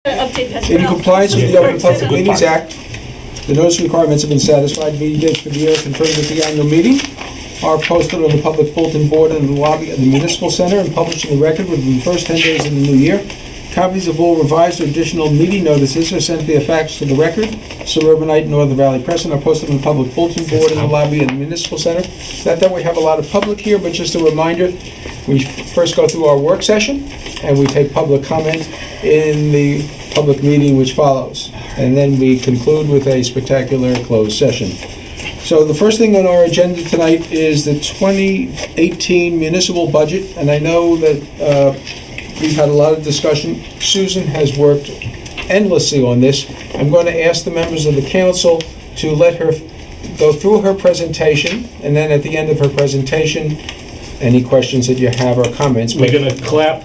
In compliance with the Open Public Meetings Act, the notice requirements have been satisfied. Meeting dates for the year confirmed at the annual meeting are posted on the public bulletin board in the lobby of the Municipal Center and published in the record within the first 10 days of the new year. Copies of all revised or additional meeting notices are sent via fax to the record. Suburbanite Northern Valley Press and are posted on the public bulletin board in the lobby of the Municipal Center. Not that we have a lot of public here, but just a reminder, we first go through our work session and we take public comment in the public meeting which follows. And then we conclude with a spectacular closed session. So the first thing on our agenda tonight is the 2018 municipal budget, and I know that we've had a lot of discussion. Susan has worked endlessly on this. I'm going to ask the members of the council to let her go through her presentation, and then at the end of her presentation, any questions that you have or comments. We're going to clap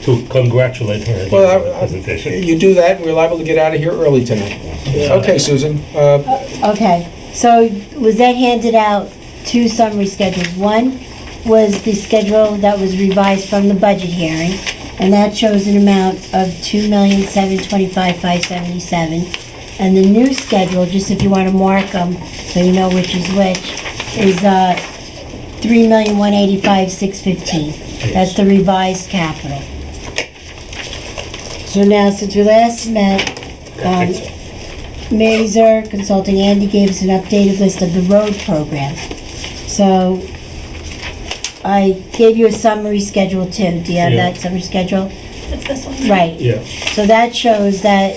to congratulate her on the presentation. You do that, and we're liable to get out of here early tonight. Yeah. Okay, Susan. Okay, so was that handed out two summary schedules? One was the schedule that was revised from the budget hearing, and that shows an amount of $2,725,577. And the new schedule, just if you want to mark them so you know which is which, is $3,185,615. That's the revised capital. So now, since we last met, Mazer Consulting, Andy gave us an updated list of the road program. So I gave you a summary schedule too. Do you have that summary schedule? It's this one. Right. Yeah. So that shows that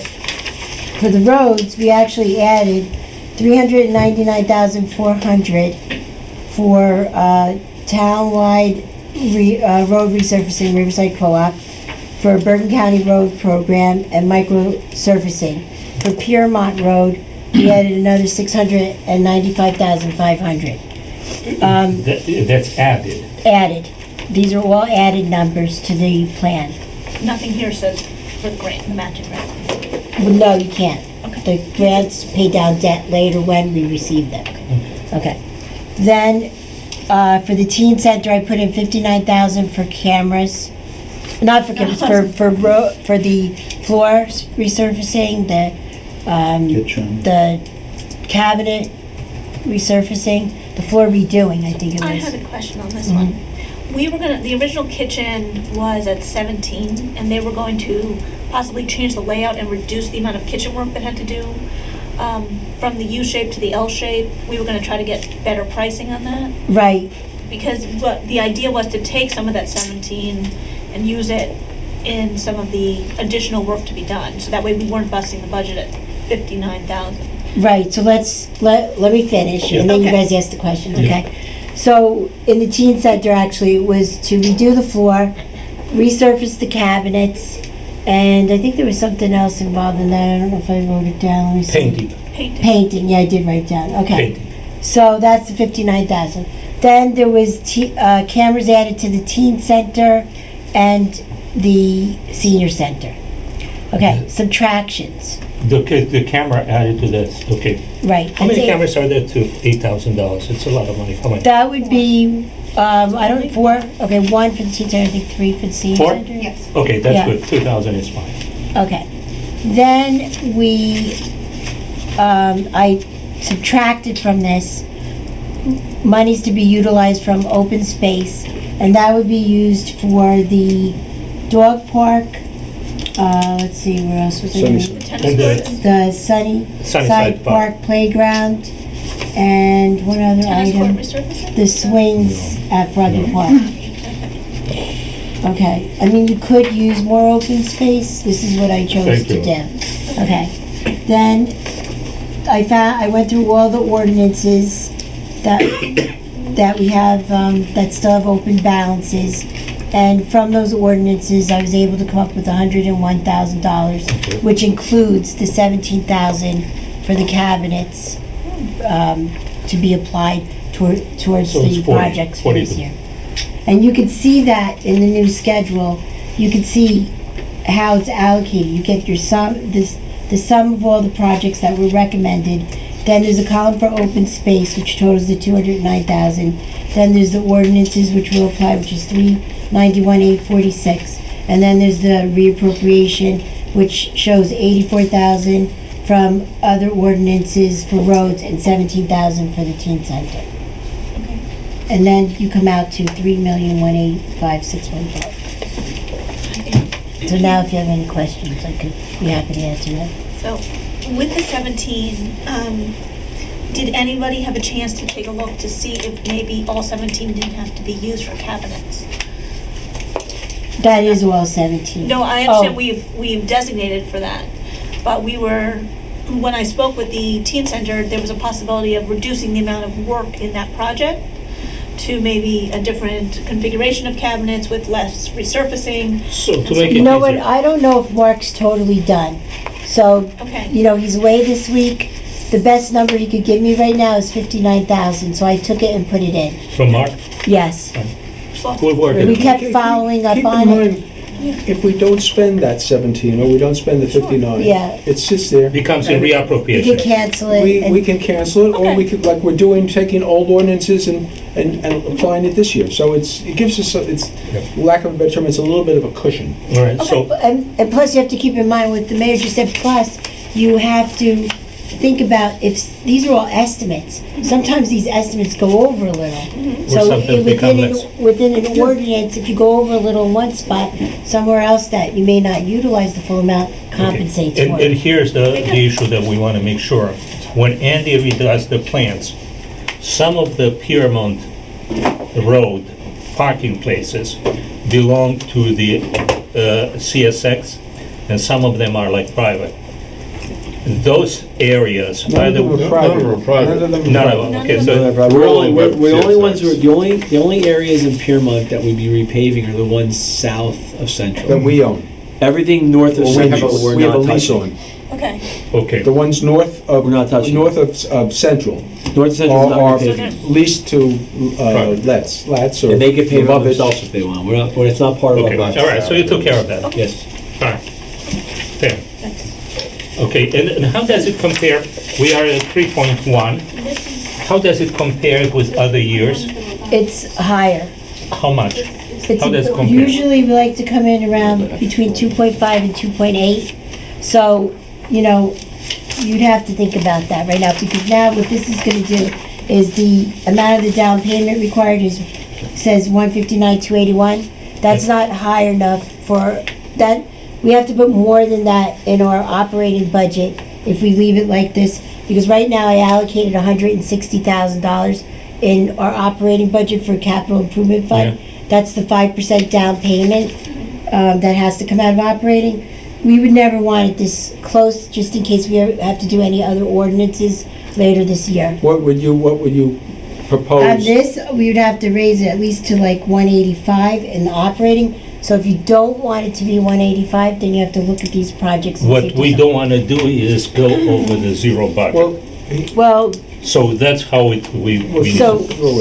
for the roads, we actually added $399,400 for townwide road resurfacing, Riverside Co-op, for Bergen County Road Program and micro surfacing. For Piermont Road, we added another $695,500. That's added. Added. These are all added numbers to the plan. Nothing here says for the grant, the matching grant. Well, no, you can't. Okay. The grants pay down debt later when we receive them. Okay. Then, for the teen center, I put in $59,000 for cameras. Not for cameras, for the floor resurfacing, the cabinet resurfacing, the floor redoing, I think it was. I had a question on this one. The original kitchen was at 17, and they were going to possibly change the layout and reduce the amount of kitchen work that had to do from the U shape to the L shape. We were going to try to get better pricing on that. Right. Because the idea was to take some of that 17 and use it in some of the additional work to be done. So that way we weren't busting the budget at $59,000. Right, so let me finish, and then you guys ask the questions, okay? So, in the teen center, actually, it was to redo the floor, resurface the cabinets, and I think there was something else involved in that. I don't know if I wrote it down. Let me see. Painting, yeah, I did write it down, okay. Painting. So, that's the $59,000. Then there was cameras added to the teen center and the senior center. Okay, subtractions. The camera added to this, okay. Right. How many cameras are there to $8,000? It's a lot of money. How many? That would be, four. Okay, one for the teen center, I think three for the senior Four? center. Yes. Okay, that's good. 2,000 is fine. Okay. Then I subtracted from this monies to be utilized from open space, and that would be used for the dog park. Let's see, where else was it? The Sunnyside Park Playground, and one other item. The swings at Froggy Park. Okay, I mean, you could use more open space. This is what I chose to do. Okay. Then I went through all the ordinances that we have that still have open balances. And from those ordinances, I was able to come up with $101,000, which includes the $17,000 for the cabinets to be applied towards the projects for this year. And you can see that in the new schedule. You can see how it's allocated. You get your sum, the sum of all the projects that were recommended. Then there's a column for open space, which totals the $209,000. Then there's the ordinances, which will apply, which is $391,846, and then there's the reappropriation, which shows 84,000 from other ordinances for roads and 17,000 for the teen center. Okay. And then you come out to 3,185,614. So now if you have any questions, I could be happy to answer them. So, with the 17, did anybody have a chance to take a look to see if maybe all 17 didn't have to be used for cabinets? That is all 17. No, I understand Oh. we've designated for that, but when I spoke with the teen center, there was a possibility of reducing the amount of work in that project to maybe a different configuration of cabinets with less resurfacing. So to make it You know what, easier, I don't know if Mark's totally done. So, Okay. you know, he's away this week. The best number he could give me right now is 59,000, so I took it and put it in. from Mark, Yes. we'll work We it out. kept following up Keep on in it. mind, if we don't spend that 17, or we don't spend the 59, Yeah. it sits there. Becomes a and We reappropriation. could cancel it. We and- can cancel it, or Okay. we could, like we're doing, taking old ordinances and applying it this year. So it gives us, lack of a better term, it's a little bit of a cushion. All right, so, And plus, you have to keep in mind what the mayor just said, plus, you have to think about these are all estimates. Sometimes these estimates go over a little. So sometimes become less. within an ordinance, if you go over a little in one spot, somewhere else that you may not utilize the full amount compensates and for and it. here's the issue that we want to make sure. When Andy redoes the plans, some of the Piermont Road parking places belong to the CSX, and some of them are like private. Those areas, None of them are private. None of them are private. None of them are none private. of them, okay, so, We're only ones who are, the only areas in Piermont that we'd be repaving are the ones south of Central. That we own. Everything north of Or we have Central, we're we have a not lease touching. on. Okay. okay. The ones north of, We're not touching. north of Central North of Central's not are repaving. leased to Private. Lats or And they get paid by above it. themselves if they want. We're not, it's not part of Okay, our all budget. right, so you took care of that. Yes. All right. Fair. Okay, and how does it compare? We are at 3.1. How does it compare with other years? It's higher. How much? It's How does it compare? usually we like to come in around between 2.5 and 2.8. So, you know, you'd have to think about that right now, because now what this is gonna do is the amount of the down payment required says 159,281. That's not high enough for that. We have to put more than that in our operating budget if we leave it like this, because right now I allocated $160,000 in our operating budget for capital improvement fund. That's the 5% down payment that has to come out of operating. We would never want it this close, just in case we have to do any other ordinances later this year. What would you propose? On this, we would have to raise it at least to like 185 in the operating. So if you don't want it to be 185, then you have to look at these projects and see What if we there's don't want to do is go over the zero budget. Well, Well, So that's how it, we.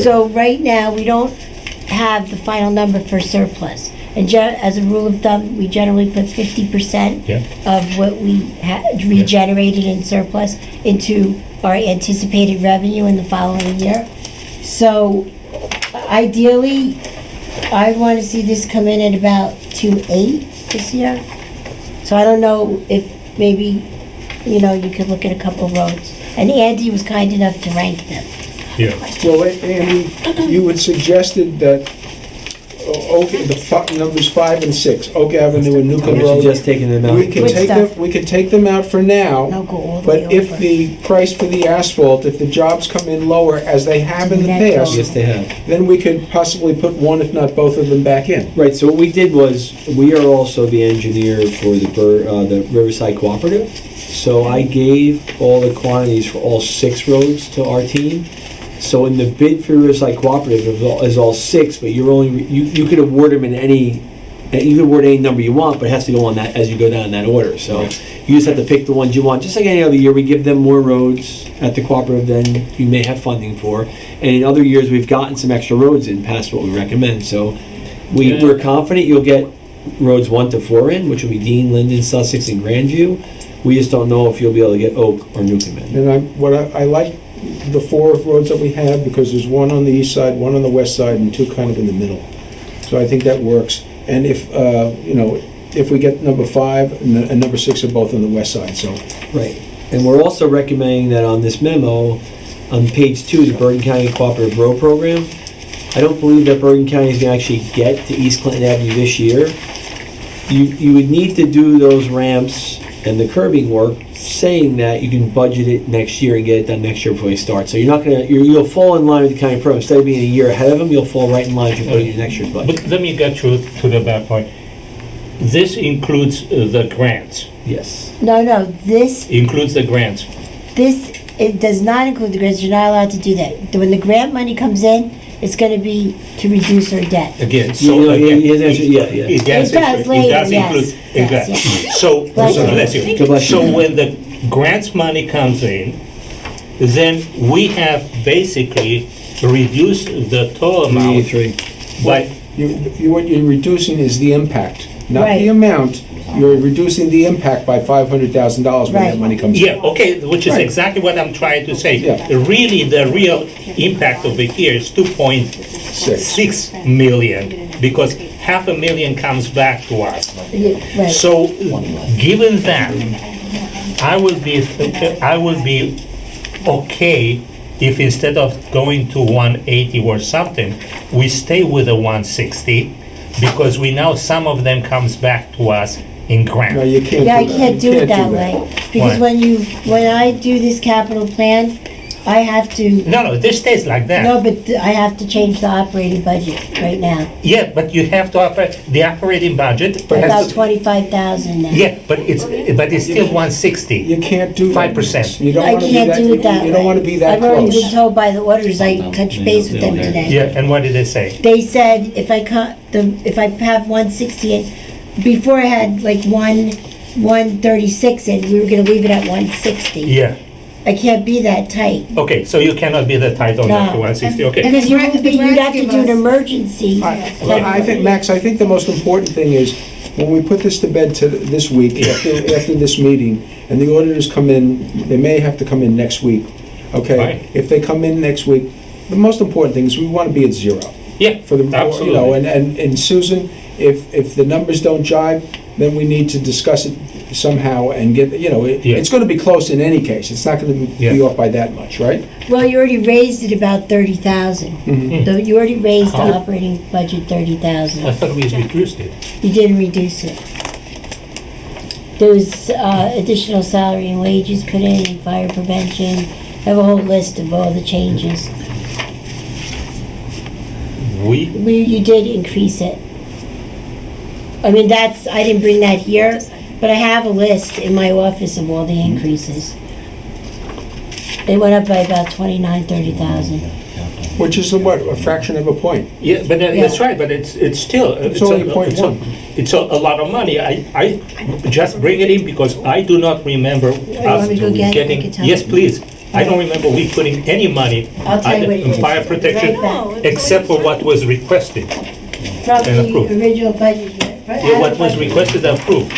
so right now, we don't have the final number for surplus. And as a rule of thumb, we generally put 50% Yeah. of what we regenerated in surplus into our anticipated revenue in the following year. So ideally, I want to see this come in at about 2.8 this year. So I don't know if maybe, you know, you could look at a couple of roads. And Andy was kind enough to rank them. Yeah. well, Andy, you had suggested that, numbers 5 and 6, Oak Avenue and Newcomb We Road. should just taking them out. We can Which take stuff? them, we can take them out for now. I'll go all the way But if over. the price for the asphalt, if the jobs come in lower, as they have in the Net past, Yes, they have. then we could possibly put one, if not both of them, back in. Right, so what we did was, we are also the engineer for the Riverside Cooperative. So I gave all the quantities for all 6 roads to our team. So in the bid for Riverside Cooperative is all 6, but you could award them in any, you could award any number you want, but it has to go on that, as you go down that order. So you just have to pick the ones you want. Just like any other year, we give them more roads at the cooperative than you may have funding for. And in other years, we've gotten some extra roads in past what we recommend. So we're confident you'll get roads 1 to 4 in, which will be Dean, Linden, Sussex, and Grandview. We just don't know if you'll be able to get Oak or Newcomb in. And I like the 4 roads that we have, because there's one on the east side, one on the west side, and 2 kind of in the middle. So I think that works. And if, if we get number 5 and number 6 are both on the west side, so. Right. And we're also recommending that on this memo, on page 2, the Bergen County Cooperative Road Program, I don't believe that Bergen County is going to actually get to East Clinton Avenue this year. You would need to do those ramps and the curbing work, saying that you can budget it next year and get it done next year before you start. So you're not going to, you'll fall in line with the county program. Instead of being a year ahead of them, you'll fall right in line if you put it in next year's budget. But let me get you to the back point. This includes the grants. Yes. No, this, Includes the grants. it does not include the grants, you're not allowed to do that. When the grant money comes in, it's gonna be to reduce our debt. Again, Yeah, so again, yeah, yeah. it does It does include, later, it does yes, include, yes, exactly. yes. So, Bless you. bless you. God bless you. So when the grants money comes in, then we have basically reduced the total amount 383. by, What you're reducing is the impact, not Right. the amount. You're reducing the impact by $500,000 when that Right. money comes in. yeah, okay, which is Right. exactly what I'm trying to say. Yeah. Really, the real impact over here is 2.6 million, because $500,000 comes back to us. Yeah, right. So, given that, I would be okay if instead of going to 180 or something, we stay with the 160, because we know some of them comes back to us in No, grant. you can't do that. Yeah, I can't do You it that way, because Why? when I do this capital plan, I have to, No, this stays like that. no, but I have to change the operating budget right now. Yeah, but you have to operate, the operating budget has About to, 25,000 now. yeah, but it's still 160. You can't do that. 5%. You don't I want to be can't that, do it that way. you don't want to be that I've already been close. told by the auditors, I touched base with them today. Yeah, and what did they say? They said if I have 160, before I had like 136 in, we were gonna leave it at 160. Yeah, I can't be that tight. okay, so you cannot be the title No. of 160, okay. Because you'd have to do an emergency. I think, Max, I think the most important thing is, when we put this to bed this week, after this meeting, and the auditors come in, they may have to come in next week, okay? Right. If they come in next week, the most important thing is we want to be at 0. Yeah, For the, you know, absolutely. and Susan, if the numbers don't jive, then we need to discuss it somehow and get, you know, Yeah. it's gonna be close in any case. It's not gonna be Yeah. off by that much, right? Well, you already raised it about 30,000. Mhm. You already raised the How? operating budget 30,000. I thought we reduced it. You didn't reduce it. There was additional salary and wages put in, fire prevention. I have a whole list of all the changes. You did increase it. I mean, I didn't bring that here, but I have a list in my office of all the increases. They went up by about 30,000. Which is what, a fraction of a point. Yeah, but that's right, but it's still. It's only 0.1. It's a lot of money. I just bring it in because I do not remember us want me to go get it? I getting, can tell yes, you. please. I don't remember we putting any money I'll tell you what it in is. fire protection Right back. No, it's except for what was requested. From And approved. the original budget. Yeah, what was requested and approved.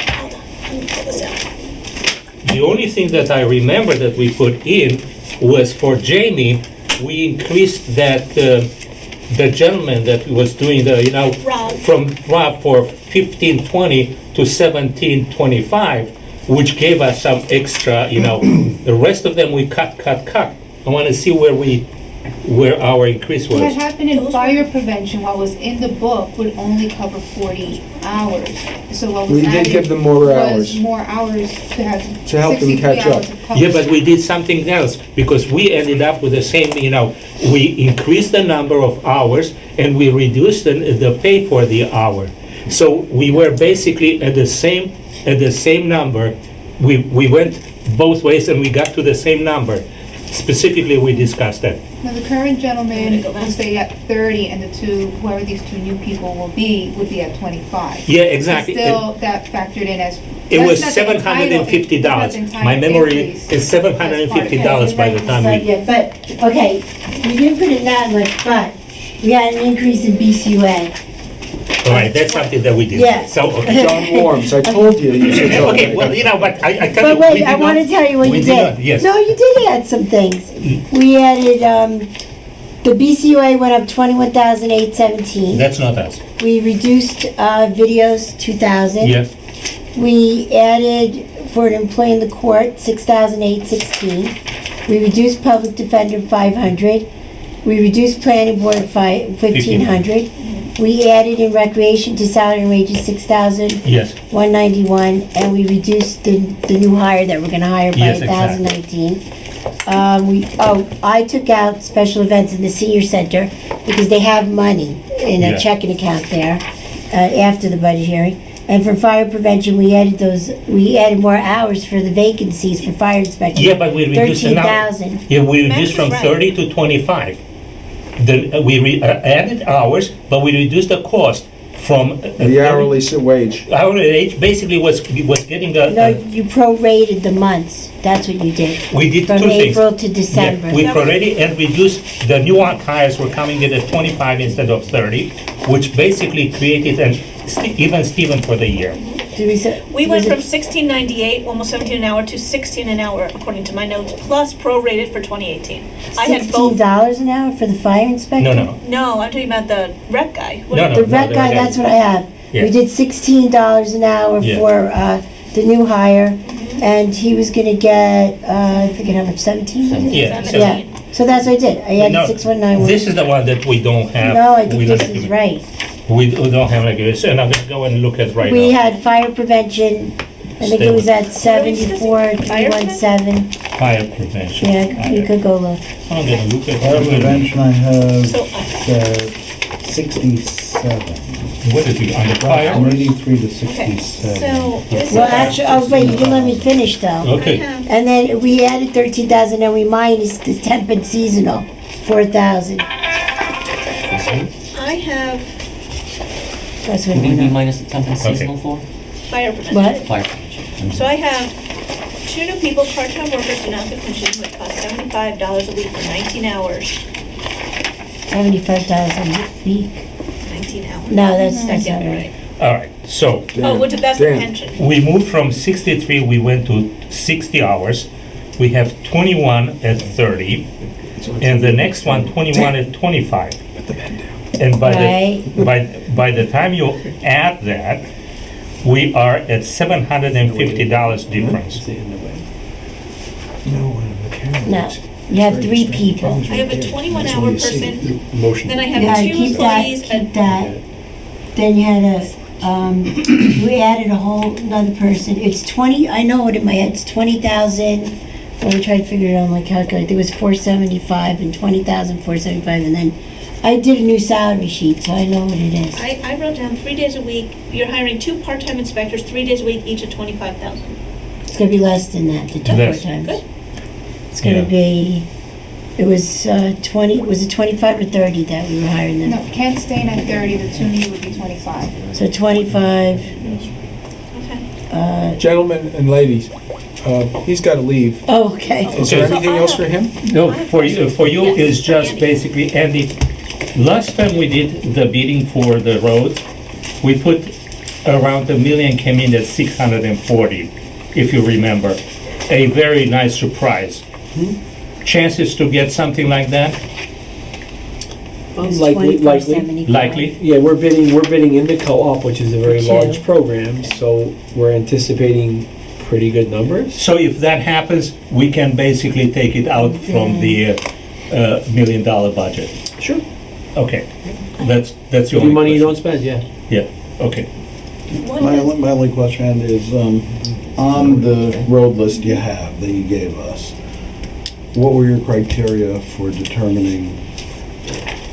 The only thing that I remember that we put in was for Jamie, we increased that, the gentleman that was doing the, you know, Rob. from Rob for 1520 to 1725, which gave us some extra, you know. The rest of them we cut. I want to see where our increase What was. happened in fire prevention, what was in the book would only cover 40 hours. So what was We did added give them more was hours. more hours to have To help them 63 catch up. hours of coverage. Yeah, but we did something else, because we ended up with the same, you know, we increased the number of hours and we reduced the pay for the hour. So we were basically at the same number. We went both ways and we got to the same number. Specifically, we discussed that. Now, the current gentleman will stay at 30, and whoever these two new people will be, would be at 25. Yeah, exactly. But still, that factored in as. It was that's not the entitled- $750. that's not the My entire memory increase. is $750 by the time So, we, yeah, but, okay, we didn't put in that much, but we had an increase in BCUA. all right, that's something that we did. Yeah. So, okay. John Warms, I told you, you should tell Okay, me. well, you know, but I tell you, But we wait, did I want to not- tell you what we you did did. not, yes. No, you did add some things. We added, the BCUA went up 21,817. That's not us. We reduced videos 2,000. Yeah. We added for an employee in the court, 6,816. We reduced public defender 500. We reduced planning board 1,500. We added in recreation to salary and wages 6,191, Yes, and we reduced the new hire that we're gonna hire by Yes, exactly. 1,019. I took out special events in the senior center because they have money in a Yeah. checking account there, after the budget hearing. And for fire prevention, we added more hours for the vacancies for fire inspection. yeah, but we reduced it now. 13,000. Yeah, we Max reduced is from right. 30 to 25. We added hours, but we reduced the cost from. The hourly wage. Hourly wage basically was getting No, you prorated the months, that's what you did. we did From two things. April to December. Yeah, we prorated and reduced, the new hires were coming in at 25 instead of 30, which basically created an even Steven for the year. Did we say? We went was it- from 16.98, almost 17 an hour, to 16 an hour, according to my notes, plus prorated for 2018. I had both. $16 an hour for the fire inspector? No, No, I'm talking about the rec guy. No, no. The rec guy, that's what I have. Yeah. We did $16 an hour Yeah. for, the new hire, and he was gonna get, I forget how much, 17? was it? Yeah, Yeah, 17. so that's what I did, I No, added 619. This is the one that we don't have. No, I we think don't this have is to- right. We don't have like this, and I'm gonna go and look at right now. We had fire prevention, I think it was at 74,317. Fire prevention. Yeah, you could go look. I'm gonna look at. Fire prevention, I have So, 67. What is it, under From fire? 83 to okay, 67. so this Well, is. actually, oh wait, you didn't let me finish though. Okay. I have- And then we added 13,000 and we minus the temp and seasonal, 4,000. I have That's what What do you it mean went up. minus the temp and seasonal for? fire prevention. What? Fire prevention. So I have 2 new people, part-time workers do not get pension, which cost $75 a week for 19 hours. 75,000 a week. 19 hours. No, that's I not get it right. All right, so Oh, which, that's the Dan. pension. we moved from 63, we went to 60 hours. We have 21 at 30, and the next one, 21 at 25. And Right. by the time you add that, we are at $750 difference. No, you have 3 people. I have a 21-hour person, Motion. then I have Yeah, 2 keep that, employees keep at that. Then you had we added a whole another person. It's 20, I know it in my head, it's 20,000. Let me try to figure it out on my calculator. I think it was 475 and 20,000, 475, and then I did a new salary sheet, so I know what it is. I wrote down 3 days a week, you're hiring 2 part-time inspectors, 3 days a week, each at 25,000. It's gonna be less than that, the 2 Less. part-times. Good. It's gonna Yeah. be, it was 20, was it 25 or 30 that we were hiring them? No, Ken staying at 30, the two new would be 25. So 25, Okay. Gentlemen and ladies, he's got to leave. oh, okay. Is there Okay. anything else for him? No, for you Yes, is for just Andy. basically, Andy, last time we did the bidding for the roads, we put around $1 million, came in at 640, if you remember. A very nice surprise. Chances to get something like that? It's Likely. 24.75. Likely? Yeah, we're bidding in the co-op, which is a very Two. large program, so we're anticipating pretty good numbers. So if that happens, we can basically take it out from the $1 million budget. Sure. Okay, that's the Any only money you don't question. spend, yeah. Yeah, okay. What My is- only, my only question is, on the road list you have, that you gave us, what were your criteria for determining?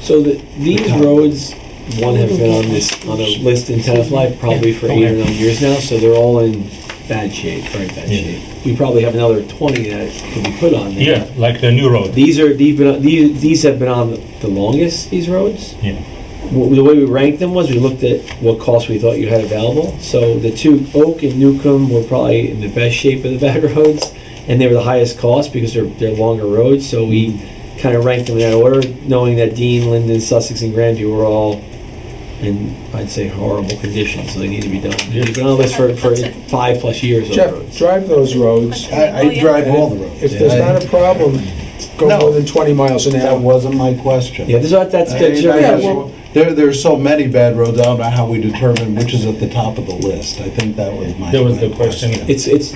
So these roads, one have been on a list in Tenafly probably for 8 or 9 years now, so they're all in bad shape, very bad Yeah. shape. We probably have another 20 that could be put on there. Yeah, like the new road. These have been on the longest, these roads. Yeah. The way we ranked them was we looked at what costs we thought you had available. So the 2, Oak and Newcomb, were probably in the best shape of the bad roads, and they were the highest cost because they're longer roads. So we kind of ranked them in that order, knowing that Dean, Linden, Sussex, and Grandview were all in, I'd say, horrible condition, so they need to be done. They've been on this for 5+ years. Those Jeff, roads. drive those roads. I drive all the roads. If there's not a problem, go No. more than 20 miles an That hour. wasn't my question. Yeah, that's I mean, well, there's so many bad roads, I don't know how we determine which is at the top of the list. I think that was my. That was my the question. it's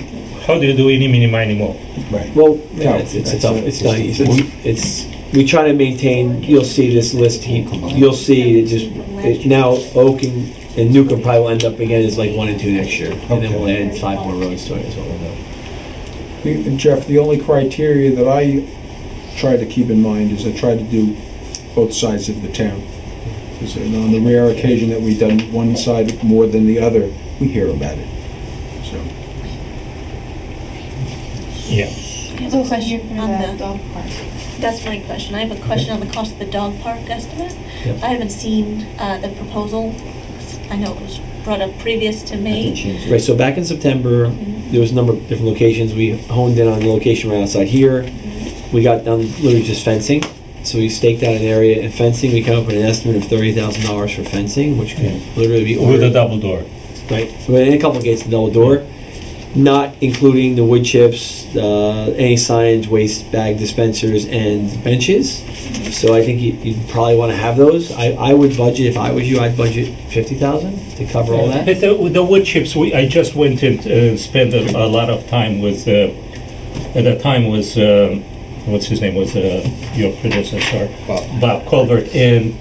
How do you do any, mini, miny, mo? Right. well, Yeah, it's tough. It's not easy. It's we try to maintain. You'll see this list. You'll see it just now Oak and Newcomb probably will end up again as like 1 and 2 next year, and then we'll add 5 more roads to it as well. Jeff, the only criteria that I try to keep in mind is I try to do both sides of the town. Because on the rare occasion that we've done one side more than the other, we hear about it. So, Yeah. I have a question For on the the, dog park. that's my question. I have a question on the cost of the dog park estimate. Yep. I haven't seen the proposal. I know it was brought up previous to me. Right. So back in September, there was a number of different locations. We honed in on the location right outside here. We got done literally just fencing. So we staked out an area and fencing. We came up with an estimate of $30,000 for fencing, which could literally be With a ordered. double door. Right. And a couple of gates and double door, not including the wood chips, any signs, waste bag dispensers, and benches. So I think you'd probably want to have those. I would budget, if I was you, I'd budget $50,000 to cover all that. But the wood chips, I just went and spent a lot of time with, at the time was, what's his name, was your predecessor? Bob Colbert, and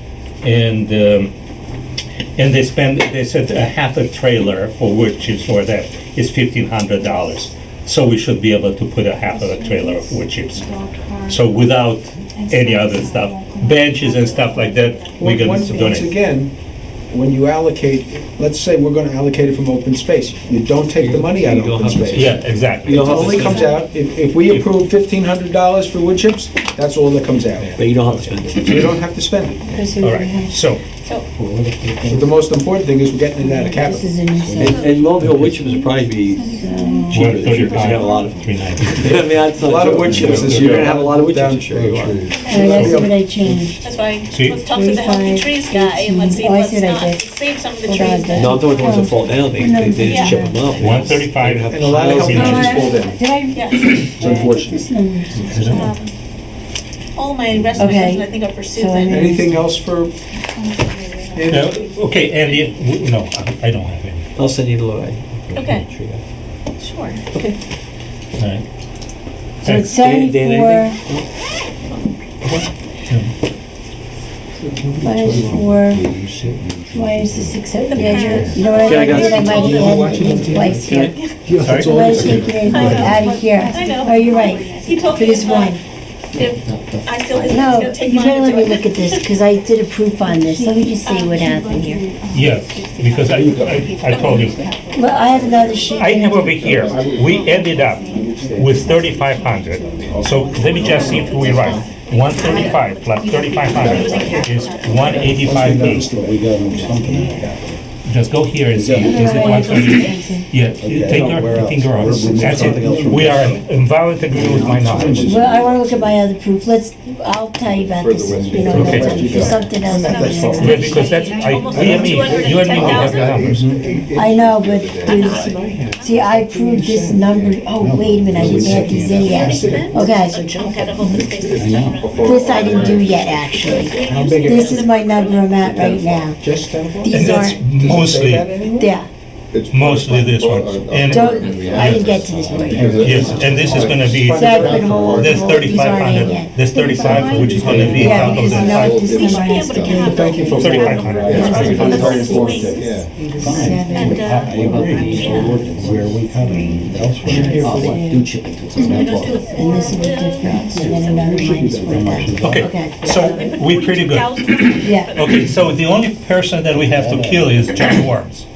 they said a half a trailer for wood chips for that is $1,500. So we should be able to put a half of a trailer of wood chips. Dog park. So without any other stuff, benches and stuff like that, we're gonna once donate. again, when you allocate, let's say we're gonna allocate it from open space, you don't take the money out of You don't open have to- space. Yeah, exactly. It don't have to only spend comes it. out, if we approve $1,500 for wood chips, that's all that comes out. But you don't have to spend it. So you don't have to spend it. All right, so, But the most important thing is we're getting it out of This capital. is a new set. And Mobile wood chips would probably be cheaper this year because you have a lot of them. 390. I mean, that's A lot of wood chips this year. You're gonna have a lot of wood chips this year. You are. All right, that's what I changed. That's why, See? let's talk to the healthy 35, trees guy and let's see if Oh, I let's see what I not did. save some of the Hold trees. on, that- No, I'm talking the ones that fall down. They just Yeah. chip them up. 135. And a lot of healthy Yeah. trees fall down. Did I? Yeah. It's unfortunate. This number. All my rest of the Okay. questions I think are for So Susan. Anything else for? Okay, Andy, no, I don't have any. I'll send you the logo. Okay. Sure. Okay. All right. So it's Dan, 74 minus 4 minus the 6, yeah, you know what Okay, I I got did? I it. might have added twice here. Sorry? So I was thinking out of here. I know. Oh, you're right, He told for me this if, one. if I still think No, it's gonna take you mine better to let do me it. look at this, because I did a proof on this. Let me just see what happened here. Yeah, because I told you, Well, I have another sheet. I have over here, we ended up with 3,500. So let me just see if we right. 135 plus 3,500 is 185.8. We got them something like that. Just go here and see, is it 138? Yeah, take your finger off. That's it. We are in violent agreement with my knowledge. Well, I want to look at my other proof. I'll tell you about this, you know, Okay. there's something else. Yeah, because that's, we and me, you and me, we have the numbers. I know, but there's, see, I proved this number, oh, wait a minute, I didn't add these in yet. Okay, Chunk out of open space this time around. this I didn't do yet, actually. This is my number I'm at right now. Just Tenafly? These And that's aren't, mostly, yeah, mostly this one. And, don't, I didn't get to this one. yes, and this is gonna be, So I put hold, there's these aren't in 3,500, yet. there's 35, which is gonna be Yeah, out of because you know the, what this We should number be has able to to be. have. Thank you for. 3,500. Very informative. Seven, And, I agree, so where we cutting elsewhere? Do chipping to some. and this is the difference, and then another minus 4,000. okay, so we're pretty good. Yeah, Okay, so the only person that we have to kill is John Worms.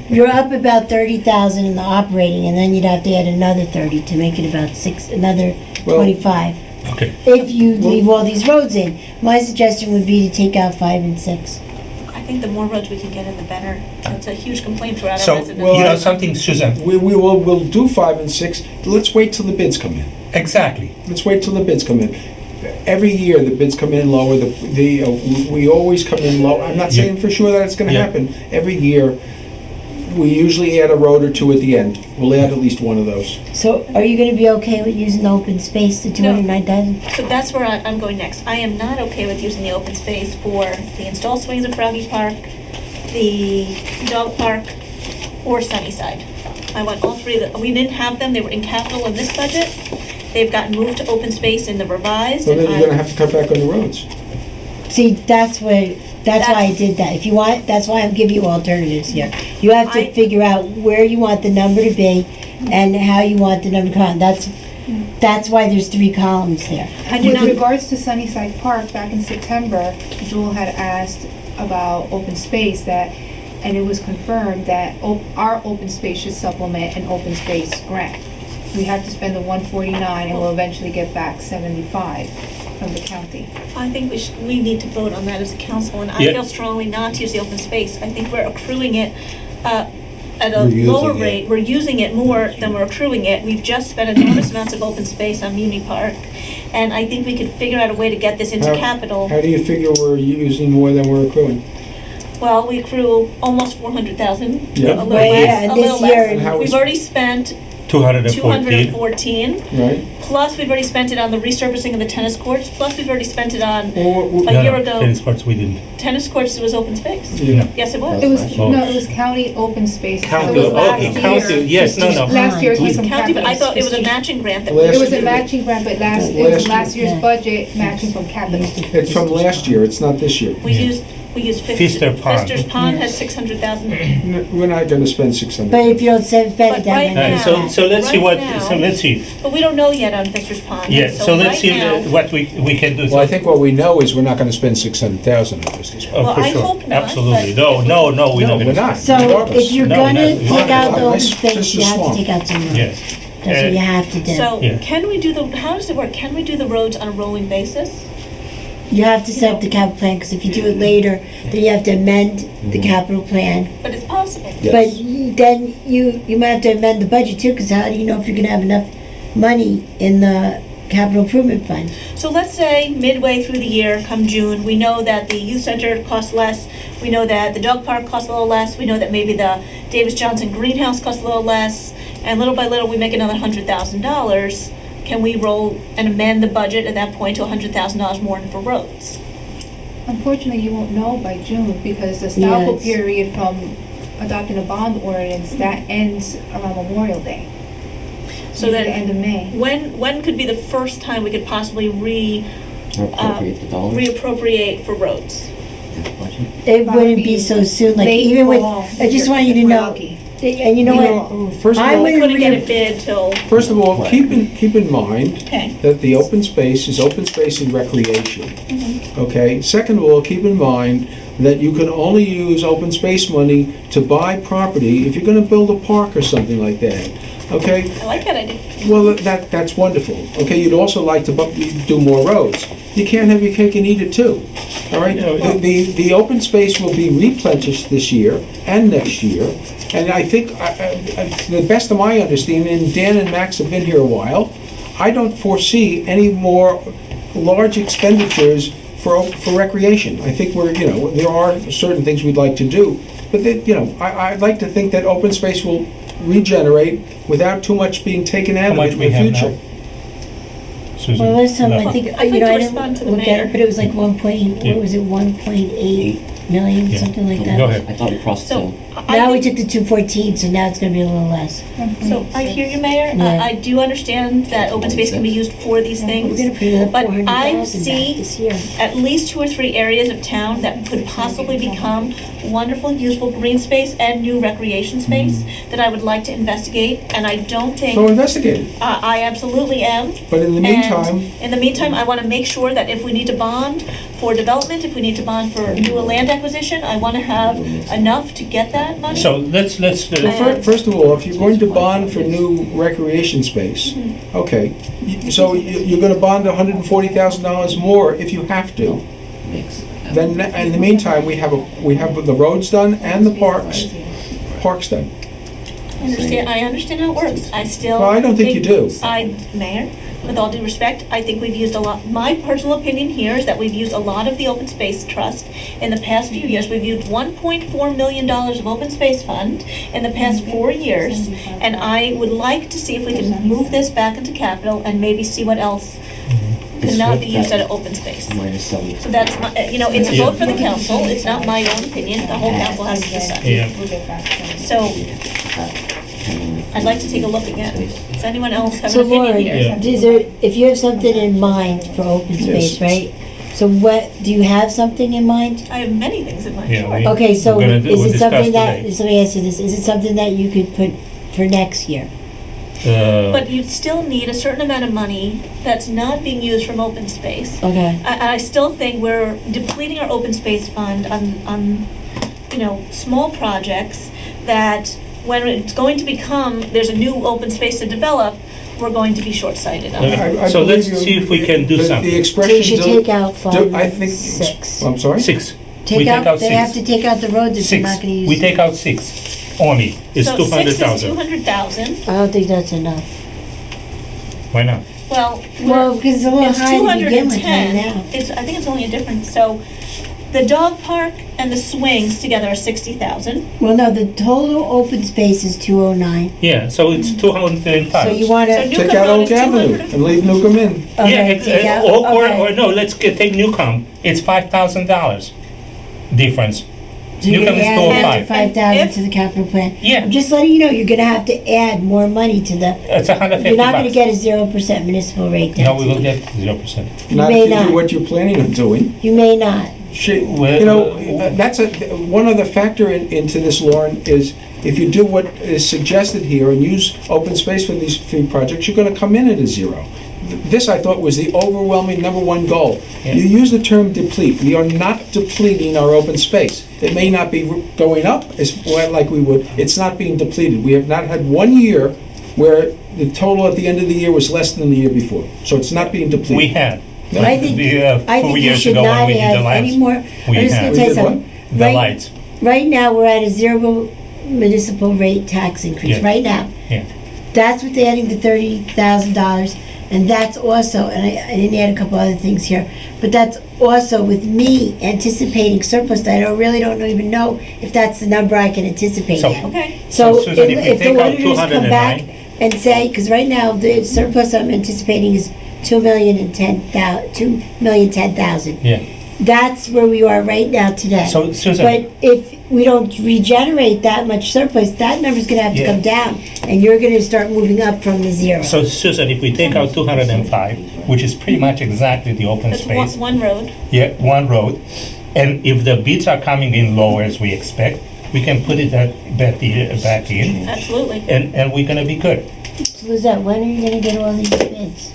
you're up about 30,000 in the operating, and then you'd have to add another 30 to make it about another Well- 25. Okay, If you leave all these roads in, my suggestion would be to take out 5 and 6. I think the more roads we can get in, the better. It's a huge complaint throughout our so, residents. you know something, Susan? We'll do 5 and 6. Let's wait till the bids come in. Exactly. Let's wait till the bids come in. Every year, the bids come in lower, we always come in low. I'm not saying for sure that it's gonna Yeah. happen. Every year, we usually add a road or two at the end. We'll add at least one of those. So are you gonna be okay with using the open space, the 209,000? So that's where I'm going next. I am not okay with using the open space for the installed swings at Froggy Park, the dog park, or Sunnyside. I want all three of them. We didn't have them, they were in capital in this budget. They've gotten moved to open space in the revised. So then and you're gonna have to cut back on the roads. See, that's why I did that. If you want, that's why I'm giving you alternatives here. You have to figure out where you want the number to be and how you want the number to come. That's why there's 3 columns there. With regards to Sunnyside Park, back in September, Jewel had asked about open space and it was confirmed that our open space should supplement an open space grant. We have to spend the 149 and we'll eventually get back 75 from the county. I think we need to vote on that as a council, and I feel strongly not to use the open space. I think we're accruing it at a lower rate. We're using it more than we're accruing it. We've just spent enormous amounts of open space on Muni Park, and I think we could figure out a way to get this into capital. How do you figure we're using more than we're accruing? Well, we accrue almost 400,000, Yeah. a little Well, yeah, less, a this little year- less. And how We've is- already spent 214. 214, Right? plus we've already spent it on the resurfacing of the tennis courts, plus we've already spent it on, Well, a year ago, Tennis courts, we didn't. tennis courts was open space. yeah. Yes, it was. It was, Oh. no, it was county open space. County, It was last okay, year. county, yes, no, no. Last year it came from County, but I capital. thought it was a matching grant that Last It was a year- matching grant, but it was last year's budget matching from capital. It's from last year, it's not this year. we used Pfister Pond. Fister's Pond has 600,000. We're not gonna spend 600. But if you don't spend it But down, right then now- So let's see Right now- so let's see. But we don't know yet on Fister's Pond. Yeah, so let's right see now- what we can do. Well, I think what we know is we're not gonna spend 600,000 on this. Oh, Well, for I sure. hope not, Absolutely. but- No, we're No, not we're gonna. not. So if you're No, gonna no, take out the open This space, is you have swamp. to take out some roads. Yes. That's what you have to do. So Yeah. can we do how does it work? Can we do the roads on a rolling basis? You have to set up the capital plan, because if you do it later, then you have to amend the capital plan. But it's possible. But then you might have to amend the budget too, because how do you know if you're gonna have enough money in the capital improvement fund? So let's say midway through the year, come June, we know that the youth center costs less, we know that the dog park costs a little less, we know that maybe the Davis Johnson greenhouse costs a little less, and little by little, we make another $100,000. Can we roll and amend the budget at that point to $100,000 more for roads? Unfortunately, you won't know by June because the stop Yes. period from adopting a bond ordinance, that ends around Memorial Day. So Usually then, the end of May. when could be the first time we could possibly Appropriate the dollars. reappropriate for roads? Budget. It wouldn't be so soon, like Late even with, fall, I just want you to if we're know, lucky. and you know what? First of I all, would- We couldn't get it bid till, first of all, keep in mind okay. that the open space is open space and recreation. Okay? Second of all, keep in mind that you can only use open space money to buy property if you're gonna build a park or something like that. Okay? I like that idea. Well, that's wonderful. Okay, you'd also like to do more roads. You can't have your cake and eat it too. All right? The open space will be replenished this year and next year. And I think, to the best of my understanding, and Dan and Max have been here a while, I don't foresee any more large expenditures for recreation. I think there are certain things we'd like to do, but I'd like to think that open space will regenerate without too much being taken out How of much it in we the have future. now? Susan? Well, last time, I No. think, I'd like to I respond to didn't the look at mayor. it, but it was like 1.8 million, Yeah. something like Go that. ahead. I thought we crossed the. So, Now we I think, took the 214, so now it's gonna be a little less. so I hear you, Mayor. Yeah. I do understand that open space can be used for these We're things. gonna put another But 400,000 I back see this year. at least 2 or 3 areas of town that could possibly become wonderful, useful green space and new recreation space that I would like to investigate, and I don't think, So investigate it. I absolutely am. But in the meantime, And in the meantime, I want to make sure that if we need to bond for development, if we need to bond for new land acquisition, I want to have enough to get that money. So let's, first of all, if you're going to bond for new recreation space, okay, so you're gonna bond $140,000 more if you have to. Mix. Then, in the meantime, we have the roads done and the parks done. I understand how it works. I still. Well, I don't think you do. Mayor, with all due respect, I think we've used a lot, my personal opinion here is that we've used a lot of the open space trust in the past few years. We've used $1.4 million of open space fund in the past 4 years, and I would like to see if we can move this back into capital and maybe see what else could not be used out of open space. Minus 70. So that's, my- it's a vote for the council, it's not my own opinion, the whole council has to decide. Yeah. We'll get back to them. So, I'd like to take a look again. Does anyone else have So an opinion Lauren, here? Yeah. is there, if you have something in mind for open space, right? So what, do you have something in mind? I have many things in mind, Yeah, sure. we- Okay, so We're gonna is we'll it discuss something that, today. let me ask you this, is it something that you could put for next year? But you still need a certain amount of money that's not being used from open space. Okay, I still think we're depleting our open space fund on small projects that when it's going to become, there's a new open space to develop, we're going to be short-sighted on. Okay. So let's see if we can do something. The so you expression, should take out fund I think, 6. I'm sorry? 6. Take We out, they have six. to take out the roads if they're not 6. gonna use. We take out 6 only. It's So 6 is 200,000. 200,000. I don't think that's enough. Why not? Well, Well, because it's a little it's high to begin with right 210. now. I think it's only a difference. So the dog park and the swings together are 60,000. Well, no, the total open space is 209. Yeah, so it's 205. So you So wanna, Newcomb Take out Road Oak is Avenue 200. and leave Newcomb in. Yeah, okay, take out, okay. or no, let's take Newcomb. It's $5,000 difference. So you're Newcomb gonna is add 205. 5,000 And to the capital plan. Yeah. I'm just letting you know, you're gonna have to add more money to the, It's 150 you're not gonna bucks. get a 0% municipal rate No, we will density. get 0%. Not may if you not. do what you're planning on doing. You may not. Well, That's one other factor into this, Lauren, is if you do what is suggested here and use open space for these 3 projects, you're gonna come in at a 0. This, I thought, was the overwhelming number 1 goal. Yeah. You use the term deplete. We are not depleting our open space. It may not be going up as well like we would. It's not being depleted. We have not had 1 year where the total at the end of the year was less than the year before. So it's not being depleted. we had. I think, I 4 think you years should ago when not we did the add any lights. more. We I'm just had. gonna tell you We did what? something. The Right- lights. Right now, we're at a 0 municipal rate tax increase, Yeah. right now. Yeah. That's with adding the $30,000, and that's also, and I didn't add a couple other things here, but that's also with me anticipating surplus that I really don't even know if that's the number I can anticipate So- yet. Okay. So So, Susan, if you if the take out auditors come back 209, and say, because right now, the surplus I'm anticipating is 2,010,000. Yeah. That's where we are right now today. So, Susan, But if we don't regenerate that much surplus, that number's gonna have to Yeah. come down, and you're gonna start moving up from the 0. so Susan, if we take out 205, which is pretty much exactly the open That's space, one road. yeah, 1 road, and if the bids are coming in lower as we expect, we can put it back in, Absolutely. and we're gonna be good. So Lizette, when are you gonna get all these bids?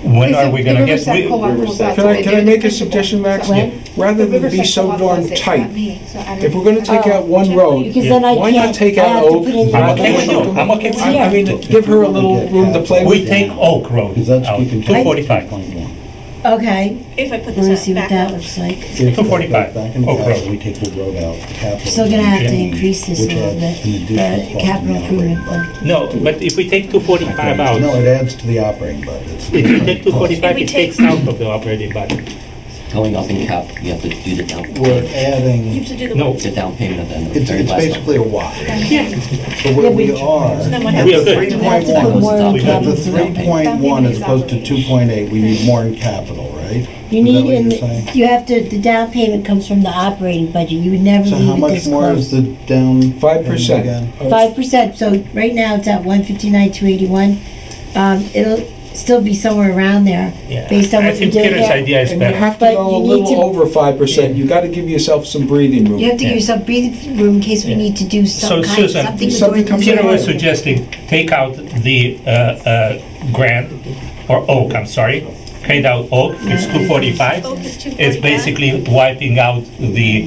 When are we gonna The get? Riverside Co-op pulls out, Can so I, they can do I it make a different. suggestion, Max? When? Rather The than be Riverside so Co-op darn does it, tight, not me, so I don't- if we're gonna take Oh. out 1 road, Because then I why can't, not take I out have to Oak? put in. I'm okay with you. I'm okay with I mean, give her a little room to play We with. take Oak Road Because that's out, speaking to 245. Okay, If I put let me this see out what back that up. looks like. If that goes 245. back into Oak capital, Road. we take the road out. Capital Still gonna have to is increase this a which little adds bit, an additional cost in capital the operating improvement fund. budget. No, but if we take 245 out, No, it adds to the operating budget. if you take 245, If we it take- takes out of the operating budget. Going up in cap, you have to do the down, We're You adding, have to do the. No, the down payment at the end of the it's very last basically a number. wash. yeah, So where we but- are, So then what at happens? We are the good. three You point have to put one, more in At at capital. the 3.1 as opposed to 2.8, we need more in capital, right? You Is that need, what in you're saying? you have to, the down payment comes from the operating budget, you would never So how leave it much this more is close. the down? 5%. payment again? 5%, so right now it's at 159,281. It'll still be somewhere around there, yeah. based on I what you're think doing Peter's there. idea is And you better. have to But go a you need little to- over 5%. You gotta give yourself some breathing room. You have to give Yeah. yourself breathing room in case we Yeah. need to do So, some kind, Susan, something with something the comes Peter was Yeah. suggesting take out the grant, or Oak, I'm sorry. Take out Oak, it's 245. Oak is 245. It's basically wiping out the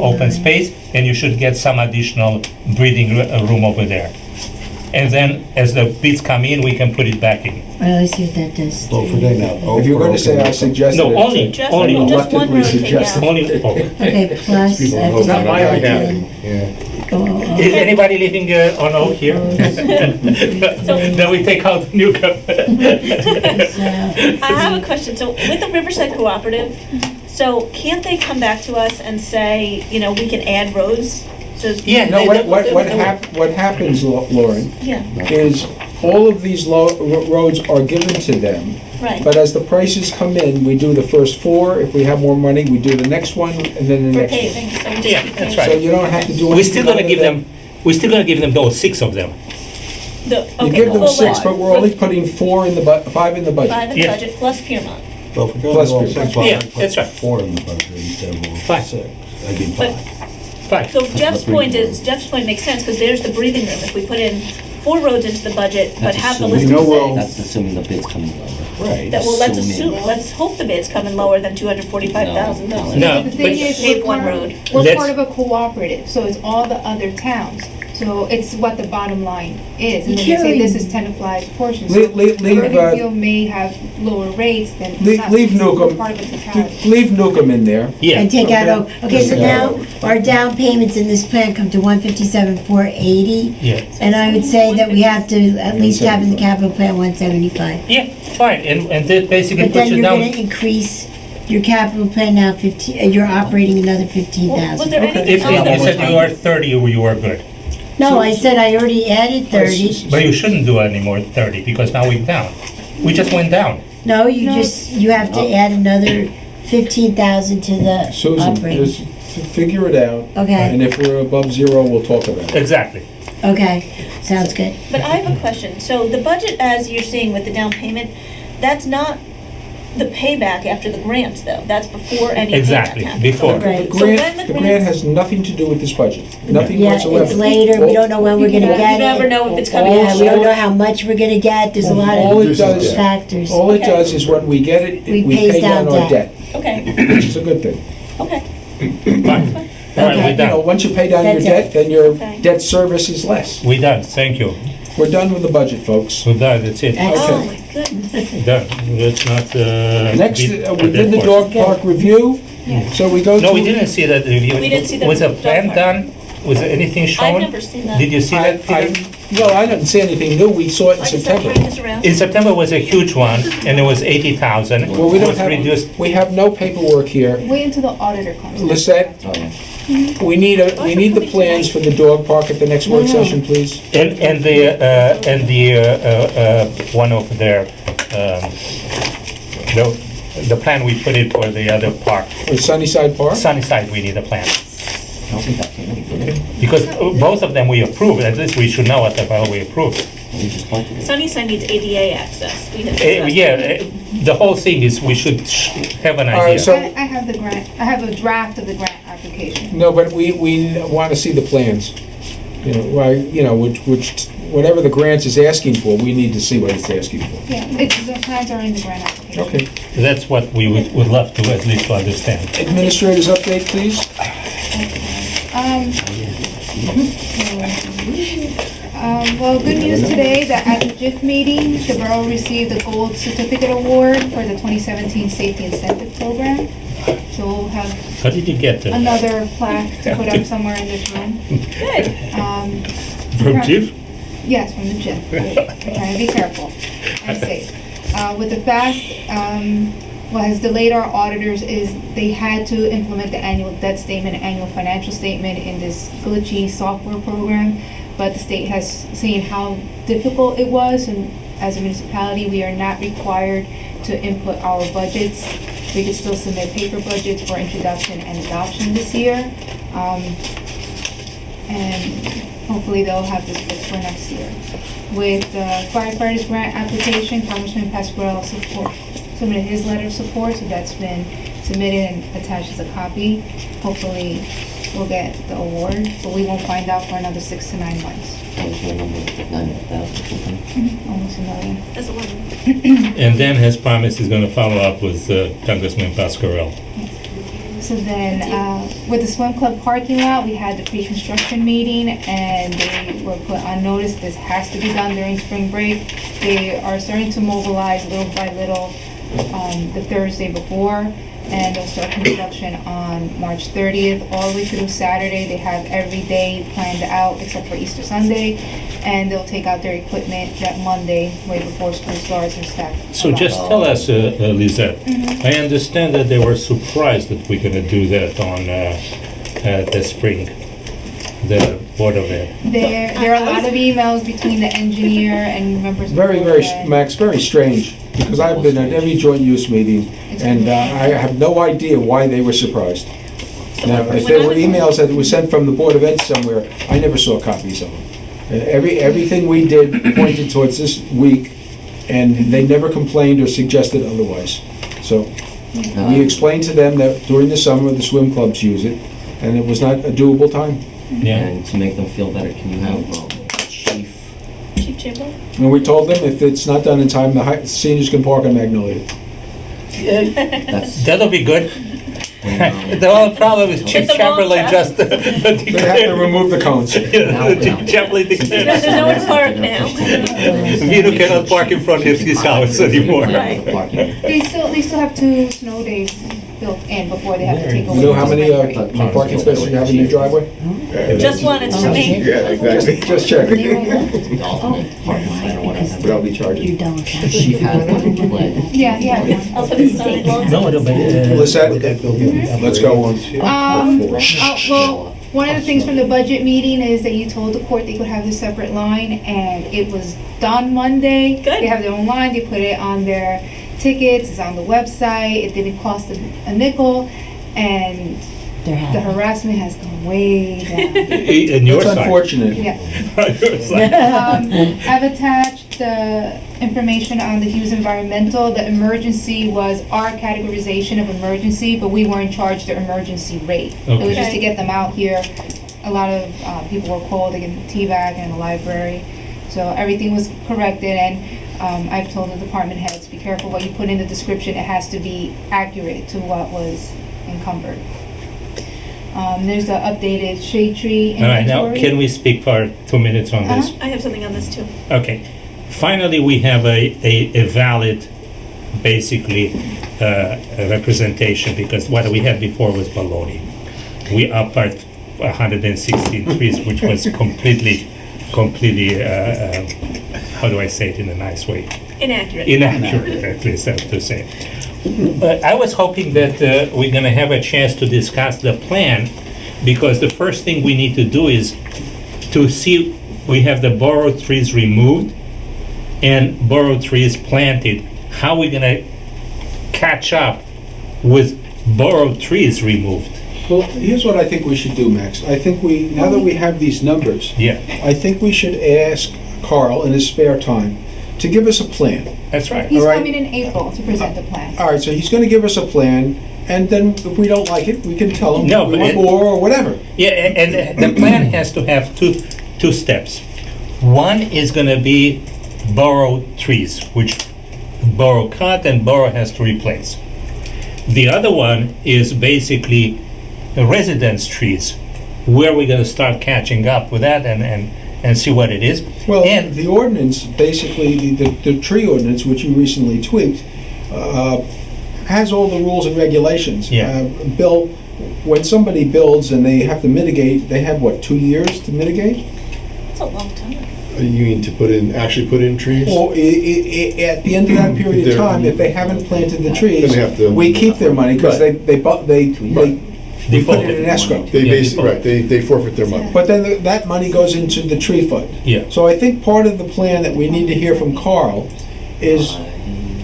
open space, and you should get some additional breathing room over there. And then, as the bids come in, we can put it back in. Let's see what that does. Well, for day now. If you're gonna say I suggested No, it. only, Just only Oak. just one Reluctantly road take suggested. out. Only Oak. Okay, plus. I have to It's not get my back idea. in. Yeah. Oh, Is anybody living on Oak here? Then we take out Newcomb. so- I have a question. So with the Riverside Cooperative, so can't they come back to us and say, you know, we can add roads? So Yeah, No, they- what happens, Lauren, Yeah, is all of these roads are given to them, right. but as the prices come in, we do the first 4. If we have more money, we do the next one, and then the For next one. paving, so we just Yeah, keep that's paving. So you don't have to do anything. We're still gonna other give than- them, we're still gonna give them those 6 of them. You Okay, give them full 6, list. but we're only putting 5 in the budget. 5 in the Yeah. budget, plus Piermont. Well, if we're Plus going to three. all 6, Yeah, why that's right. put 4 in the budget instead of Fine. 6? I mean, But- 5. Fine. So Jeff's point makes sense, because there's the breathing room. If we put in 4 roads into the budget, but That's have the assuming- list know of we'll- 6. That's assuming the bid's coming lower. Right. That, well, let's assuming. assume, let's hope the bid's coming lower than $245,000. No, The thing but- is, Pave we're one part, road. we're Let's- part of a cooperative, so it's all the other towns. So it's what the bottom line is, and then they say this is Tenafly's portion. So Leave- Bergenfield may have lower rates than. Leave we're Newcomb, part of a totality. leave Newcomb in there. Yeah. And take out, okay, so Okay. now our down payments in this plan come to 157,480. Yeah. And I would say that we have to at least have in the capital plan 175. Yeah, fine, and that basically But puts then you you're down. gonna increase your capital plan now 15, you're operating another Was 15,000. there Okay. anything If else that you said was- you are 30, you are good. No, I said I already added 30. But you shouldn't do any more 30, because now we're down. We just went down. No, you just, you have to add another 15,000 to the Susan, operating. just figure it out. Okay. And if we're above 0, we'll talk about it. Exactly. Okay, sounds good. But I have a question. So the budget, as you're seeing with the down payment, that's not the payback after the grants, though. That's before any payback Exactly, happens. before. Right. The So when grant, the the grant grants- has nothing to do with this budget, nothing Yeah, whatsoever. it's later, we don't know when we're gonna You get never it. know if it's coming Yeah, out. we don't know how much we're gonna get, there's a lot All it of does- factors. All it Okay. does is when we get it, We we pays pay down down our debt. debt, Okay, which is a good thing. okay. Fine. All right, Okay. we're You know, done. once you pay down your That's it. debt, then your Okay. debt service is less. We're done, thank you. We're done with the budget, folks. We're done, that's it. Excellent. Oh, my goodness. Done. Let's not, Next, beat a we dead did the horse. dog park review, so we go to. No, we didn't see that review. We didn't see the Was a dog plan park. done? Was there anything I've shown? never seen that. Did you see I, that, Peter? no, I didn't see anything new, we saw it in I just September. bring this around. In September was a huge one, and it was 80,000. Well, we It don't was have, reduced. we have no paperwork here. Wait until the auditor comes. Lisette, Oh, yeah. we need the plans for the dog park at the next work session, please. And the one over there, the plan we put in for the other park, For Sunnyside Park? Sunnyside, we need a plan. I don't think that came in, did it? Because both of them we approved, at least we should know what the hell we approved. We just budgeted. Sunnyside needs ADA access. We had discussed Yeah, that. the whole thing is we should have an All right, idea. so- I have the grant, I have a draft of the grant application. No, but we want to see the plans. You know, why, you know, which, whatever the grant is asking for, we need to see what it's asking for. Yeah, the plans are in the grant application. Okay. That's what we would love to at least to understand. Administrators update, please. Well, good news today that at the JIF meeting, the borough received the Gold Certificate Award for the 2017 Safety Incentive Program. So we'll have How did you get that? another plaque to put up somewhere in this room. Good. From Chief? Yes, from the JIF. I'm trying to be careful and safe. With the FAST, what has delayed our auditors is they had to implement the annual debt statement, annual financial statement in this glitchy software program. But the state has seen how difficult it was, and as a municipality, we are not required to input our budgets. We can still submit paper budgets for introduction and adoption this year. And hopefully they'll have this fixed for next year. With the firefighters grant application, Congressman Pasquarello submitted his letter of support, so that's been submitted and attached as a copy. Hopefully we'll get the award, but we won't find out for another 6 to 9 months. What was the number, 900,000 something? Almost $1 million. That's a one. And then has promised he's gonna follow up with Congressman Pasquarello. So then, with the swim club parking lot, we had the pre-construction meeting, and they were put on notice, this has to be done during spring break. They are starting to mobilize little by little, the Thursday before, and they'll start construction on March 30th, all the way through Saturday. They have every day planned out except for Easter Sunday, and they'll take out their equipment that Monday, way before school starts, and stack. So just tell us, Lizette, I understand that they were surprised that we're gonna do that on the spring, the Board of Ed. There are a lot of emails between the engineer and members of the Very, board. Max, very strange, because I've been at every joint use meeting, and I have no idea why they were surprised. Now, if there were emails that were sent from the Board of Ed somewhere, I never saw copies of them. Everything we did pointed towards this week, and they never complained or suggested otherwise. So, we explained to them that during the summer, the swim clubs use it, and it was not a doable time. Yeah, And to make them feel better, can you have Chief? Chief Chamber? And we told them if it's not done in time, the seniors can park on Magnolia. That's that'll be good. when, The only problem is Chief Get them all Chamberlain done. just They have to declared. remove the cones. Chief Chamberlain declared There's no one park now. Vito cannot park in front of his house anymore. Right. They still have 2 snow days built in before they have to take You over. know how many the parking spaces you have in your driveway? Just one, it's for me. Yeah, exactly. Just check. the alternate parking plan or whatever. But I'll be charging. You don't. The chief had one in play. Yeah, yeah. I'll put a sign. No, but, Lisette, let's go on. Well, one of the things from the budget meeting is that you told the court they could have this separate line, and it was done Monday. Good. They have their own line, they put it on their tickets, it's on the website, it didn't cost a nickel, and They're the happy. harassment has gone way down. in your It's side. unfortunate. Yeah. On your side. I've attached the information on the Hughes Environmental. The emergency was our categorization of emergency, but we weren't charged the emergency rate. It was just to Okay. get them out here. A lot of people were called to get TVAC in the library. So everything was corrected, and I've told the department heads, be careful what you put in the description. It has to be accurate to what was encumbered. There's the updated shade tree All right, now, inventory. can we speak for 2 minutes on this? I have something on this too. Okay. Finally, we have a valid, basically, representation, because what we had before was baloney. We upped our 116 trees, which was completely, how do I say it in a nice way? Inaccurate. Inaccurate, at least I have to say. I was hoping that we're gonna have a chance to discuss the plan, because the first thing we need to do is to see, we have the borrowed trees removed and borrowed trees planted. How we gonna catch up with borrowed trees removed? Well, here's what I think we should do, Max. I think now that we have these numbers, Yeah, I think we should ask Carl in his spare time to give us a plan. that's right. He's All right. coming in April to present the plan. All right, so he's gonna give us a plan, and then if we don't like it, we can tell him No, we but want it- more or whatever. Yeah, and the plan has to have two steps. One is gonna be borrowed trees, which borough cut and borough has to replace. The other one is basically residence trees, where we're gonna start catching up with that and see what it is. Well, And- the ordinance, basically, the tree ordinance, which you recently tweaked, has all the rules and regulations. Yeah. Bill, when somebody builds and they have to mitigate, they have, what, 2 years to mitigate? It's a long time. You mean to actually put in trees? Well, at the end of that period of They're- time, if they haven't planted the trees, Then they have to- we keep their money, because Right. they put it in escrow. They Yeah, basically, right, they forfeit their money. But then that money goes into the tree fund. Yeah. So I think part of the plan that we need to hear from Carl is,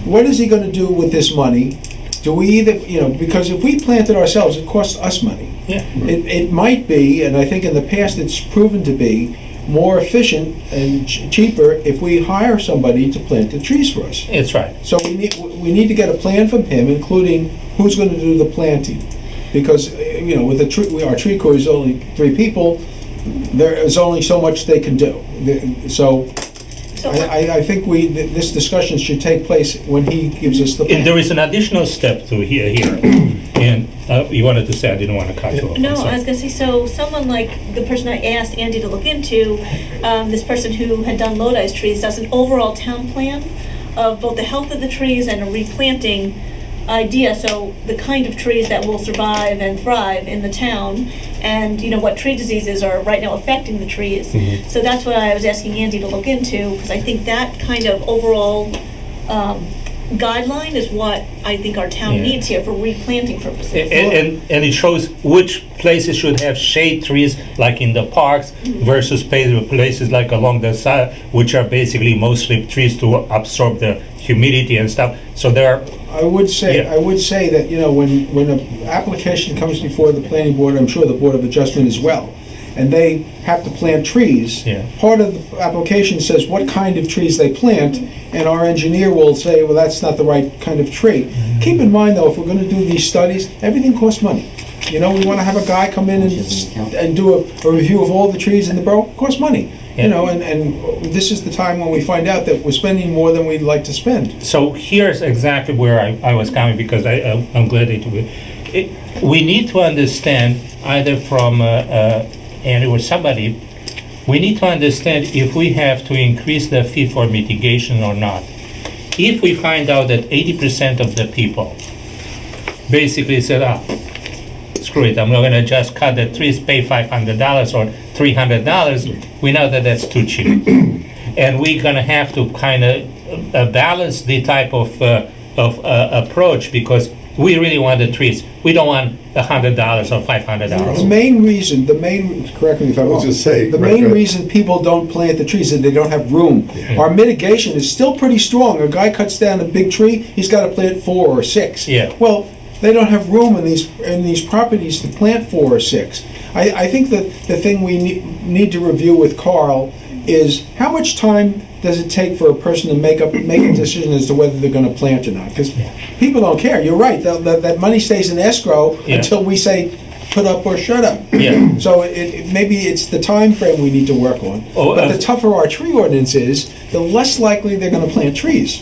what is he gonna do with this money? Do we either, because if we plant it ourselves, it costs us money. Yeah. It might be, and I think in the past it's proven to be, more efficient and cheaper if we hire somebody to plant the trees for us. It's right. So we need to get a plan from him, including who's gonna do the planting. Because, with our tree crew is only 3 people, there is only so much they can do. So So I think this discussion should take place when he gives us the And there plan. is an additional step to here, and you wanted to say, I didn't want to cut you off. No, I'm sorry. I was gonna say, so someone like the person I asked Andy to look into, this person who had done Lodi's trees, does an overall town plan of both the health of the trees and a replanting idea, so the kind of trees that will survive and thrive in the town, and, you know, what tree diseases are right now affecting the trees. So that's what I was asking Andy to look into, because I think that kind of overall guideline is what I think our town Yeah. needs here for replanting purposes. And it shows which places should have shade trees, like in the parks, versus places like along the side, which are basically mostly trees to absorb the humidity and stuff. So there are, I would say, Yeah. I would say that, you know, when an application comes before the planning board, I'm sure the Board of Adjustment as well, and they have to plant trees, Yeah. part of the application says what kind of trees they plant, and our engineer will say, well, that's not the right kind of tree. Keep in mind, though, if we're gonna do these studies, everything costs money. You know, we wanna have a guy come in and do a review of all the trees in the borough, it costs money. Yeah. You know, and this is the time when we find out that we're spending more than we'd like to spend. so here's exactly where I was coming, because I'm glad that we need to understand, either from Andy or somebody, we need to understand if we have to increase the fee for mitigation or not. If we find out that 80% of the people basically said, screw it, I'm not gonna just cut the trees, pay $500 or $300, we know that that's too cheap. And we're gonna have to kind of balance the type of approach, because we really want the trees. We don't want $100 or The $500. main reason, correct me if I'm I was wrong, gonna say, the right, main right. reason people don't plant the trees is they don't have room. Our mitigation is still pretty strong. A guy cuts down a big tree, he's got to plant 4 or 6. Yeah. Well, they don't have room in these properties to plant 4 or 6. I think that the thing we need to review with Carl is how much time does it take for a person to make a decision as to whether they're going to plant or not? Because people don't care. You're right. That money stays in escrow Yeah. until we say put up or shut up. Yeah. So maybe it's the time frame we need to work on. Oh, But the tougher our tree ordinance is, the less likely they're going to plant trees.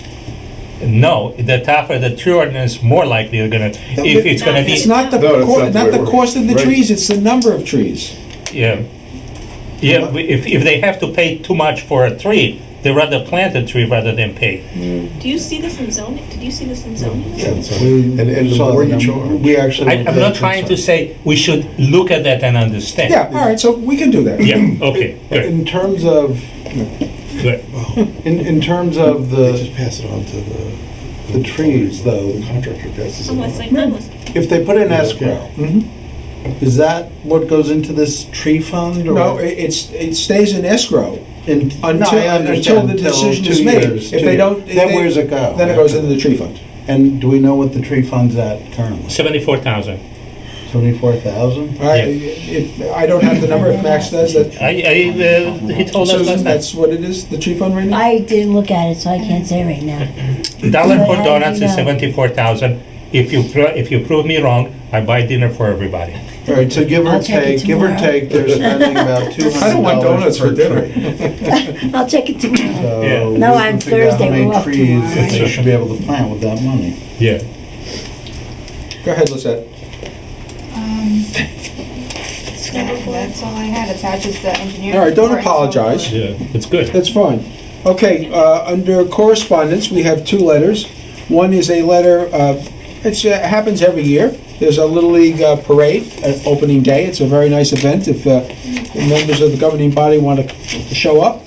No, the tougher the tree ordinance, more likely they're gonna, if it's gonna be. It's not the No, that's not the not way the it cost of the works. trees. It's the number of trees. Yeah, yeah, if they have to pay too much for a tree, they rather plant a tree rather than pay. Do you see this in zoning? Did you see this in zoning? Yeah, it's, and the saw more the you number. charge. We actually. I'm not trying to say we should look at that and understand. Yeah, all right, so we can do that. Yeah, okay, good, In terms of, good. in terms of They just the pass it on to the trees, though, the contractor passes it Unless on. like Douglas. if they put in escrow, Mhm. is that what goes into this tree fund? or- No, it stays in escrow In- no, until I understand, the decision 2 is made. years, If 2 they years. don't, Then where's it go? then it goes into the tree fund. And do we know what the tree fund's at currently? 74,000. 74,000? All right, I don't have the number. If Max does, that. He told us Susan, last night. that's what it is. The tree fund right now. I didn't look at it, so I can't say right now. Dollar for How do you donuts is know? 74,000. If you prove me wrong, I buy dinner for everybody. All right, so give or I'll check it take, they're spending about $200 I don't want donuts for dinner. tree. I'll check it tomorrow. So Yeah. we No, can on figure out Thursday, how many we're off trees tomorrow, that they right? should be able to plant with that money. Yeah. Go ahead, Lisette. That's all I had, attaches the engineering. All right, don't report and so apologize. forth. Yeah, it's good. That's fine. Okay, under correspondence, we have 2 letters. One is a letter, it happens every year. There's a Little League parade at opening day. It's a very nice event. If members of the governing body want to show up,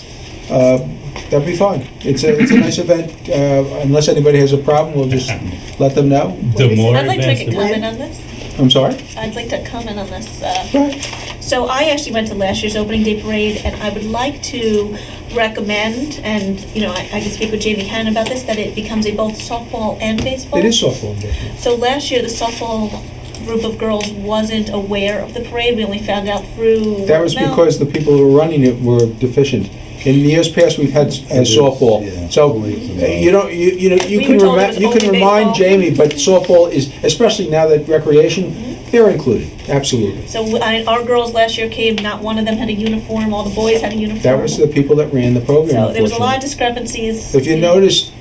that'd be fine. It's a nice event. Unless anybody has a problem, we'll just let them know. The more I'd like to make a events, comment on this. I'm sorry? I'd like to comment on this. Go ahead. So I actually went to last year's opening day parade, and I would like to recommend, and, you know, I can speak with Jamie Cannon about this, that it becomes a both softball and baseball. It is softball and baseball. So last year, the softball group of girls wasn't aware of the parade. We only found out through. That was word of mouth. because the people who were running it were deficient. In the years past, we've had softball. Yeah. So, you know, you We can were told it was you can only remind baseball. Jamie, but softball is, especially now that recreation, they're included, absolutely. So our girls last year came, not one of them had a uniform, all the boys had a uniform. That was the people that ran the program, So there was a lot of unfortunately. discrepancies. If you noticed,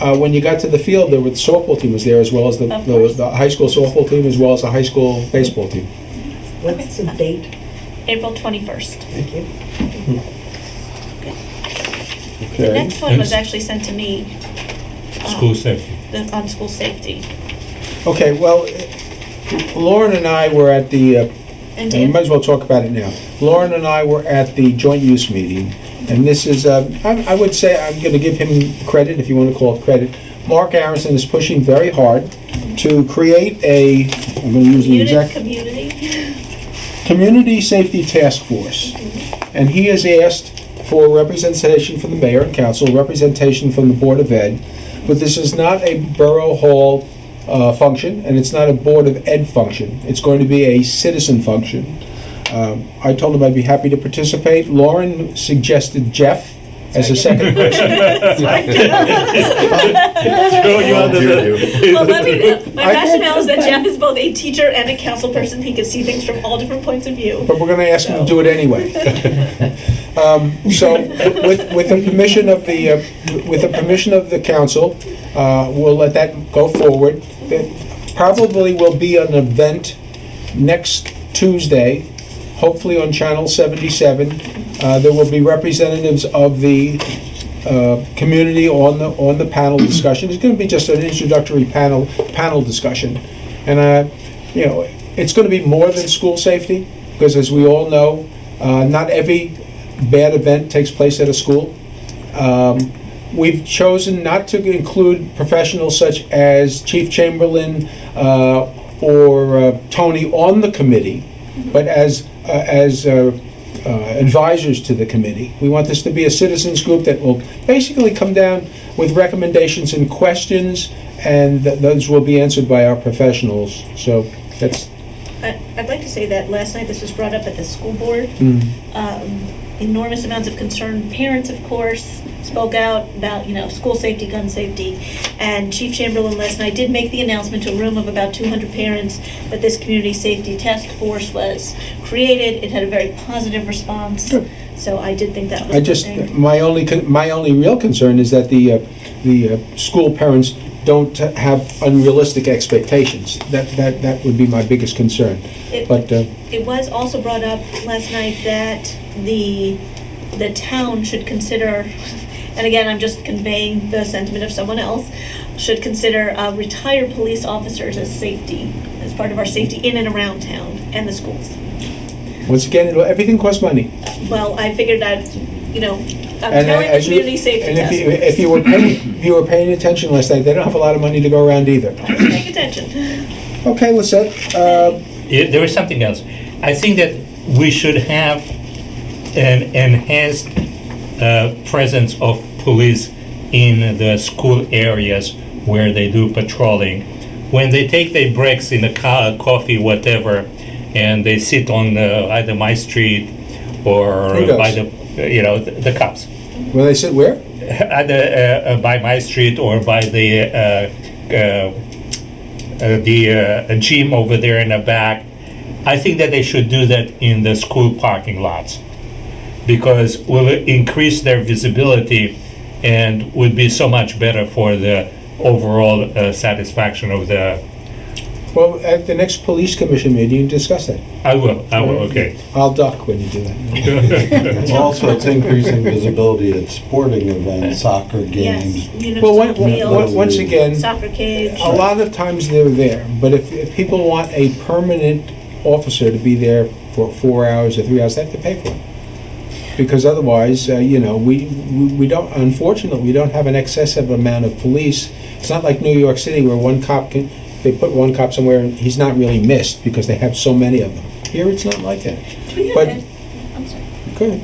when you got to the field, the softball team was there, as well as Of course. the high school softball team, as well as the high school baseball team. What's the date? April 21st. Thank you. The Okay. next one was actually sent to me. School safety. On school safety. Okay, well, Lauren and I were at the, And we Dan? might as well talk about it now. Lauren and I were at the joint use meeting, and this is, I would say, I'm going to give him credit, if you want to call it credit. Mark Arison is pushing very hard to create a, I'm going to use the Unit exact, community? Community Safety Task Force. And he has asked for representation from the mayor and council, representation from the Board of Ed, but this is not a Borough Hall function, and it's not a Board of Ed function. It's going to be a citizen function. I told him I'd be happy to participate. Lauren suggested Jeff as a second person. Throw you under the- Well, let me, my I- rationale is that Jeff is both a teacher and a council person. He can see things from all different points of view. But we're going to ask him to do it anyway. So, with the permission of the council, we'll let that go forward. There probably will be an event next Tuesday, hopefully on Channel 77. There will be representatives of the community on the panel discussion. It's going to be just an introductory panel discussion, and it's going to be more than school safety, because as we all know, not every bad event takes place at a school. We've chosen not to include professionals such as Chief Chamberlain or Tony on the committee, but as advisors to the committee. We want this to be a citizens group that will basically come down with recommendations and questions, and those will be answered by our professionals. So that's... I'd like to say that last night this was brought up at the school board. Enormous amounts of concern. Parents, of course, spoke out about, school safety, gun safety. And Chief Chamberlain last night did make the announcement to a room of about 200 parents that this community safety task force was created. It had a very positive response. Good. So I did think that was a good thing. My only real concern is that the school parents don't have unrealistic expectations. That would be my biggest concern. It was also brought up last night that the town should consider, and again, I'm just conveying the sentiment of someone else, should consider retired police officers as safety, as part of our safety in and around town and the schools. Once again, everything costs money. Well, I figured that, I'm And telling the as you- community safety And task force. if you were paying attention last night, they don't have a lot of money to go around either. Paying attention. Okay, Lisette. There is something else. I think that we should have an enhanced presence of police in the school areas where they do patrolling. When they take their breaks in the car, coffee, whatever, and they sit on either my street or Who does? by the cops. Will they sit where? Either by my street or by the gym over there in the back. I think that they should do that in the school parking lots, because will increase their visibility and would be so much better for the overall satisfaction of the... Well, at the next police commission meeting, you discuss that. I will, okay. I'll duck when you do that. Also, it's increasing visibility at sporting events, soccer games. Yes, Well, municipal field, once again, soccer cage. a lot of times they're there, but if people want a permanent officer to be there for 4 hours or 3 hours, they have to pay for it. Because otherwise, we don't, unfortunately, we don't have an excessive amount of police. It's not like New York City where they put one cop somewhere and he's not really missed because they have so many of them. Here it's not like that. Do we have But- I'm sorry. Good.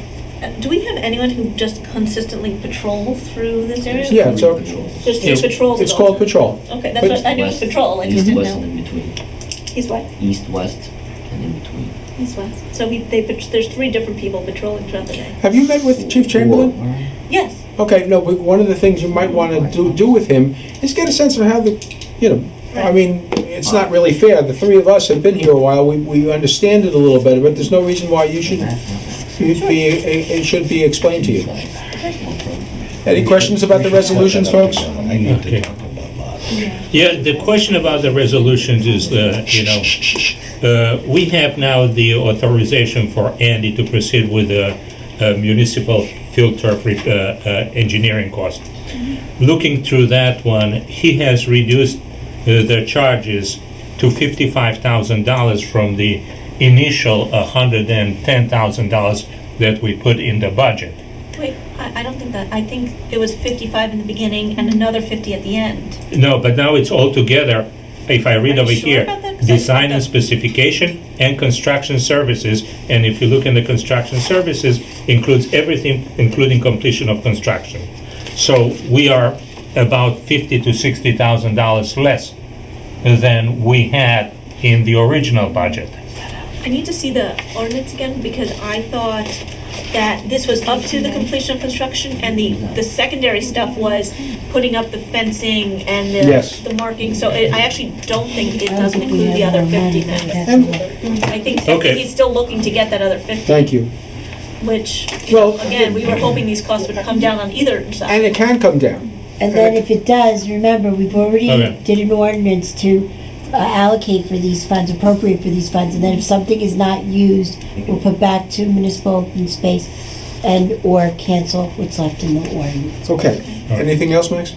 Do we have anyone who just consistently patrols through this area? Yeah, it's our- There's three patrols. It's at all called times. patrol. Okay, that's what, I knew it was patrol, I just East, didn't west, and know. in between. He's what? East, west, and in between. He's west. So there's three different people patrolling throughout the day. Have you met with Chief Chamberlain? Yes. Okay, no, but one of the things you might want to do with him is get a sense of how I mean, it's not really fair. The three of us have been here a while. We understand it a little better, but there's no reason why it should be explained to you. Any questions about the resolutions, folks? I need Okay. to talk about lots. Yeah, the question about the resolutions is we have now the authorization for Andy to proceed with the municipal field turf engineering cost. Looking through that one, he has reduced their charges to $55,000 from the initial $110,000 that we put in the budget. Wait, I don't think that, I think it was 55 in the beginning and another 50 at the end. No, but now it's all together. If I read Are you over sure here, about that? 'Cause I design thought and that- specification and construction services. And if you look in the construction services, includes everything, including completion of construction. So we are about $50,000 to $60,000 less than we had in the original budget. I need to see the ordinance again because I thought that this was up to the completion of construction and the secondary stuff was putting up the fencing and Yes. the marking. So I actually don't think it I don't doesn't think we include the have other more 50 money, but then. that's- I think Okay. he's still looking to get that other 50, Thank you. which, Well, again, we were hoping these costs would come down on either side. and it can come down. And then if it does, remember, we've already Okay. did an ordinance to allocate for these funds, appropriate for these funds, and then if something is not used, we'll put back to municipal open space and/or cancel what's left in the ordinance. Okay. Anything else, Max?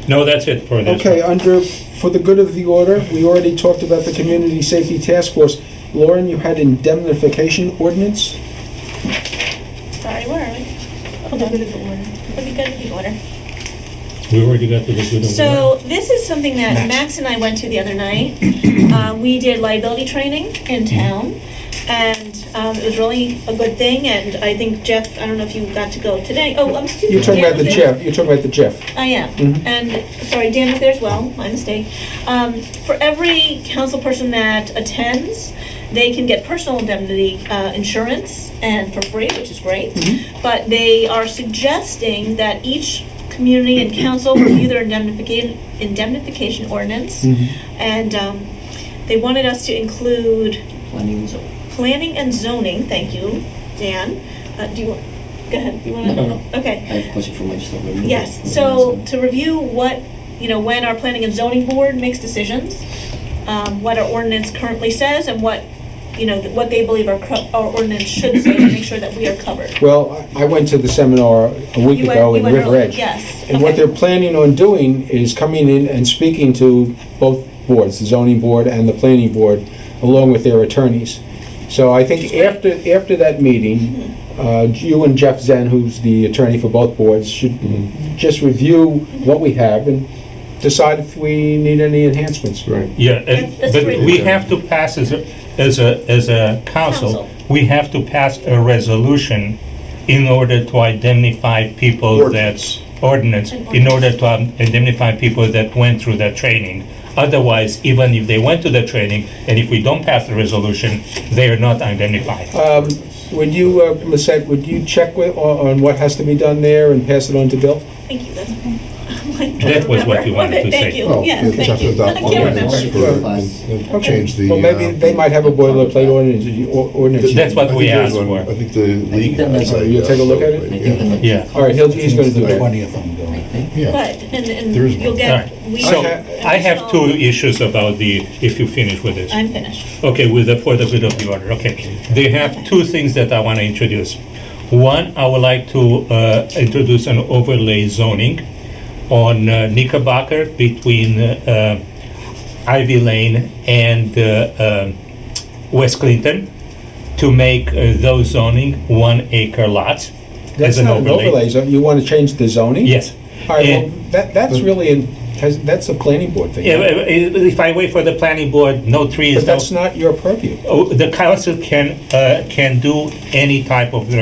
No, that's it for this Okay, one. under, for the good of the order, we already talked about the Community Safety Task Force. Lauren, you had indemnification ordinance? Sorry, where are we? Hold on. Let me go to the order. We already got to the good of the So this is something that Max and I went to the other night. We did liability training in town, and it was really a good thing. And I think Jeff, I don't know if you got to go today. Oh, excuse me. You're talking Dan about the was there. Jeff, you're talking about the Jeff. I am. Mhm. And, sorry, Dan was there as well, my mistake. For every council person that attends, they can get personal indemnity insurance and for free, which is great. But they are suggesting that each community and council review their indemnification ordinance. And they wanted us to include Planning and zoning. planning and zoning, thank you, Dan. Do you want, go ahead, you want to? No. Okay. I have a question for my just over. Yes, so to review what, when our planning and zoning board makes decisions, what our ordinance currently says and what, what they believe our ordinance should say to make sure that we are covered. Well, I went to the seminar a week You ago went- in you went River early, Edge. yes, And what okay. they're planning on doing is coming in and speaking to both boards, the zoning board and the planning board, along with their attorneys. So I think after that meeting, you and Jeff Zen, who's the attorney for both boards, should just review what we have and decide if we need any enhancements. Right. Yeah, That's but great. we have to pass as a council, Council. we have to pass a resolution in order to identify people that's ordinance, in order to indemnify people that went through that training. Otherwise, even if they went to the training, and if we don't pass the resolution, they are not indemnified. Would you, Lisette, would you check on what has to be done there and pass it on to Bill? Thank you, that's. That was what you wanted to Thank say. you, Oh, yes, you just thank have to you. I adopt can't ordinance remember. for, change the. Well, maybe they might have a boilerplate ordinance. That's what I think we there's asked one- for. I think the league. that has might- a, You'll take a look at it? I think Yeah. All right, he's going to do that. 20 of them go. I think. Yeah. But, and There is you'll one. get, Alright. we. So, I have two additional- issues about if you finish with this. I'm finished. Okay, for the good of the order, okay. They have two things that I want to introduce. One, I would like to introduce an overlay zoning on Knickerbocker between Ivy Lane and West Clinton to make those zoning 1 acre lots That's as an not an overlay. overlay, zone. You want to change the zoning? Yes. All right, well, And- that's really, that's a planning board thing. Yeah, if I wait for the planning board, no trees, But no. that's not your purview. Oh, the council can do any type of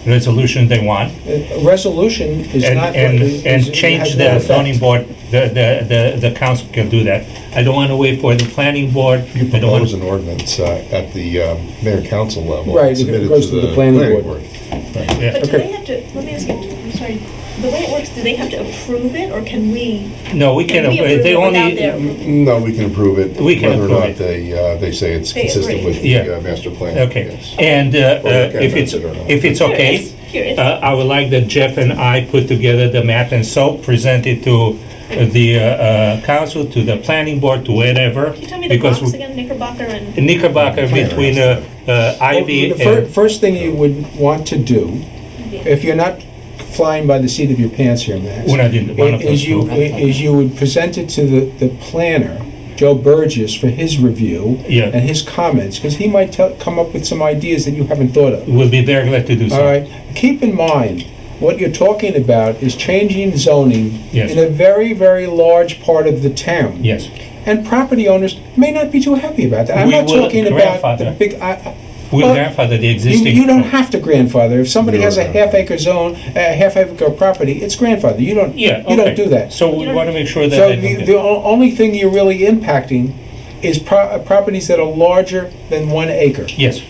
resolution they want. A resolution is not. And change the zoning board, the council can do that. I don't want to wait for the planning board. You I don't want- propose an ordinance at the mayor council level. Right, it submit goes to the planning board. Yeah. But do Okay. they have to, let me ask you, I'm sorry, the way it works, do they have to approve it, or can we? No, we can, we approve they it without only, their approval? No, we can approve it. We can whether approve or not it. they say it's They consistent agree. with the Yeah. master plan. okay. Yes. And Or they can if it's, amend it or not. if it's okay, Curious. I would like that Jeff and I put together the map and so present it to the council, to the planning board, to whatever. Can you tell me the because blocks again, Knickerbocker and? Knickerbocker between Ivy The and, first thing you would want to do, if you're not flying by the seat of your pants here, Max, We're not in one of those is you would present it to the planner Joe Burgess for his review Yeah. and his comments, because he might come up with some ideas that you haven't thought of. We'll be very glad to do so. All right? Keep in mind, what you're talking about is changing zoning Yes. in a very, very large part of the town. Yes. And property owners may not be too happy about that. I'm We not will talking about the grandfather. big... We'll Well, grandfather the existing. You don't have to grandfather. If somebody has a You're- half-acre zone, a half-acre property, it's grandfather. You don't Okay. do that. So we want to make sure that. So they don't the get- only thing you're really impacting is properties that are larger than 1 acre. Yes.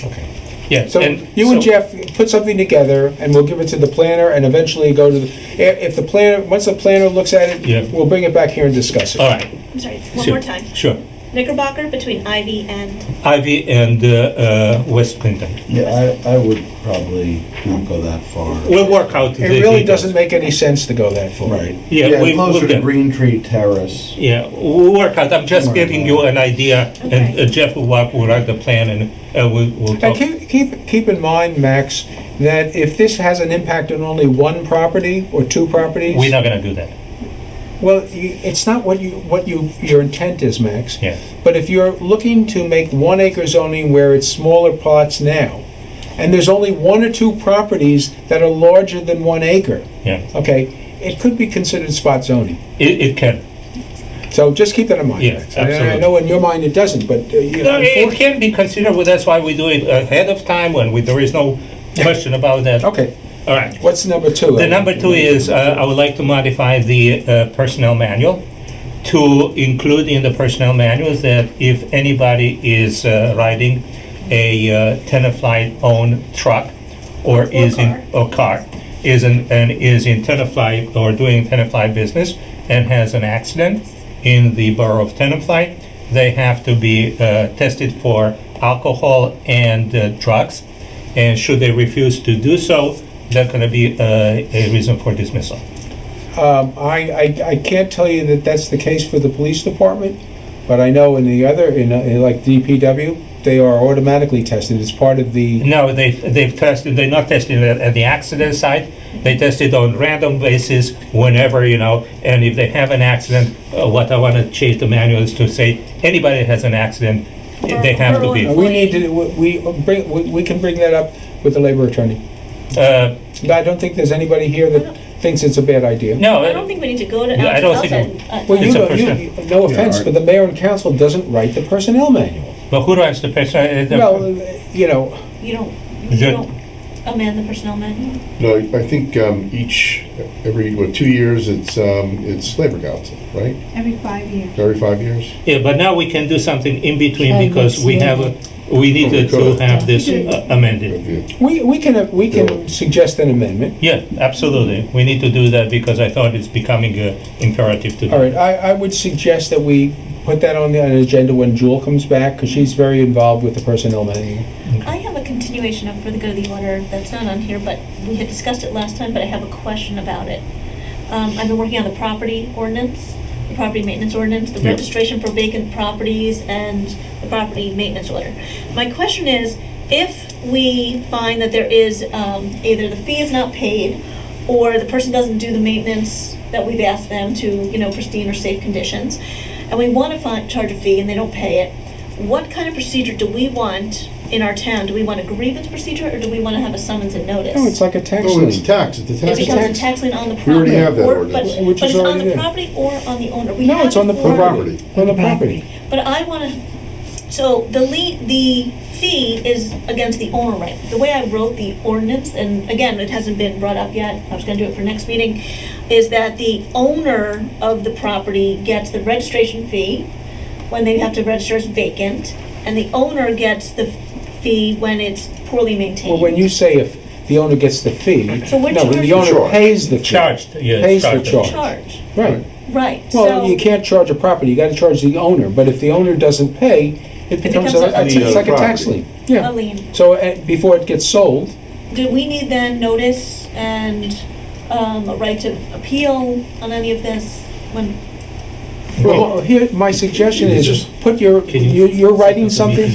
Okay. Yeah. So you and so- Jeff put something together, and we'll give it to the planner, and eventually go to the, if the planner, once the planner looks at it, Yeah. we'll bring it back here and discuss it. All right. I'm sorry, one Sure. more time. Sure. Knickerbocker between Ivy and, Ivy and West Clinton. Yeah, I would probably not go that far. We'll work out. It really doesn't make any sense to go that far. Right. Yeah, we'll Closer to get- Green Tree Terrace. Yeah, we'll work out. I'm just giving you an idea, and Okay. Jeff will write the plan, and we'll And talk. keep in mind, Max, that if this has an impact on only 1 property or 2 properties, We're not gonna do that. well, it's not what your intent is, Max. Yeah. But if you're looking to make 1 acre zoning where it's smaller plots now, and there's only 1 or 2 properties that are larger than 1 acre, Yeah. okay, it could be considered spot zoning. It can. So just keep that in mind. Yeah, Max. And I absolutely. know in your mind it doesn't, but No, it can be considered. Well, that's why we do it ahead of time when there is no question about that. okay. All right. What's number 2? The number 2 is I would like to modify the personnel manual to include in the personnel manual that if anybody is riding a Tenafly owned truck or is in car is in Tenafly or doing Tenafly business and has an accident in the borough of Tenafly, they have to be tested for alcohol and drugs. And should they refuse to do so, that's going to be a reason for dismissal. I can't tell you that that's the case for the police department, but I know in the other, in like DPW, they are automatically tested. It's part of the, No, they've tested. They're not testing at the accident site. They test it on random basis whenever, and if they have an accident, what I want to change the manual is to say anybody that has an accident, they have to be. we need to, we can bring that up with the labor attorney. I don't think there's anybody here that thinks it's a bad idea. No, I don't think we need to go to Yeah, I don't think outside. Well, It's a no offense, but the mayor and council doesn't write the personnel manual. but who writes the person? Well, You don't amend the personnel manual? No, I think every 2 years, it's labor council, right? Every 5 years. Every 5 years? Yeah, but now we can do something in between Oh, because we need to have this amended. we can suggest an amendment. Yeah, absolutely. We need to do that because I thought it's becoming imperative to do. All right, I would suggest that we put that on the agenda when Jewel comes back, because she's very involved with the personnel manual. I have a continuation of for the good of the order that's not on here, but we had discussed it last time, but I have a question about it. I've been working on the property ordinance, the property maintenance ordinance, the Yeah. registration for vacant properties, and the property maintenance order. My question is, if we find that there is either the fee is not paid, or the person doesn't do the maintenance that we've asked them to, pristine or safe conditions, and we want to charge a fee and they don't pay it, what kind of procedure do we want in our town? Do we want a grievance procedure, or do we want to have a summons and notice? No, it's like a tax Oh, it's a lien. tax, it's a It tax. becomes a tax. tax lien on the We property. already have that or- ordinance. But Which but is it's on already the there. property or on the owner? We No, have it's on the it for- property. On the property. But I want to, so the fee is against the owner, right? The way I wrote the ordinance, and again, it hasn't been brought up yet, I was going to do it for next meeting, is that the owner of the property gets the registration fee when they have to register as vacant, and the owner gets the fee when it's poorly maintained. Well, when you say if the owner gets the fee, So we're no, the charging- owner Charge. pays the fee. Charged, yeah. Pays the charged. charge. Charge, Right. right, Well, so, you can't charge a property, you gotta charge the owner, but if the owner doesn't pay, it becomes becomes a it's like a lien. tax lien. a Yeah. lien. So before it gets sold, Do we need then notice and a right to appeal on any of this when, well, here, my suggestion is Just- put you're writing something?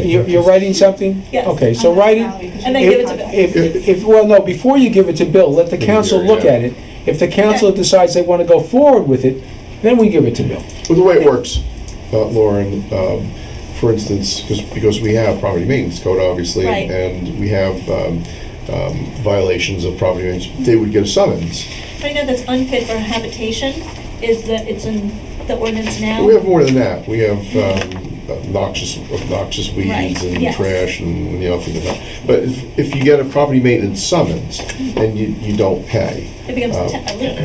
You're writing something? Yes. Okay, so write it. and then give it to Bill? Well, no, before you give it to Bill, let the council look Yeah. at it. If the council Okay. decides they want to go forward with it, then we give it to Bill. Well, the way it works, Lauren, for instance, because we have property maintenance code, obviously, Right. and we have violations of property maintenance, they would get a summons. Right now, that's unfit for habitation, is that it's in the ordinance now? We have more than that. We have obnoxious weeds Right, and yes. trash and, things like that. But if you get a property maintenance summons and you don't pay, It becomes a lien.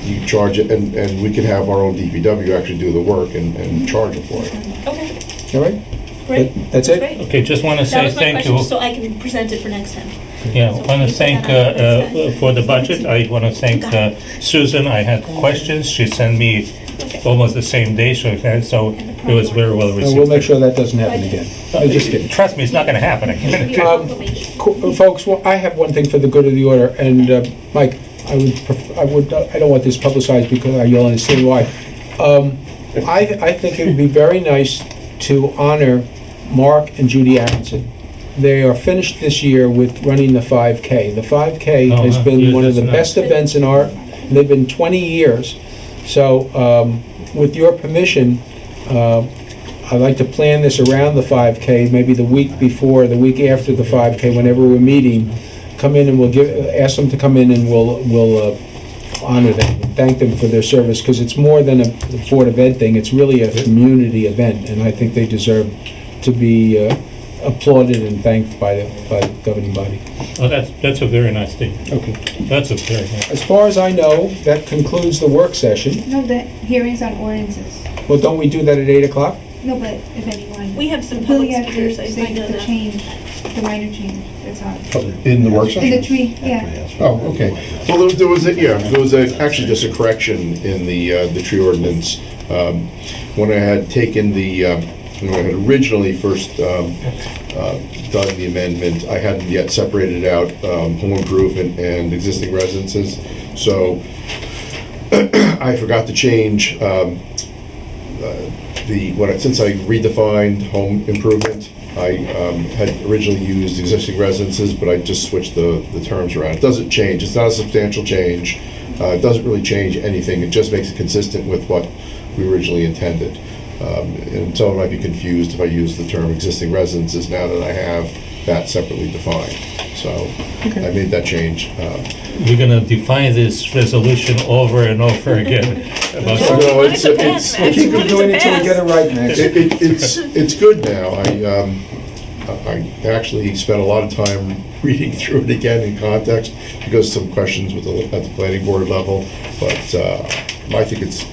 you charge it, and we can have our own DPW actually do the work and charge them for it. Okay, All right? great. That's it? Great. Okay, just want to That say was my thank question, you. just so I can present it for next time. Yeah, So want to we put thank, that on next time. for the budget, I want to thank Susan. I had questions. She sent me almost the same day, so it was very well And received. we'll make sure that doesn't happen again. I'm just kidding. Trust me, it's not going to happen again. Folks, well, I have one thing for the good of the order, and Mike, I don't want this publicized because you'll understand why. I think it would be very nice to honor Mark and Judy Atkinson. They are finished this year with running the 5K. The 5K Oh, has been yeah, one of the that's best events in they've been 20 years. So, with your permission, I'd like to plan this around the 5K, maybe the week before, the week after the 5K, whenever we're meeting, come in and ask them to come in and we'll honor them, and thank them for their service, because it's more than a Board of Ed thing, it's really a community event, and I think they deserve to be applauded and thanked by the governing body. Oh, that's a very nice thing. Okay. That's a very nice. As far as I know, that concludes the work session. No, the hearings on ordinances. Well, don't we do that at 8 o'clock? No, but if anyone. We have some Bill, public you have speakers, to I say know the that. change, the minor change, that's all. In the work In session? the tree, yeah. Oh, okay. Well, there was actually just a correction in the tree ordinance. When I had taken when I had originally first done the amendment, I hadn't yet separated out home improvement and existing residences. So I forgot to change since I redefined home improvement, I had originally used existing residences, but I just switched the terms around. It doesn't change, it's not a substantial change. It doesn't really change anything, it just makes it consistent with what we originally intended. And someone might be confused if I use the term existing residences now that I have that separately defined. So I made that change. We're going to define this resolution over and over again. About- No, it's Keep doing it until we get it right, Max. It's good now. I actually spent a lot of time reading through it again in context because some questions at the planning board level, but I think it's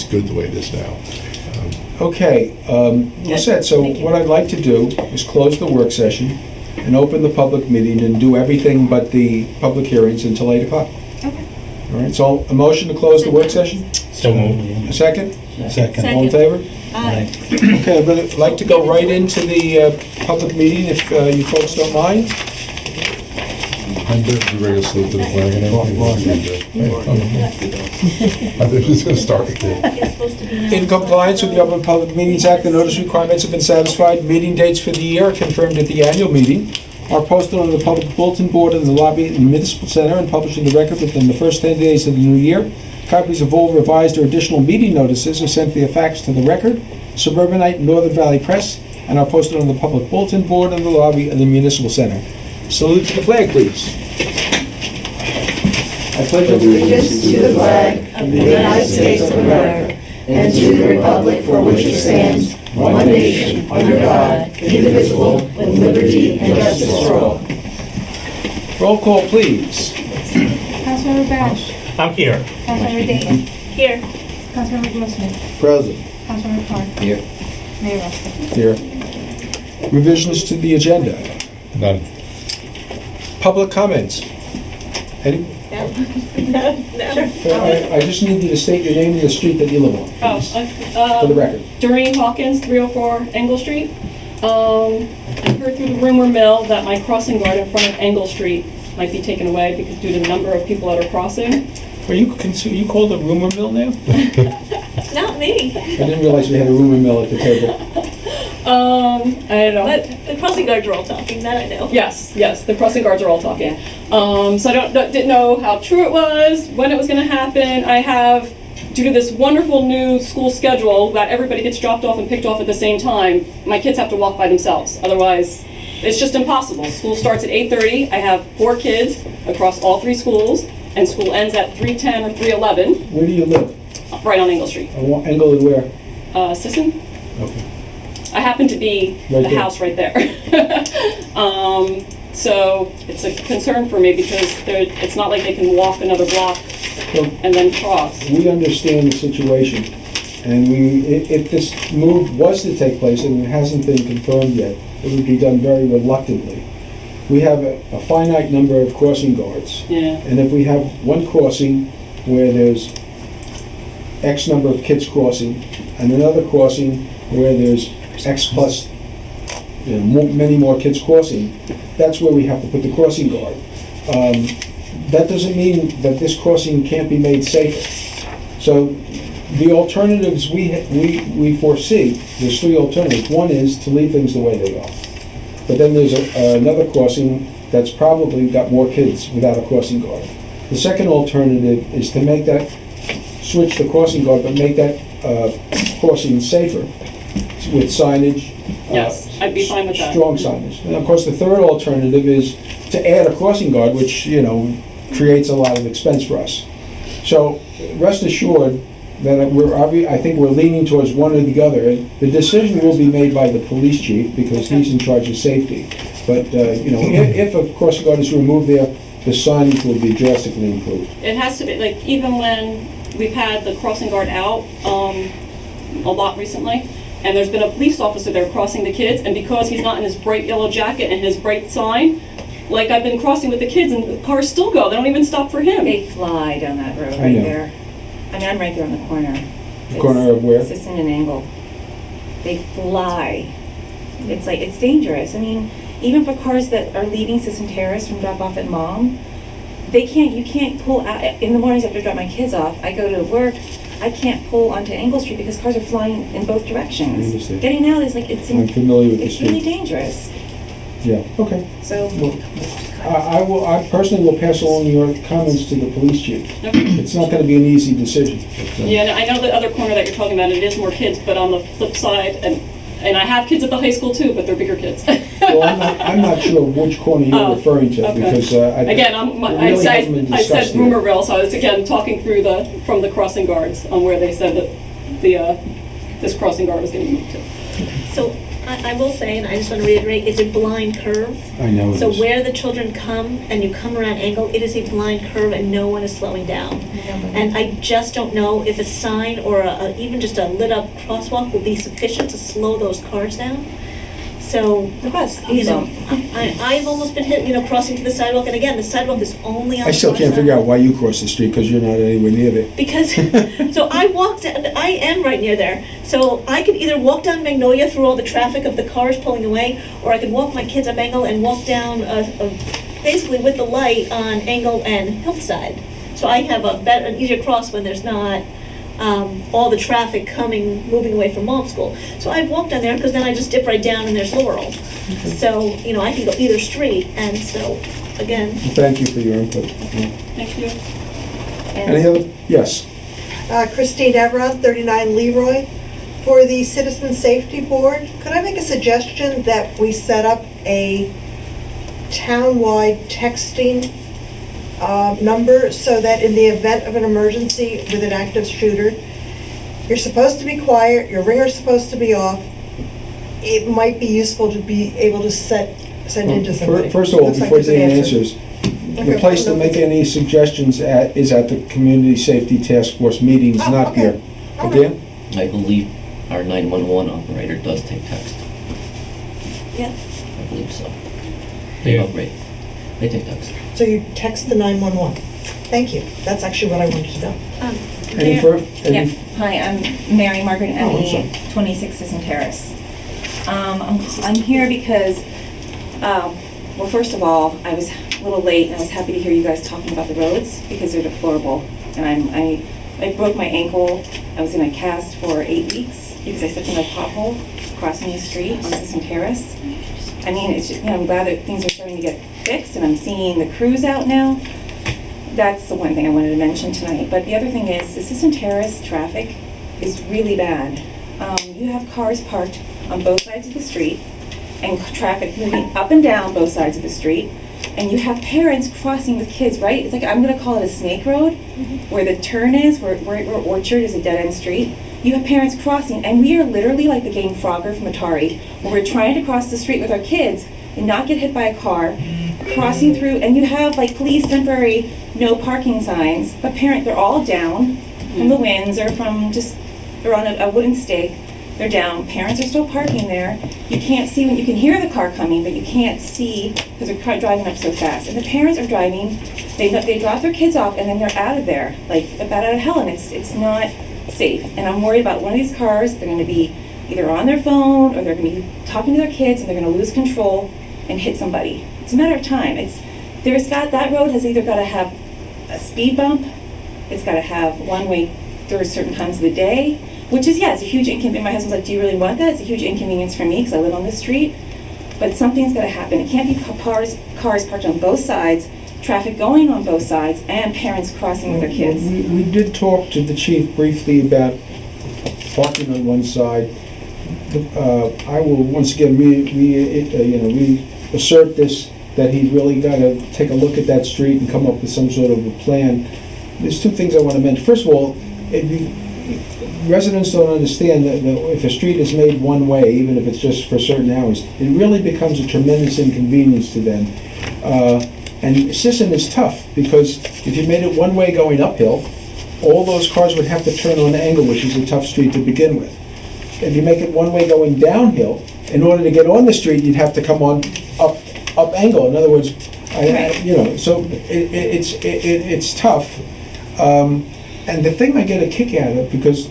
good the way it is now. Okay, well said. So what I'd like to do is close the work session and open the public meeting and do everything but the public hearings until 8 o'clock. Okay. All right, so a motion to close the work session? So moved. A second? Second. All in favor? Aye. Okay, I'd like to go right into the public meeting if you folks don't mind. I'm ready to salute to the flag and everything. I was just gonna start with it. It's supposed to be now. In compliance with the Open Public Meetings Act, the notice requirements have been satisfied. Meeting dates for the year are confirmed at the annual meeting, are posted on the public bulletin board in the lobby at the municipal center and published in the record within the first 10 days of the new year. Copies of all revised or additional meeting notices are sent via fax to the record, Suburbanite, and Northern Valley Press, and are posted on the public bulletin board in the lobby of the municipal center. Salute to the flag, please. I pledge Allegiance to the flag of the United States of America and to the republic for which it stands, one nation, under God, indivisible, with liberty and justice for all. Roll call, please. Councilmember Bash, I'm here. Councilmember Dayton, Here. Councilmember Grossman, Present. Councilmember Park. Here. Mayor Russell. Here. Revisions to the agenda. None. Public comments. Any? No. No. I just need you to state your name and the street that you live on, please, for the record. Doreen Hawkins, 304 Engle Street. I heard through the rumor mill that my crossing guard in front of Engle Street might be taken away because due to the number of people that are crossing. Are you called a rumor mill now? Not me. I didn't realize we had a rumor mill at the table. I don't know. But the crossing guards are all talking, that I know. Yes, the crossing guards are all talking. So I didn't know how true it was, when it was going to happen. I have due to this wonderful new school schedule that everybody gets dropped off and picked off at the same time, my kids have to walk by themselves. Otherwise, it's just impossible. School starts at 8:30. I have 4 kids across all 3 schools, and school ends at 3:10 or 3:11, Where do you live? right on Engle Street. Englewood where? Sisson? Okay. I happen to be Right the there. house right there. So it's a concern for me because it's not like they can walk another block Well, and then cross. we understand the situation, and if this move was to take place, and it hasn't been confirmed yet, it would be done very reluctantly. We have a finite number of crossing guards, Yeah. and if we have one crossing where there's X number of kids crossing, and another crossing where there's X plus, many more kids crossing, that's where we have to put the crossing guard. That doesn't mean that this crossing can't be made safer. So the alternatives we foresee, there's 3 alternatives. One is to leave things the way they are. But then there's another crossing that's probably got more kids without a crossing guard. The second alternative is to make that, switch the crossing guard, but make that crossing safer with signage. Yes, I'd be fine with that. Strong signage. And of course, the third alternative is to add a crossing guard, which, creates a lot of expense for us. So rest assured that I think we're leaning towards one or the other. The decision will be made by the police chief because he's in charge of safety. But, if a crossing guard is removed there, the signage will be drastically improved. It has to be, like, even when we've had the crossing guard out a lot recently, and there's been a police officer there crossing the kids, and because he's not in his bright yellow jacket and his bright sign, like, I've been crossing with the kids and the cars still go. They don't even stop for him. They fly down that road I right know. there. I mean, I'm right there on the corner. The corner of where? Sisson and Angle. They fly. It's like, it's dangerous. I mean, even for cars that are leaving Sisson Terrace from drop off at Mom, you can't pull out, in the mornings after I drop my kids off, I go to work, I can't pull onto Angle Street because cars are flying in both directions. I understand. Getting out is like, I'm familiar with the it's really street. dangerous. Yeah, okay. So, Well, I personally will pass along your comments to the police chief. It's not gonna be an easy decision. but, Yeah, and I know the other corner that you're talking about, it is more kids, but on the flip side, and I have kids at the high school too, but they're bigger kids. Well, I'm not sure which corner you're Oh, referring to, okay. because Again, it really hasn't been I said discussed here. Rumorville, so I was again talking through from the crossing guards on where they said that this crossing guard was going to be moved to. So I will say, and I just want to reiterate, it's a blind curve. I know it So is. where the children come and you come around Angle, it is a blind curve and no one is slowing down. And I just don't know if a sign or even just a lit up crosswalk will be sufficient to slow those cars down. So, I've almost been hit, crossing to the sidewalk, and again, the sidewalk is only on I the still far can't side. figure out why you cross the street, because you're not anywhere near there. Because, so I am right near there. So I could either walk down Magnolia through all the traffic of the cars pulling away, or I could walk my kids up Angle and walk down, basically with the light on Angle and Hillside. So I have an easier cross when there's not all the traffic moving away from Mom School. So I've walked down there because then I just dip right down and there's Laurel. So, I can go either street, and so, again. Thank you for your input. Thank you. Any other? Yes. Christine Everett, 39 Leroy. For the Citizen Safety Board, could I make a suggestion that we set up a town-wide texting number so that in the event of an emergency with an active shooter, you're supposed to be quiet, your ringer's supposed to be off. It might be useful to be able to send in to somebody. First of all, Looks like before there's an Diane answer. answers, the Okay, place to well, make any suggestions is at the Community Safety Task Force meetings, Oh, not okay. here. All Okay? right. I believe our 911 operator does take text. Yeah. I believe so. They operate. They take text. So you text the 911. Thank you. That's actually what I wanted to know. Any further? yeah, hi, I'm Mary Margaret Oh, I'm Emmy, 26 Sisson Terrace. I'm here because, well, first of all, I was a little late and I was happy to hear you guys talking about the roads because they're deplorable. And I broke my ankle. I was in a cast for 8 weeks because I stepped in a pothole crossing the street on Sisson Terrace. I mean, I'm glad that things are starting to get fixed and I'm seeing the crews out now. that's the one thing I wanted to mention tonight. But the other thing is, Assistant Terrace traffic is really bad. You have cars parked on both sides of the street and traffic moving up and down both sides of the street. And you have parents crossing with kids, right? It's like, I'm gonna call it a snake road, where the turn is, where Orchard is a dead-end street. You have parents crossing, and we are literally like the game Frogger from Atari, where we're trying to cross the street with our kids and not get hit by a car, crossing through, and you have like police temporary no parking signs, but they're all down from the winds or from just, they're on a wooden stake. They're down. Parents are still parking there. You can't see when you can hear the car coming, but you can't see because they're driving up so fast. And the parents are driving. They drop their kids off and then they're out of there, like about out of hell, and it's not safe. And I'm worried about one of these cars. They're going to be either on their phone or they're going to be talking to their kids and they're going to lose control and hit somebody. It's a matter of time. That road has either got to have a speed bump. It's got to have one way through certain times of the day. Which is, it's a huge inconvenience. My husband's like, do you really want that? It's a huge inconvenience for me because I live on this street. But something's got to happen. It can't be cars parked on both sides, traffic going on both sides, and parents crossing with their kids. We did talk to the chief briefly about parking on one side. I will once again assert this, that he's really got to take a look at that street and come up with some sort of a plan. There's two things I want to mention. First of all, residents don't understand that if a street is made one way, even if it's just for certain hours, it really becomes a tremendous inconvenience to them. And Sisson is tough, because if you made it one way going uphill, all those cars would have to turn on Angle, which is a tough street to begin with. If you make it one way going downhill, in order to get on the street, you'd have to come on up Angle. In other words, so it's tough. And the thing I get a kick out of, because,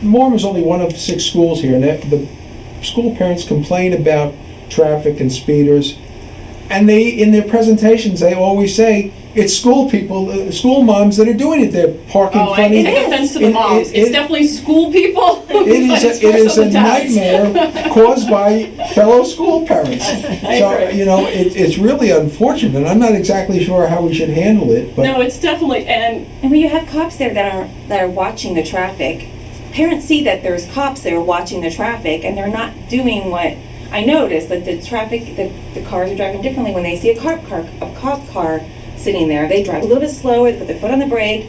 Morham is only one of 6 schools here, and the school parents complain about traffic and speeders, and in their presentations, they always say, it's school people, school moms that are doing it. They're parking funny. I take offense to the moms. It's definitely school people. It is a nightmare caused by fellow school parents. It's really unfortunate, and I'm not exactly sure how we should handle it. But no, it's definitely, and when you have cops there that are watching the traffic, parents see that there's cops there watching the traffic, and they're not doing what I noticed, that the traffic, the cars are driving differently when they see a cop car sitting there. They drive a little bit slower, they put their foot on the brake.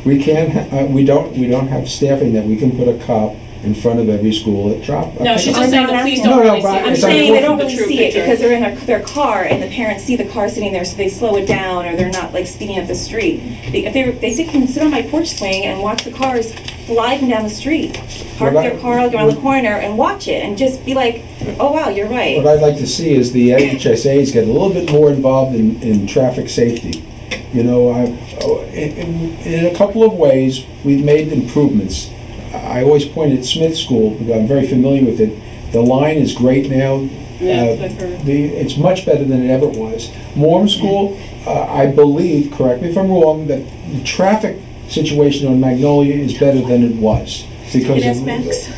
we can't. We don't have staffing that we can put a cop in front of every school at drop. No, she's just saying the police No, don't no, really see but it. I'm it's saying they don't The really true see it picture. because they're in their car and the parents see the car sitting there, so they slow it down, or they're not like speeding up the street. If they can sit on my porch swing and watch the cars flying down the street, park their car around the corner and watch it and just be like, oh wow, you're right. What I'd like to see is the NHSA's get a little bit more involved in traffic safety. In a couple of ways, we've made improvements. I always point at Smith School, because I'm very familiar with it. The line is great now. It's much better than it ever was. Morham School, I believe, correct me if I'm wrong, that the traffic situation on Magnolia is better than it was. Because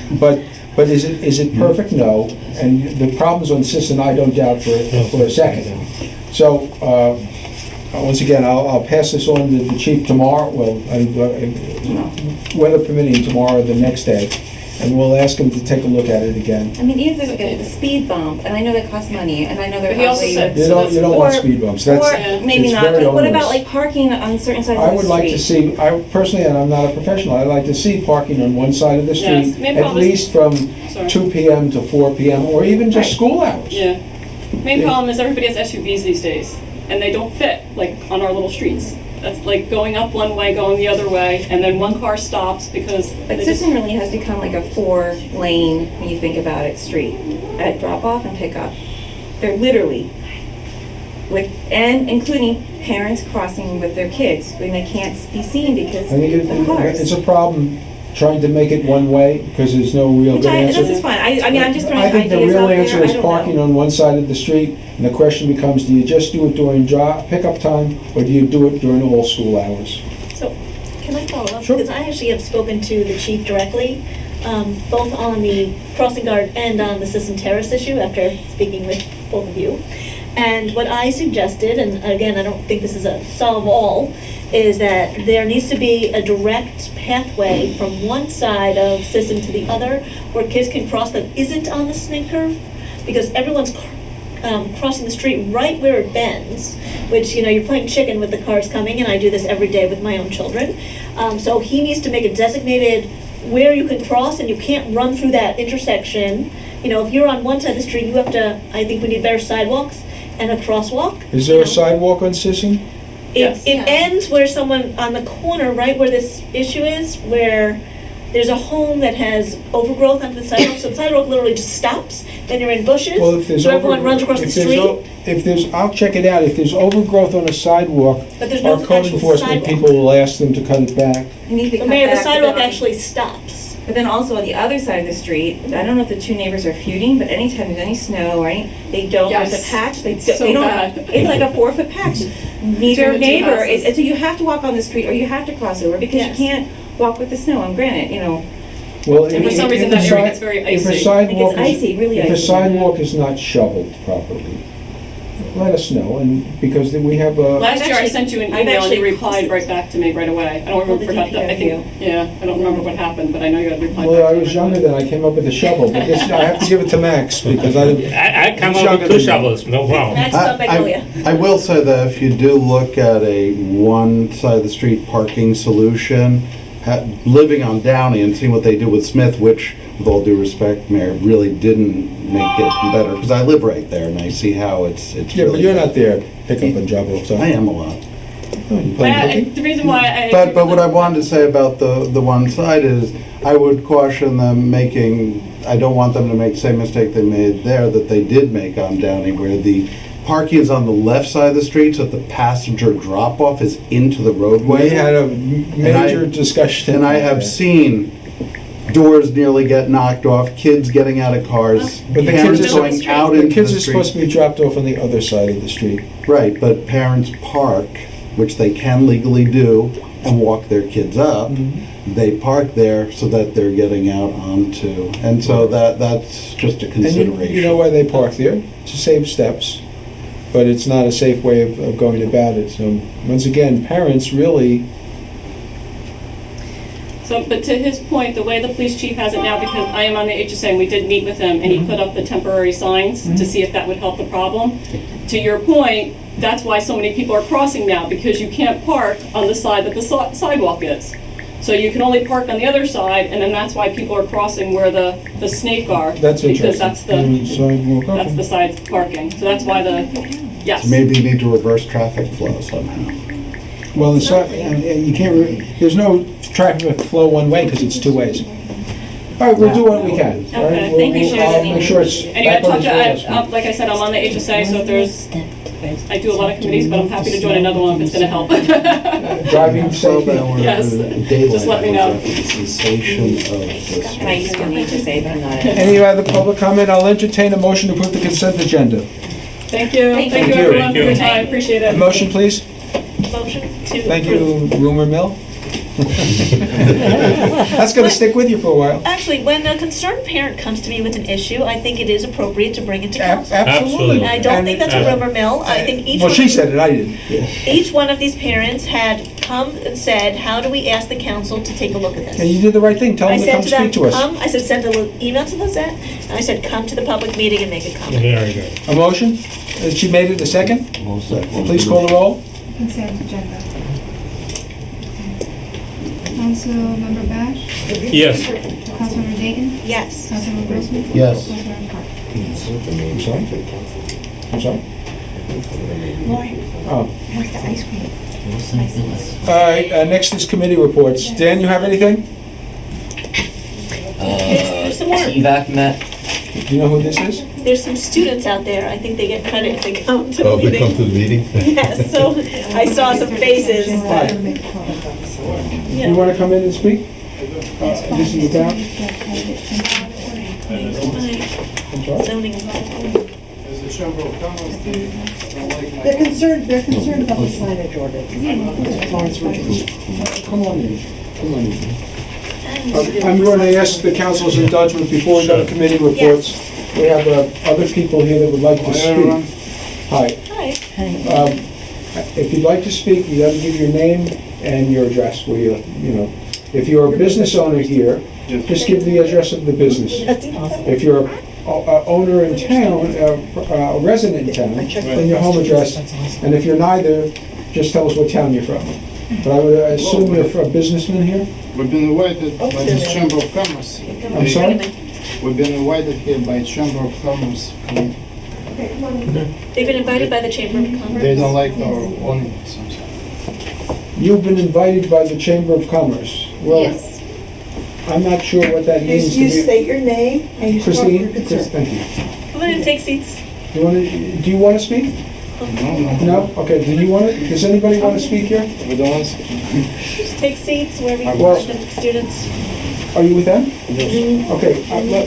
but is it perfect? No. And the problems on Sisson, I don't doubt for a second. So once again, I'll pass this on to the chief tomorrow. Well, weather permitting, tomorrow or the next day, and we'll ask him to take a look at it again. I mean, even if there's a speed bump, and I know that costs money, and I know they're But he also ugly, said- You don't want speed bumps. or That's maybe it's not, very but what onerous. about like parking on certain sides of the I street? would like to see, I personally, and I'm not a professional, I'd like to see parking on one side of the Yes, street, maybe at I'll just- least from Sorry. 2 p.m. to 4 p.m., or even just Right. school hours. Yeah. Main problem is everybody has SUVs these days, and they don't fit, like, on our little streets. That's like going up one way, going the other way, and then one car stops because But they just... Sisson really has become like a 4-lane, when you think about it, street, at drop-off and pickup. They're literally, and including parents crossing with their kids when they can't be seen because I think of the cars. it's a problem trying to make it one way, because there's no real good answer. This is fine. I mean, I'm just throwing I think the ideas real out there. answer I is don't parking know. on one side of the street, and the question becomes, do you just do it during pickup time, or do you do it during all school hours? So, can I follow up? Sure. Because I actually have spoken to the chief directly, both on the crossing guard and on the Sisson Terrace issue, after speaking with both of you. And what I suggested, and again, I don't think this is a solve-all, is that there needs to be a direct pathway from one side of Sisson to the other where kids can cross that isn't on the snake curve, because everyone's crossing the street right where it bends, which, you're playing chicken with the cars coming, and I do this every day with my own children. So he needs to make a designated where you can cross, and you can't run through that intersection. If you're on one side of the street, you have to, I think we need better sidewalks and a crosswalk. Is there a sidewalk on Sisson? It ends where someone, on the corner, right where this issue is, where there's a home that has overgrowth onto the sidewalk, so the sidewalk literally just stops, then you're in bushes, Well, if there's so everyone runs across the street. I'll check it out. If there's overgrowth on a sidewalk, But there's no our code actual enforcement sidewalk. people will ask them to cut it back. You need to But cut Mayor, the back, but sidewalk then- actually stops. But then also on the other side of the street, I don't know if the two neighbors are feuding, but anytime there's any snow, right, they don't, there's Yes. a patch, they So don't, bad. it's like a 4-foot patch. Neither the two neighbor, houses. and so you have to walk on the street or you have to cross over because you Yes. can't walk with the snow, and granted, Well, And for some reason that area gets very If a icy. sidewalk It gets icy, really If a icy. sidewalk is not shoveled properly, let us know, and because then we have a. Last year I actually- sent you an I've email and you actually- replied right back to me right away. I don't remember, the forgot that, I think, DPW. I don't remember what happened, but I know you had replied back. Well, I to me was right younger away. then, I came up with a shovel, but this, I have to give it to Max, because I come He's up younger with 2 than you. shovels, no problem. Max on Magnolia. I will say that if you do look at a one side of the street parking solution, living on Downey and seeing what they do with Smith, which, with all due respect, Mayor, really didn't make it better, because I live right there and I see how it's yeah, really. but you're not there, pick up and drop off, so. I am a lot. Oh, you playing hooky? The reason why I. But what I wanted to say about the one side is, I would caution them I don't want them to make the same mistake they made there that they did make on Downey, where the parking is on the left side of the street, so that the passenger drop-off is into the roadway. We had a major discussion. And I have seen doors nearly get knocked off, kids getting out of cars, But the parents kids going out The into kids the are supposed street. to be dropped off on the other side of the street. Right, but parents park, which they can legally do, and walk their kids up. They park there so that they're getting out onto, and so that's just a And consideration. you know why they park there? To save steps, but it's not a safe way of going about it. So, once again, parents really, So, but to his point, the way the police chief has it now, because I am on the HSA and we did meet with him, and he put up the temporary signs to see if that would help the problem. To your point, that's why so many people are crossing now, because you can't park on the side that the sidewalk is. So you can only park on the other side, and then that's why people are crossing where the snake are. that's interesting. Because that's Sidewalk, that's okay. the side parking. So that's why yes. So maybe you need to reverse traffic flow somehow. Well, and you can't, there's no traffic flow one way because it's two ways. All right, we'll do what we can. all right? Okay, We'll- thank you, we'll- I'll Shannon. make sure it's. And I back on talked the to, radar. like I said, I'm on the HSA, so if there's, I do a lot of committees, but I'm happy to join another one if it's gonna help. Driving safety. Yes. Just let me know. Cessation of And I used to need to say that I'm not. Any other public comment? I'll entertain a motion to approve the consent agenda. Thank you. Thank Thank you you. everyone for your Thank you. time. Appreciate A it. motion, please. Motion to Thank approve. you, rumor mill. That's gonna stick with you for a while. Actually, when a concerned parent comes to me with an issue, I think it is appropriate to bring it to council. Absolutely. And I don't think that's a And- rumor mill. I think each Well, one she of said it, I didn't. each one of these parents had come and said, how do we ask the council to take a look at And this? you did the right thing, tell I them to said come to them, speak to us. come, I said, send an email to Lizette, and I said, come to the public meeting and make a comment. Very good. A motion? She made it a second? Please call the roll. Consent agenda. Councilmember Bash? Yes. Councilmember Dayton? Yes. Councilmember Grossman? Yes. Councilmember Park? I'm sorry? I'm sorry? Oh. All right, next is committee reports. Dan, you have anything? There's some more. TVAC met. Do you know who this is? There's some students out there, I think they get credit if they come to the Oh, they come to meeting. the meeting? Yes, so I saw some faces. Hi. Yeah. You want to come in and speak? This is the town? Zoning. They're concerned about the signage ordinance. Come on in, come on in. I'm going to ask the council's indulgence before we go to committee reports. We have other people here that would like to speak. Hi. Hi. If you'd like to speak, you gotta give your name and your address, where you know. If you're a business owner here, just give the address of the business. If you're a owner in town, a resident in town, then your home address. And if you're neither, just tell us what town you're from. But I would assume you're a businessman here? We've been invited by the Chamber of Commerce. I'm sorry? We've been invited here by Chamber of Commerce. They've been invited by the Chamber of Commerce. They don't like our ornaments. You've been invited by the Chamber of Commerce. Well, Yes. I'm not sure what that means to You me. state your name and you state Christine, your concern. thank you. Come on in, take seats. Do you want to speak? No? Okay, do you want to, does anybody want to speak here? We don't want to. Just take seats wherever you Well- want, the students. Are you with them? Okay,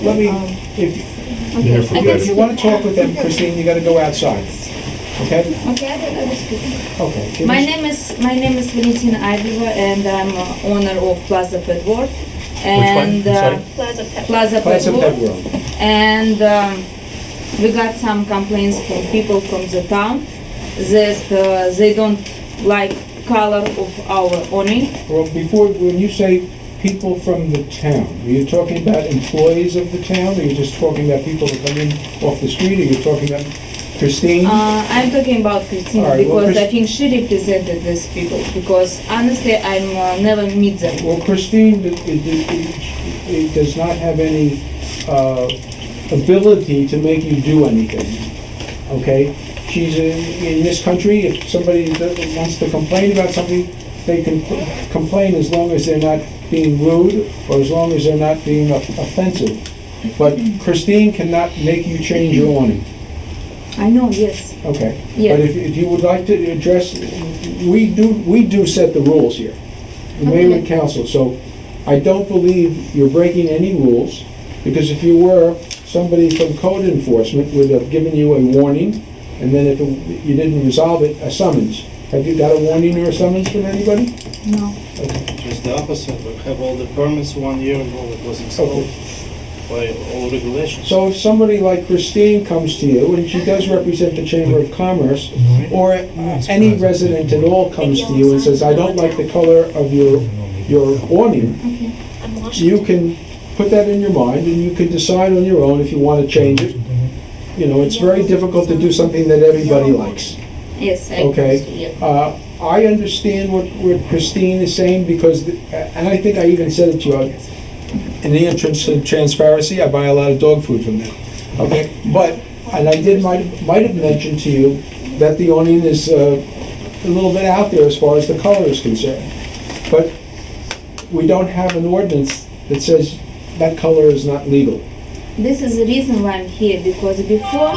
let me, if you want to talk with them, Christine, you got to go outside. Okay? Okay, I will speak. Okay. give My us- name is Valentina Iveva, and I'm owner of Plaza Pet World. Which one? And I'm sorry? Plaza Pet. Plaza Pet Plaza Pet World. World. And we got some complaints from people from the town that they don't like color of our awning. Well, before, when you say people from the town, are you talking about employees of the town? Or are you just talking about people that come in off the street? Or are you talking about Christine? I'm talking about Christina All right, well, because I Chris- think she represented these people. Because honestly, I'm never meet them. Well, Christine, it does not have any ability to make you do anything, okay? She's in this country, if somebody wants to complain about something, they can complain as long as they're not being rude or as long as they're not being offensive. But Christine cannot make you change your awning, I know, yes. okay? Yeah. But if you would like to address, we do set the rules here, the mayor and council, so I don't believe you're breaking any rules, because if you were, somebody from code enforcement would have given you a warning, and then if you didn't resolve it, a summons. Have you got a warning or a summons from anybody? No. Just the opposite. We have all the permits 1 year ago. It was installed by all regulations. So if somebody like Christine comes to you, and she does represent the Chamber of Commerce, or any resident at all comes to you and says, I don't like the color of your awning, I'm watching. you can put that in your mind, and you can decide on your own if you want to change it. You know, it's very difficult to do something that everybody likes. Yes, I Okay. yeah. I understand what Christine is saying, because, and I think I even said it to you, in the interest of transparency, I buy a lot of dog food from them, okay? But, and I might have mentioned to you that the awning is a little bit out there as far as the color is concerned. But we don't have an ordinance that says that color is not legal. This is the reason why I'm here, because before,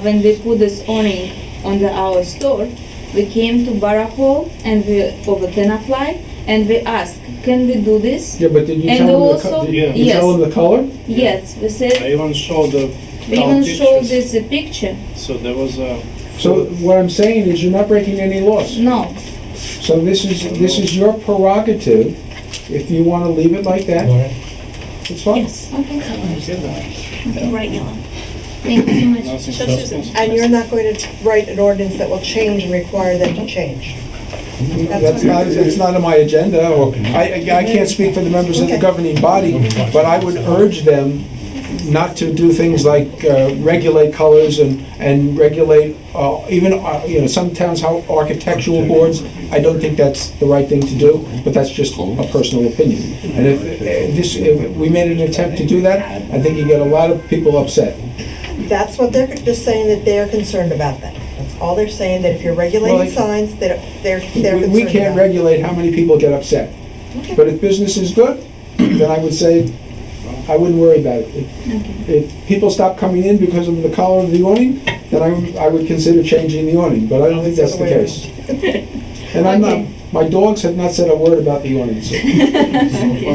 when we put this awning on our store, we came to Borough Hall and we over Tenafly, and we asked, can we do this? Yeah, but did you And tell them also- did you tell them the color? Yes, we I said, even showed the we town even showed pictures. this picture. So there was a. So what I'm saying is you're not breaking any laws. No, So this is your prerogative. If you want to leave it like that, it's fine. Yes, okay, bright yellow. thank you so much. Nothing Show Susan. And you're not going to write an ordinance that will change and require them to change? It's not on my agenda, or, I can't speak for the members of the governing body, but I would urge them not to do things like regulate colors and regulate, even, some towns have architectural boards. I don't think that's the right thing to do, but that's just a personal opinion. And if we made an attempt to do that, I think you get a lot of people upset. That's what they're just saying, that they're concerned about that. That's all they're saying, that if you're Well, regulating signs, that they're concerned We can't about it. regulate how many people get upset. But if business is good, then I would say, I wouldn't worry about it. If people stop coming in because of the color of the awning, then I would consider changing the awning, but I don't think that's the case. And I'm not, my dogs have not said a word about the awning, so. Oh,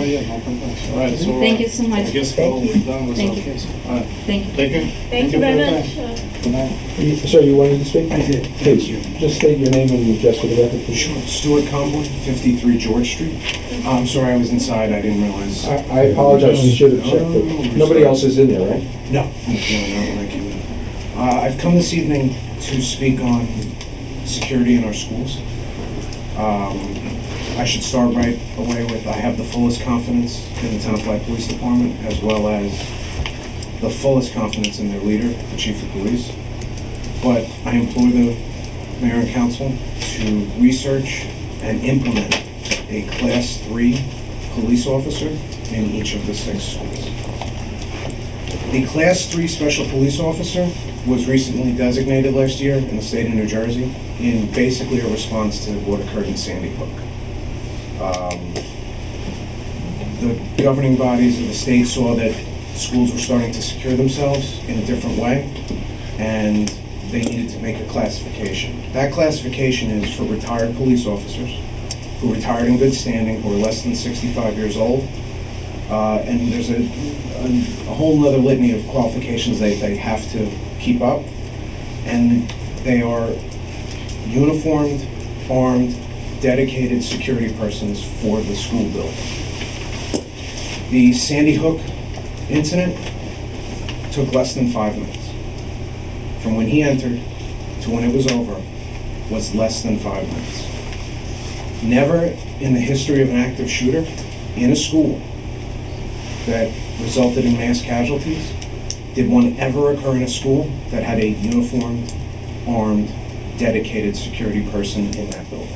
yeah, no complaints. All right, so. Thank you so much. I guess we're all done with our Thank you. case. All right. Thank you. Thank you. Thank you for very your much. time. Good night. Sir, you wanted to speak? I did. Please, just state your name and address for the record, please. Sure. Stuart Comboy, 53 George Street. I'm sorry, I was inside, I didn't realize. I apologize, you should have checked it. Nobody else is in there, right? No. No, like you. I've come this evening to speak on security in our schools. I should start right away with, I have the fullest confidence in the Tenafly Police Department, as well as the fullest confidence in their leader, the Chief of Police. But I implore the Mayor and Council to research and implement a Class 3 police officer in each of the 6 schools. The Class 3 Special Police Officer was recently designated last year in the state of New Jersey in basically a response to what occurred in Sandy Hook. The governing bodies of the state saw that schools were starting to secure themselves in a different way, and they needed to make a classification. That classification is for retired police officers who retired in good standing, who are less than 65 years old, and there's a whole other litany of qualifications they have to keep up, and they are uniformed, armed, dedicated security persons for the school building. The Sandy Hook incident took less than 5 minutes. From when he entered to when it was over was less than 5 minutes. Never in the history of an active shooter in a school that resulted in mass casualties did one ever occur in a school that had a uniformed, armed, dedicated security person in that building.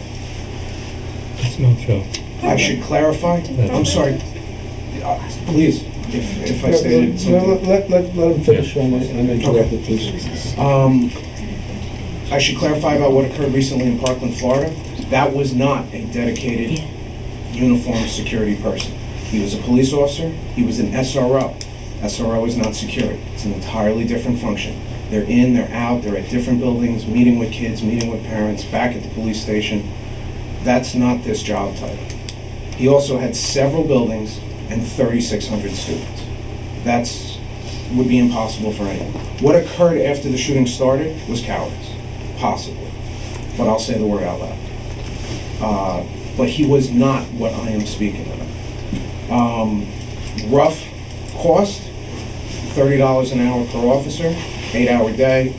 It's no joke. I should clarify, I'm sorry, please, if I stated something. Let him finish on uninterrupted, please. I should clarify about what occurred recently in Parkland, Florida. That was not a dedicated, uniformed security person. He was a police officer. He was an SRO. SRO is not security. It's an entirely different function. They're in, they're out, they're at different buildings, meeting with kids, meeting with parents, back at the police station. That's not this job title. He also had several buildings and 3,600 students. That's would be impossible for anyone. What occurred after the shooting started was cowardice, possibly, but I'll say the word out loud. But he was not what I am speaking about. Rough cost, $30 an hour per officer, 8-hour day,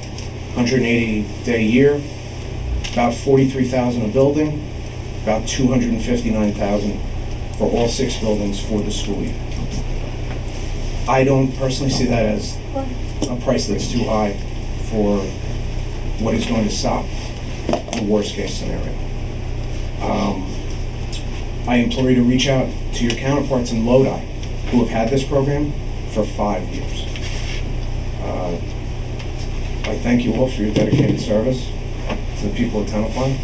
180-day year, about $43,000 a building, about $259,000 for all 6 buildings for the school year. I don't personally see that as a price that's too high for what is going to stop the worst case scenario. I implore you to reach out to your counterparts in Lodi who have had this program for 5 years. I thank you all for your dedicated service to the people of Tenafly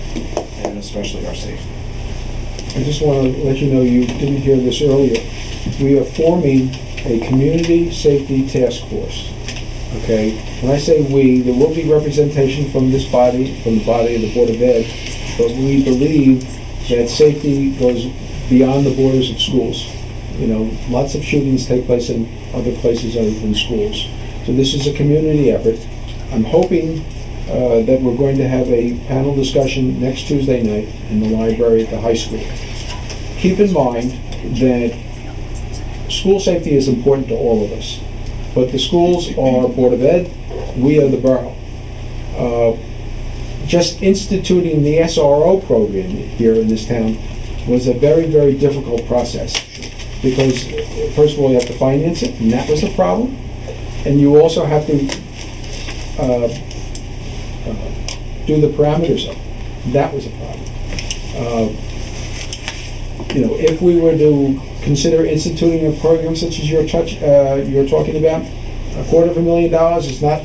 and especially our safety. I just want to let you know, you didn't hear this earlier. We are forming a community safety task force. Okay? When I say we, there will be representation from this body, from the body of the Board of Ed, but we believe that safety goes beyond the borders of schools. You know, lots of shootings take place in other places other than schools. So this is a community effort. I'm hoping that we're going to have a panel discussion next Tuesday night in the library at the high school. Keep in mind that school safety is important to all of us, but the schools are Board of Ed, we are the borough. Just instituting the SRO program here in this town was a very, very difficult process because, first of all, you have to finance it, and that was a problem, and you also have to do the parameters of it. That was a problem. You know, if we were to consider instituting a program such as you're talking about, $250,000 is not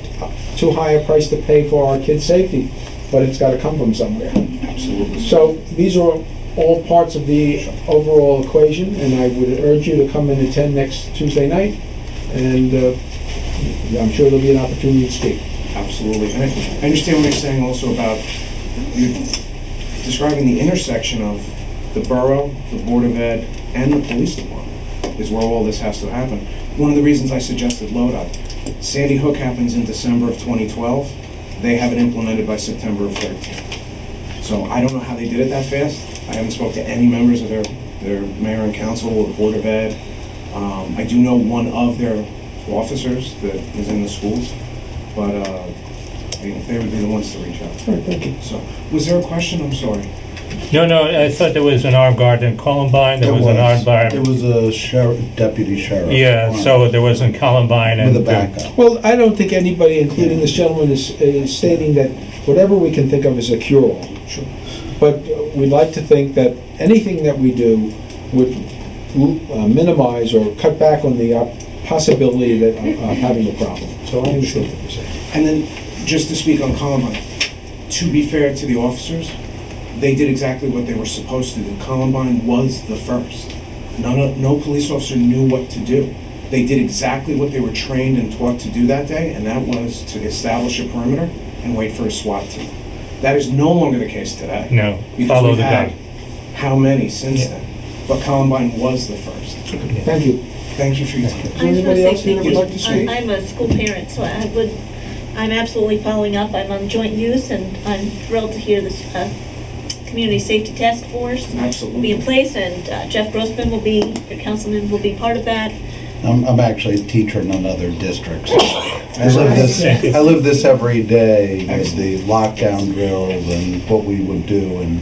too high a price to pay for our kids' safety, but it's got to come from somewhere. Absolutely. So these are all parts of the overall equation, and I would urge you to come and attend next Tuesday night, and I'm sure there'll be an opportunity to speak. Absolutely. And I understand what you're saying also about you describing the intersection of the borough, the Board of Ed, and the police department is where all this has to happen. One of the reasons I suggested Lodi. Sandy Hook happens in December of 2012. They have it implemented by September of 13. So I don't know how they did it that fast. I haven't spoken to any members of their mayor and council or the Board of Ed. I do know one of their officers that is in the schools. but they would be the ones to reach out. All right, thank you. So, was there a question? I'm sorry. No, I thought there was an armed guard in Columbine, there It was an armed guard. It was a deputy sheriff. Yeah, so there was in Columbine and. With a backup. Well, I don't think anybody, including this gentleman, is stating that whatever we can think of is a cure-all. Sure. But we'd like to think that anything that we do would minimize or cut back on the possibility that of having a problem. So I understand what you're saying. And then, just to speak on Columbine, to be fair to the officers, they did exactly what they were supposed to do. Columbine was the first. No police officer knew what to do. They did exactly what they were trained and taught to do that day, and that was to establish a perimeter and wait for a SWAT team. That is no longer the case today. No, Because follow we've the had gun. how many since then? But Columbine was the first. Thank you. Thank you for your time. Is there anybody else here that would like to speak? I'm a school parent, so I'm absolutely following up. I'm on joint use, and I'm thrilled to hear this Community Safety Task Force will be Absolutely. in place, and Jeff Grossman will be, your councilman will be part of that. I'm actually a teacher in another district. So I live this every day with the lockdown drills and what we would do and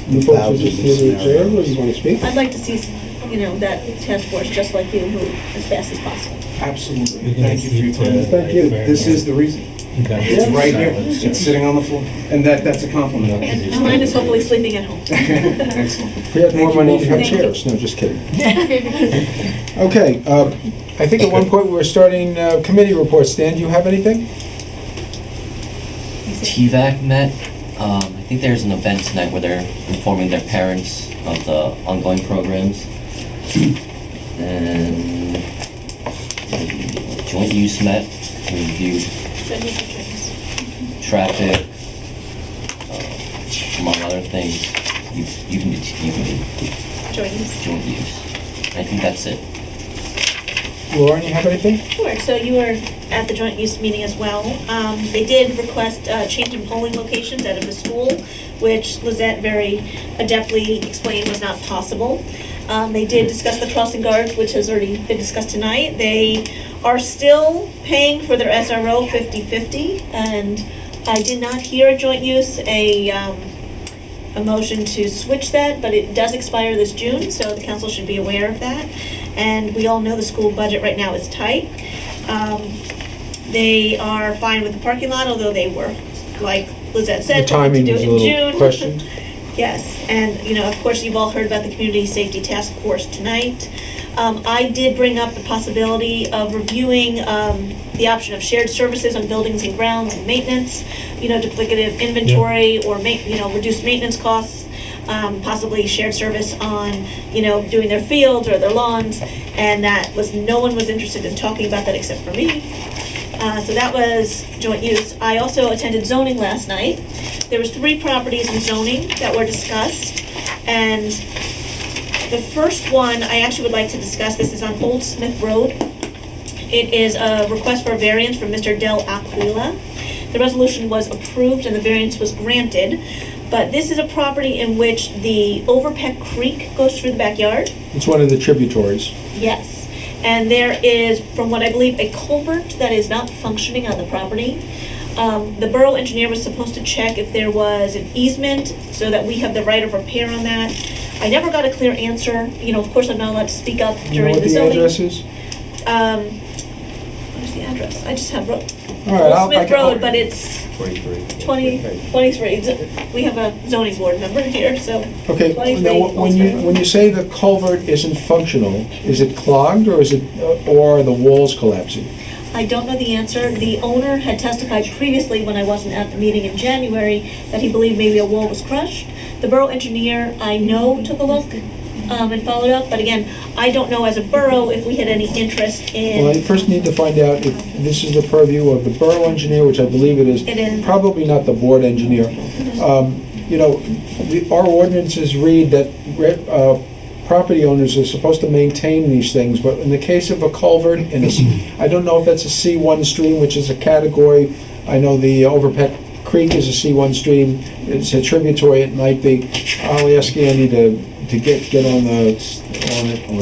You folks are thousands just of here to observe, or scenarios. you want to speak? I'd like to see, that task force, just like you, move as fast as possible. Absolutely. Thank you for your time. Thank you. This is the reason. It's right here. It's sitting on the floor. And that's a compliment. And mine is hopefully sleeping at home. Excellent. If we had more Thank you money, all you'd for have your time. chairs. No, just kidding. Okay, I think at one point we were starting committee reports. Dan, do you have anything? TVAC met. I think there's an event tonight where they're informing their parents of the ongoing programs. And the joint use met, reviewed Send me pictures. traffic, among other things. You can be Joint use. joint use. I think that's it. Lauren, you have anything? Sure, so you were at the joint use meeting as well. They did request change in polling locations out of the school, which Lizette very adeptly explained was not possible. They did discuss the crossing guards, which has already been discussed tonight. They are still paying for their SRO 50/50, and I did not hear a joint use, a motion to switch that, but it does expire this June, so the council should be aware of that. And we all know the school budget right now is tight. They are fine with the parking lot, although they were, like Lizette The said, wanted to timing do was it a in little June. questioned. Yes, and, of course, you've all heard about the Community Safety Task Force tonight. I did bring up the possibility of reviewing the option of shared services on buildings and grounds and maintenance, duplicative inventory or reduced maintenance costs, possibly shared service on, doing their fields or their lawns, and no one was interested in talking about that except for me. So that was joint use. I also attended zoning last night. There was 3 properties in zoning that were discussed, and the first one I actually would like to discuss. This is on Old Smith Road. It is a request for a variance from Mr. Del Aquila. The resolution was approved and the variance was granted, but this is a property in which the Overpeck Creek goes through the backyard. It's one of the tributaries. Yes. And there is, from what I believe, a culvert that is not functioning on the property. The borough engineer was supposed to check if there was an easement so that we have the right of repair on that. I never got a clear answer. Of course, I'm not allowed to speak up You know during what the the zoning. address is? Where's the address? I just have All right, Old Smith Road, but it's 23. 23. We have a zoning board member here, so. Okay, 23 now, Old when Smith. you say the culvert isn't functional, is it clogged or or are the walls collapsing? I don't know the answer. The owner had testified previously, when I wasn't at the meeting in January, that he believed maybe a wall was crushed. The borough engineer, I know, took a look and followed up, but again, I don't know as a borough if we had any interest in. Well, I first need to find out if this is the purview of the borough engineer, which I believe it is. It is. Probably not the board engineer. Our ordinances read that property owners are supposed to maintain these things, but in the case of a culvert, I don't know if that's a C1 stream, which is a category. I know the Overpeck Creek is a C1 stream. It's a tributary. It might be. I'll ask Andy to get on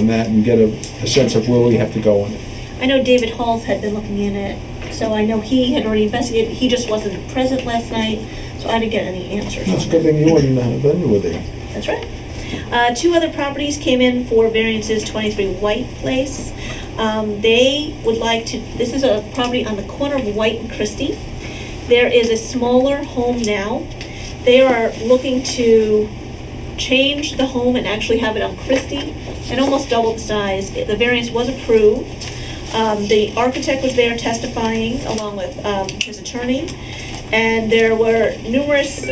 that and get a sense of where we have to go on it. I know David Halls had been looking in it So I know he had already investigated, he just wasn't present last night, so I didn't get any answers. That's a good thing you and Linda were there. That's right. Two other properties came in for variances, 23 White Place. They would like to, this is a property on the corner of White and Christie. There is a smaller home now. They are looking to change the home and actually have it on Christie and almost double the size. The variance was approved. The architect was there testifying along with his attorney, and there were numerous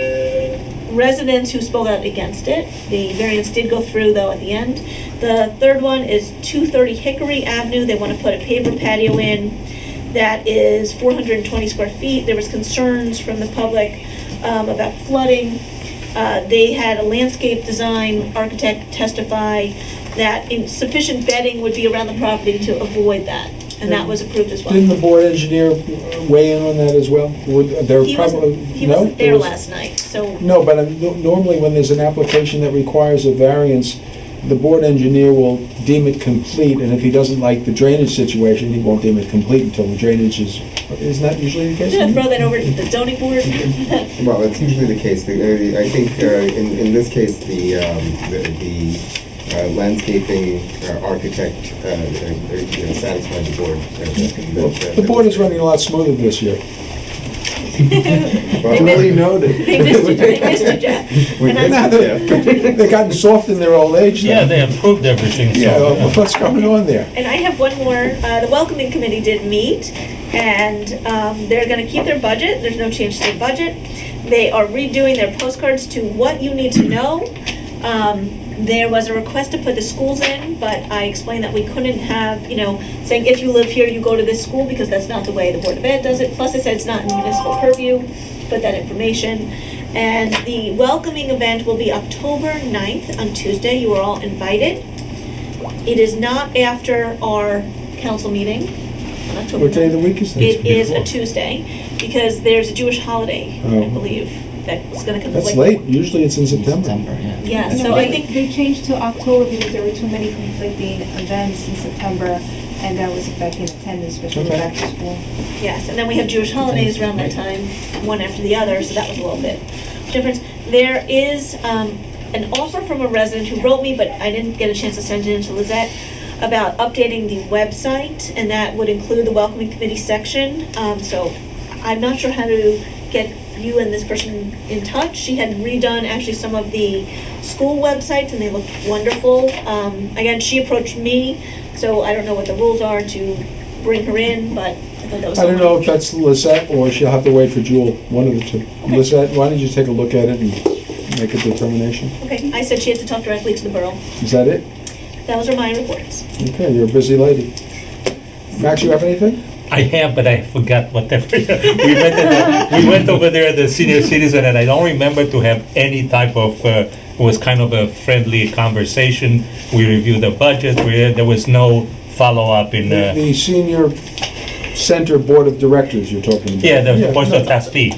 residents who spoke out against it. The variance did go through though at the end. The third one is 230 Hickory Avenue. They want to put a paver patio in that is 420 square feet. There was concerns from the public about flooding. They had a landscape design architect testify that sufficient bedding would be around the property to avoid that, and that was approved as well. Didn't the board engineer weigh in on that as well? He wasn't there last night, so. No, but normally when there's an application that requires a variance, the board engineer will deem it complete, and if he doesn't like the drainage situation, he won't deem it complete until the drainage isn't that usually the case? I'm gonna throw that over to the zoning board. Well, that's usually the case. I think in this case, the landscaping architect satisfied the board. The board is running a lot smoother this year. Duly noted. They missed you, Jack. They've gotten soft in their old age now. Yeah, they improved everything, so. Yeah, what's going on there? And I have one more. The welcoming committee did meet, and they're gonna keep their budget. There's no change to their budget. They are redoing their postcards to what you need to know. There was a request to put the schools in, but I explained that we couldn't have, saying if you live here, you go to this school, because that's not the way the Board of Ed does it. Plus, I said it's not in municipal purview, put that information. And the welcoming event will be October 9th on Tuesday. You are all invited. It is not after our council meeting on October 9th. What day of the week is this? It is a Tuesday, because there's a Jewish holiday, I believe, that's gonna conflict. That's late. Usually it's in September. Yeah, No, so I think. They changed to October because there were too many conflicting events in September, and that was affecting attendance, especially Okay. back to school. Yes, and then we have Jewish holidays around that time, one after the other, so that was a little bit different. There is an offer from a resident who wrote me, but I didn't get a chance to send it in to Lizette, about updating the website, and that would include the welcoming committee section. So I'm not sure how to get you and this person in touch. She had redone actually some of the school websites, and they looked wonderful. Again, she approached me, so I don't know what the rules are to bring her in, but I thought that was. I don't know if that's Lizette or she'll have to wait for Jewel, one of the two. Okay. Lizette, why don't you take a look at it and make a determination? Okay, I said she had to talk directly to the borough. Is that it? Those are my reports. Okay, you're a busy lady. Max, you have anything? I have, but I forgot whatever. We went over there at the senior citizen, and I don't remember to have any type of, it was kind of a friendly conversation. We reviewed the budget, there was no follow-up in, The senior center board of directors you're talking about? yeah, the board of trustee.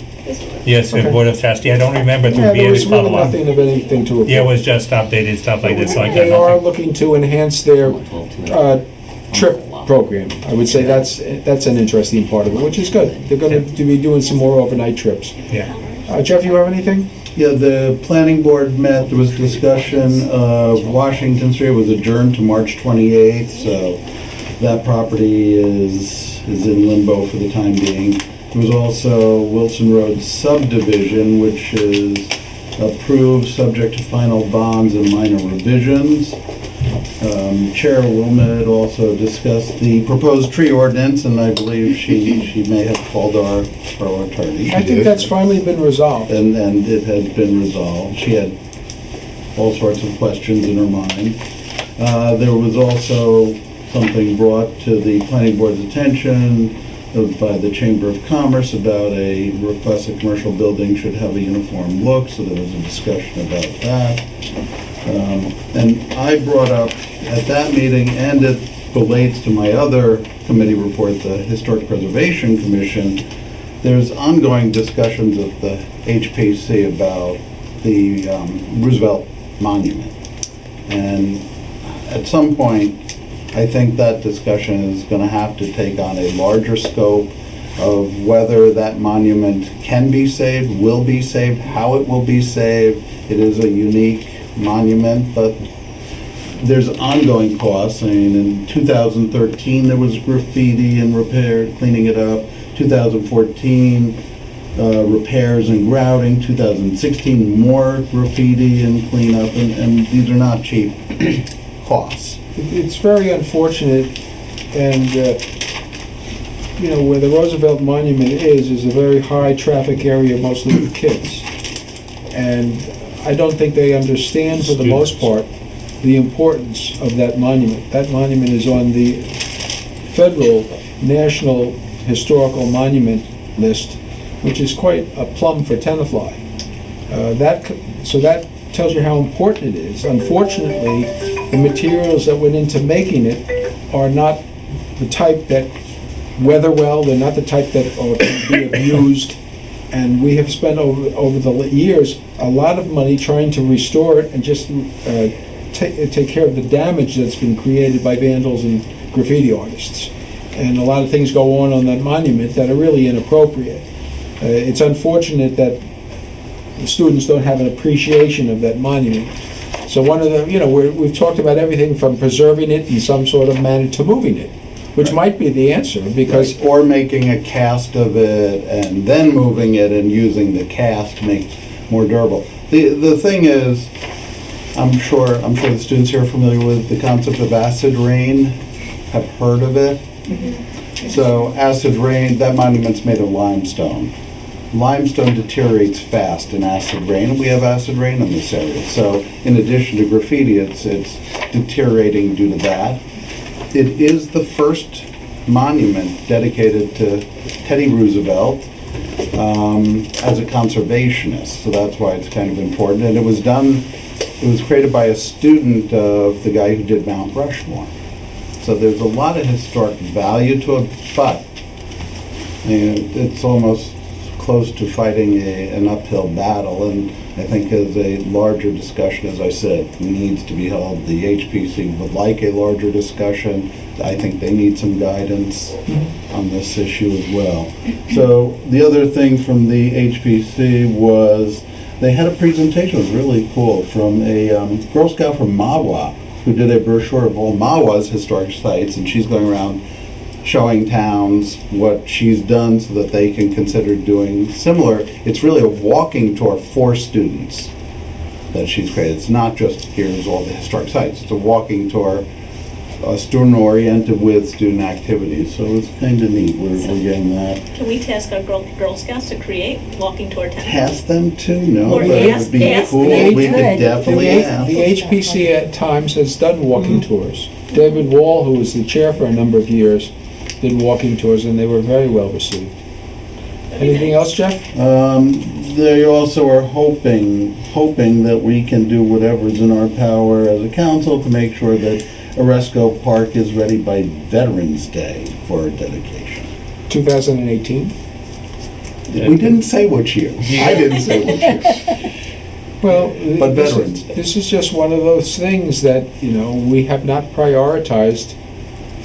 Yes, the Okay. board of trustee. I don't remember to Yeah, be there any was really follow-up. nothing of anything to report. Yeah, it was just updated, stuff like that, so I got They are nothing. looking to enhance their trip program. I would say that's an interesting part of it, which is good. They're going to be doing some more overnight trips. Yeah. Jeff, you have anything? Yeah, the planning board met, there was discussion of Washington Street was adjourned to March 28th, so that property is in limbo for the time being. There was also Wilson Road subdivision, which is approved, subject to final bonds and minor revisions. Chair Wilmot also discussed the proposed tree ordinance, and I believe she may have called our attorney. I think that's finally been resolved. And it has been resolved. She had all sorts of questions in her mind. There was also something brought to the planning board's attention by the Chamber of Commerce about a request that commercial buildings should have a uniform look, so there was a discussion about that. And I brought up at that meeting, and it relates to my other committee report, the Historic Preservation Commission, there's ongoing discussions at the HPC about the Roosevelt Monument. And at some point, I think that discussion is going to have to take on a larger scope. of whether that monument can be saved, will be saved, how it will be saved. It is a unique monument, but there's ongoing costs. I mean, in 2013, there was graffiti and repair, cleaning it up. 2014, repairs and grouting. 2016, more graffiti and cleanup, and these are not cheap costs. It's very unfortunate, and, where the Roosevelt Monument is a very high-traffic area, mostly for kids. And I don't think they understand, for the most part, the importance of that monument. That monument is on the federal National Historical Monument list, which is quite a plum for Tenafly. So that tells you how important it is. Unfortunately, the materials that went into making it are not the type that weather well. They're not the type that can be abused. And we have spent over the years a lot of money trying to restore it and just take care of the damage that's been created by vandals and graffiti artists. And a lot of things go on that monument that are really inappropriate. It's unfortunate that the students don't have an appreciation of that monument. So one of the, we've talked about everything from preserving it in some sort of manner to moving it, which might be the answer, because... Or making a cast of it and then moving it and using the cast to make it more durable. The thing is, I'm sure the students here are familiar with the concept of acid rain, have heard of it. So acid rain, that monument's made of limestone. Limestone deteriorates fast in acid rain, and we have acid rain in this area. So in addition to graffiti, it's deteriorating due to that. It is the first monument dedicated to Teddy Roosevelt as a conservationist, so that's why it's kind of important. And it was created by a student of the guy who did Mount Rushmore. So there's a lot of historic value to it, but it's almost close to fighting an uphill battle, and I think as a larger discussion, as I said, needs to be held. The HPC would like a larger discussion. I think they need some guidance on this issue as well. So the other thing from the HPC was they had a presentation, it was really cool, from a Girl Scout from Mahwah, who did a brochure of all Mahwah's historic sites, and she's going around showing towns what she's done so that they can consider doing similar. It's really a walking tour for students that she's created. It's not just here's all the historic sites. It's a walking tour, student-oriented with student activities. So it's kind of neat. We're getting that. Can we task our Girl Scouts to create walking tour tents? Task them to? No, Or but it ask- would be ask cool. them. We could definitely ask. The HPC at times has done walking tours. David Wall, who was the chair for a number of years, did walking tours, and they were very well received. Anything else, Jeff? They also are hoping that we can do whatever's in our power as a council to make sure that Oresco Park is ready by Veterans Day for dedication. 2018? We didn't say which year. I didn't say which year. Well, But Veterans Day. this is just one of those things that, we have not prioritized.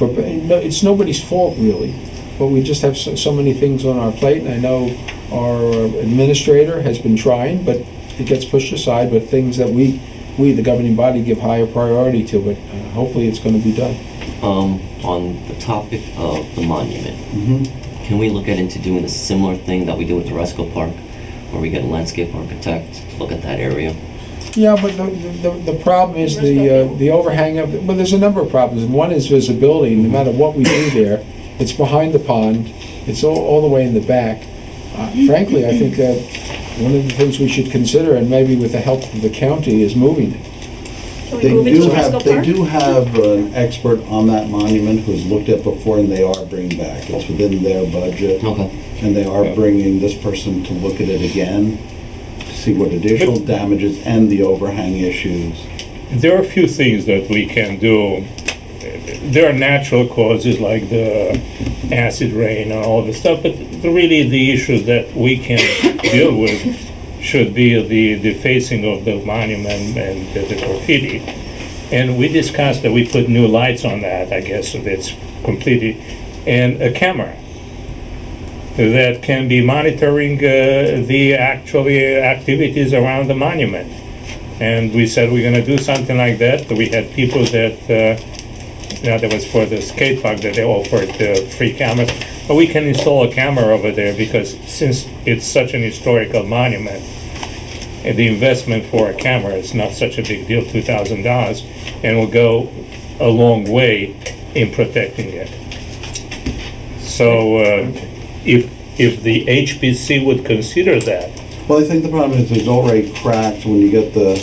It's nobody's fault, really, but we just have so many things on our plate, and I know our administrator has been trying, but it gets pushed aside, but things that we, the governing body, give higher priority to, but hopefully it's going to be done. On the topic of the monument, can we look into doing a similar thing that we do with the Resco Park, where we get a landscape architect to look at that area? Yeah, but the problem is the overhang of, well, there's a number of problems. One is visibility. No matter what we do there, it's behind the pond, it's all the way in the back. Frankly, I think that one of the things we should consider, and maybe with the help of the county, is moving it. They do have an expert on that monument who's looked at before, and they are bringing back. It's within their budget. Okay. And they are bringing this person to look at it again, to see what additional damages and the overhang issues. There are a few things that we can do. There are natural causes like the acid rain and all this stuff, but really the issues that we can deal with should be the facing of the monument and the graffiti. And we discussed that we put new lights on that, I guess, so that's completely, and a camera. that can be monitoring the actually activities around the monument. And we said we're gonna do something like that. We had people that, that was for the skate park that they offered free cameras. But we can install a camera over there because since it's such an historical monument, the investment for a camera is not such a big deal, $2,000, and will go a long way in protecting it. So if the HPC would consider that, Well, I think the problem is there's already cracks when you get the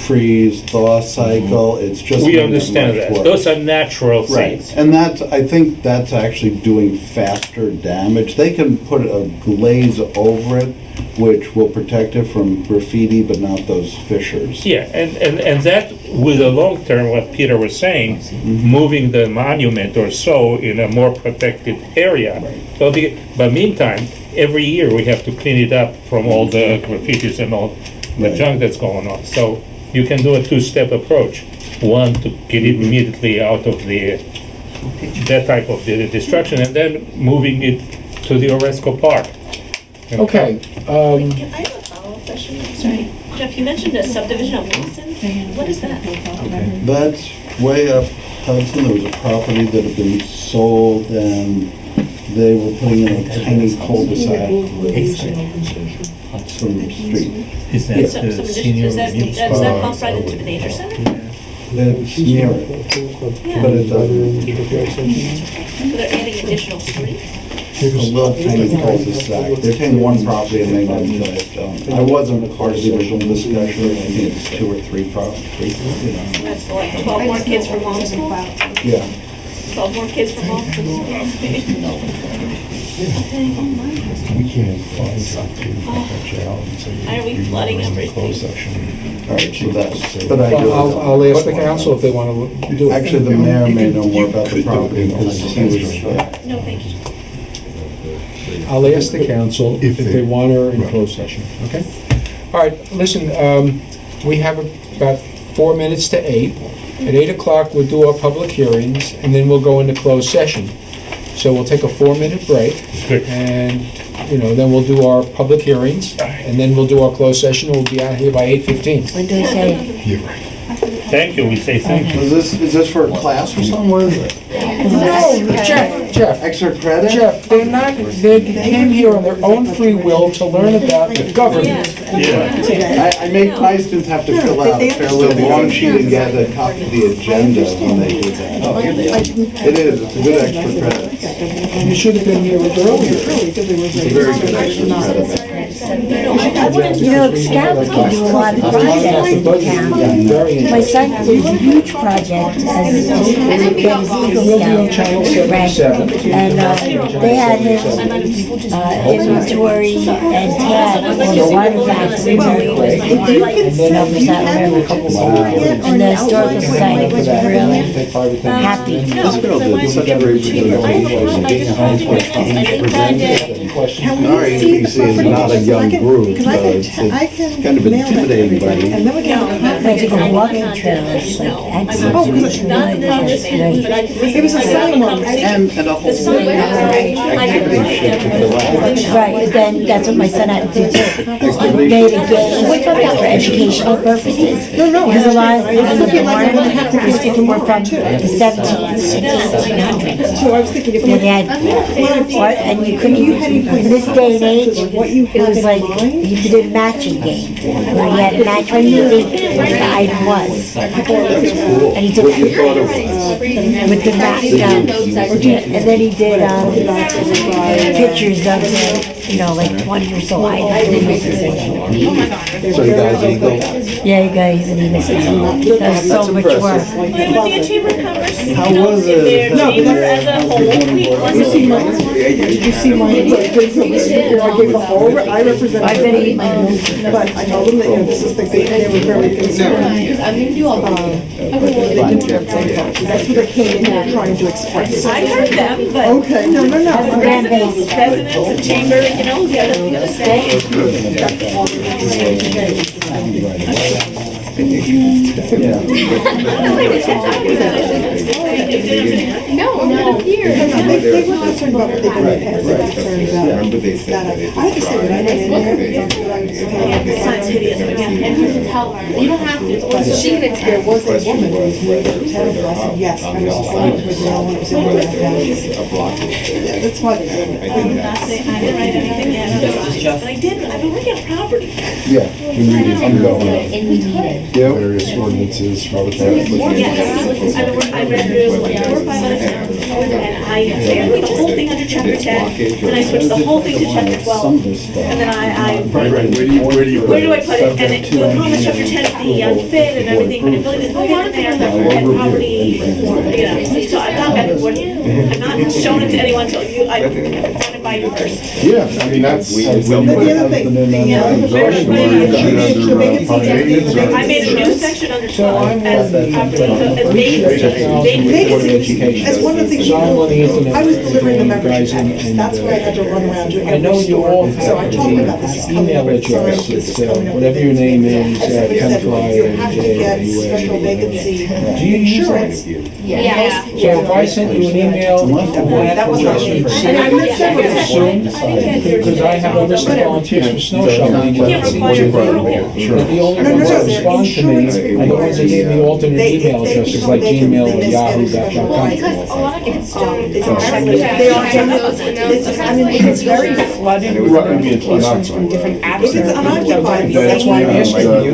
freeze-thaw cycle. It's just we making it understand much that. worse. Those are natural Right, things. and I think that's actually doing faster damage. They can put a glaze over it, which will protect it from graffiti, but not those fissures. Yeah, and that, with the long term, what Peter was saying, moving the monument or so in a more protected area. So but meantime, every year we have to clean it up from all the graffitis and all the junk that's going on. So you can do a two-step approach. One, to get it immediately out of that type of the destruction, and then moving it to the Oresco Park. Okay, Wait, can I have a follow-up question? Sorry. Jeff, you mentioned a subdivision on Wilson. What is that? That's way up Hudson. There was a property that had been sold, and they were putting in a tiny cul-de-sac from the street. Is Yeah. Some addition, does that bump right into the nature center? It's near it, Yeah. but it doesn't. So they're adding additional streets? A little tiny cul-de-sac. They're taking one property and making it. I wasn't a part of the original discussion. I think it's 2 or 3 properties. That's like 12 more kids from law school? Yeah. 12 more kids from law school? We can't find something confidentiality. Why are we flooding everything? Closed session. All right, so that's, but I do. well, I'll ask the council if they want to do it. Actually, the mayor may know more about the property because he was there. No, thank you. I'll ask the council if they want her in closed session, okay? All right, listen, we have about 4 minutes to 8. At 8 o'clock, we'll do our public hearings, and then we'll go into closed session. So we'll take a 4-minute break, and, then we'll do our public hearings, and then we'll do our closed session, and we'll be out here by 8:15. What do I say? You're right. Thank you, we say thank you. Is this for a class or something? What is it? No, Jeff, Extra credit? Jeff, they came here on their own free will to learn about the government. I make my students have to fill out a fairly long sheet and get a copy of the agenda when they do that. Oh, here they are. It is, it's a good extra credit. You should have been here earlier. It's a very good extra credit. Scouts can do a lot of projects in town. My son did a huge project as a Eagle Scout. Right. And they had his inventory and tag on the water factory. And the Historical Society was really happy. This girl did such a great presentation. Our HPC is not a young group, so it's kind of intimidating by you. Like a walking trail, it's like excellent. It was a ceremony. And a whole activity sheet to fill out. Right, but then that's what my son had to do too. Made a game for educational purposes. Because a lot of the barn were from the 17th, 1600s. So I was thinking if And they had, and you couldn't, in this day and age, it was like, you did a matching game. Where you had to match what you think the item was. And he took with the map, and then he did pictures of, like 20 or so items. So you guys Eagle? Yeah, he's an Eagle. That's so much work. It would be a chamber of commerce. How was If their it? chamber as a whole, Did you see my, I gave a whole, I represent. I bet he- But I told them that, this is the, they were very concerned. They didn't have phone calls. That's what they came in here trying to express. I heard them, but Okay, no. presidents of chamber, the other say. Yeah. No, not here. They were concerned about what they did in the past. They were concerned about Remember they said that it I have to say, when I went in there, Sounds hideous, but yeah. And to tell her, you don't have to, it's always she can there was a woman who was new to Tenafly. I said, yes, I was just like, with no one was in there. Yeah, that's why they did it. I didn't write anything yet, but I did, I've been looking at property. Yeah, you read it, I'm going. In the meeting. Various ordinances, Robert. Yes, I read through like 4 or 5 other towns, and I put the whole thing under chapter 10, and I switched the whole thing to chapter 12, and then I Where do I put it? And it, the problem with chapter 10 is the unfit and everything, but it really doesn't fit in there, and property, you know, so I've gone back and forth. I'm not showing it to anyone until you, I run it by you first. Yeah, I mean, that's. But the other thing, I made a new section under 12 as vacancies. as one of the things, I was delivering the membership packages, that's where I had to run around to I know every you all store. So I have talked about this is coming email up with address, signs, this is it's, coming up with whatever your name is, Somebody said, Tenafly, you have to get special vacancy Do you use insurance. Yeah. So if I sent you an email, That was not me. And I met several people. because I have a list of volunteers for snow shoveling. You can't require rural. But the only ones that respond to me are the ones that gave me alternate email addresses like Gmail or Yahoo.com. because a lot of kids don't. It's apparently, they are, I mean, it's very flooded with notifications from different apps. If it's unoccupied, That's why I'm asking you.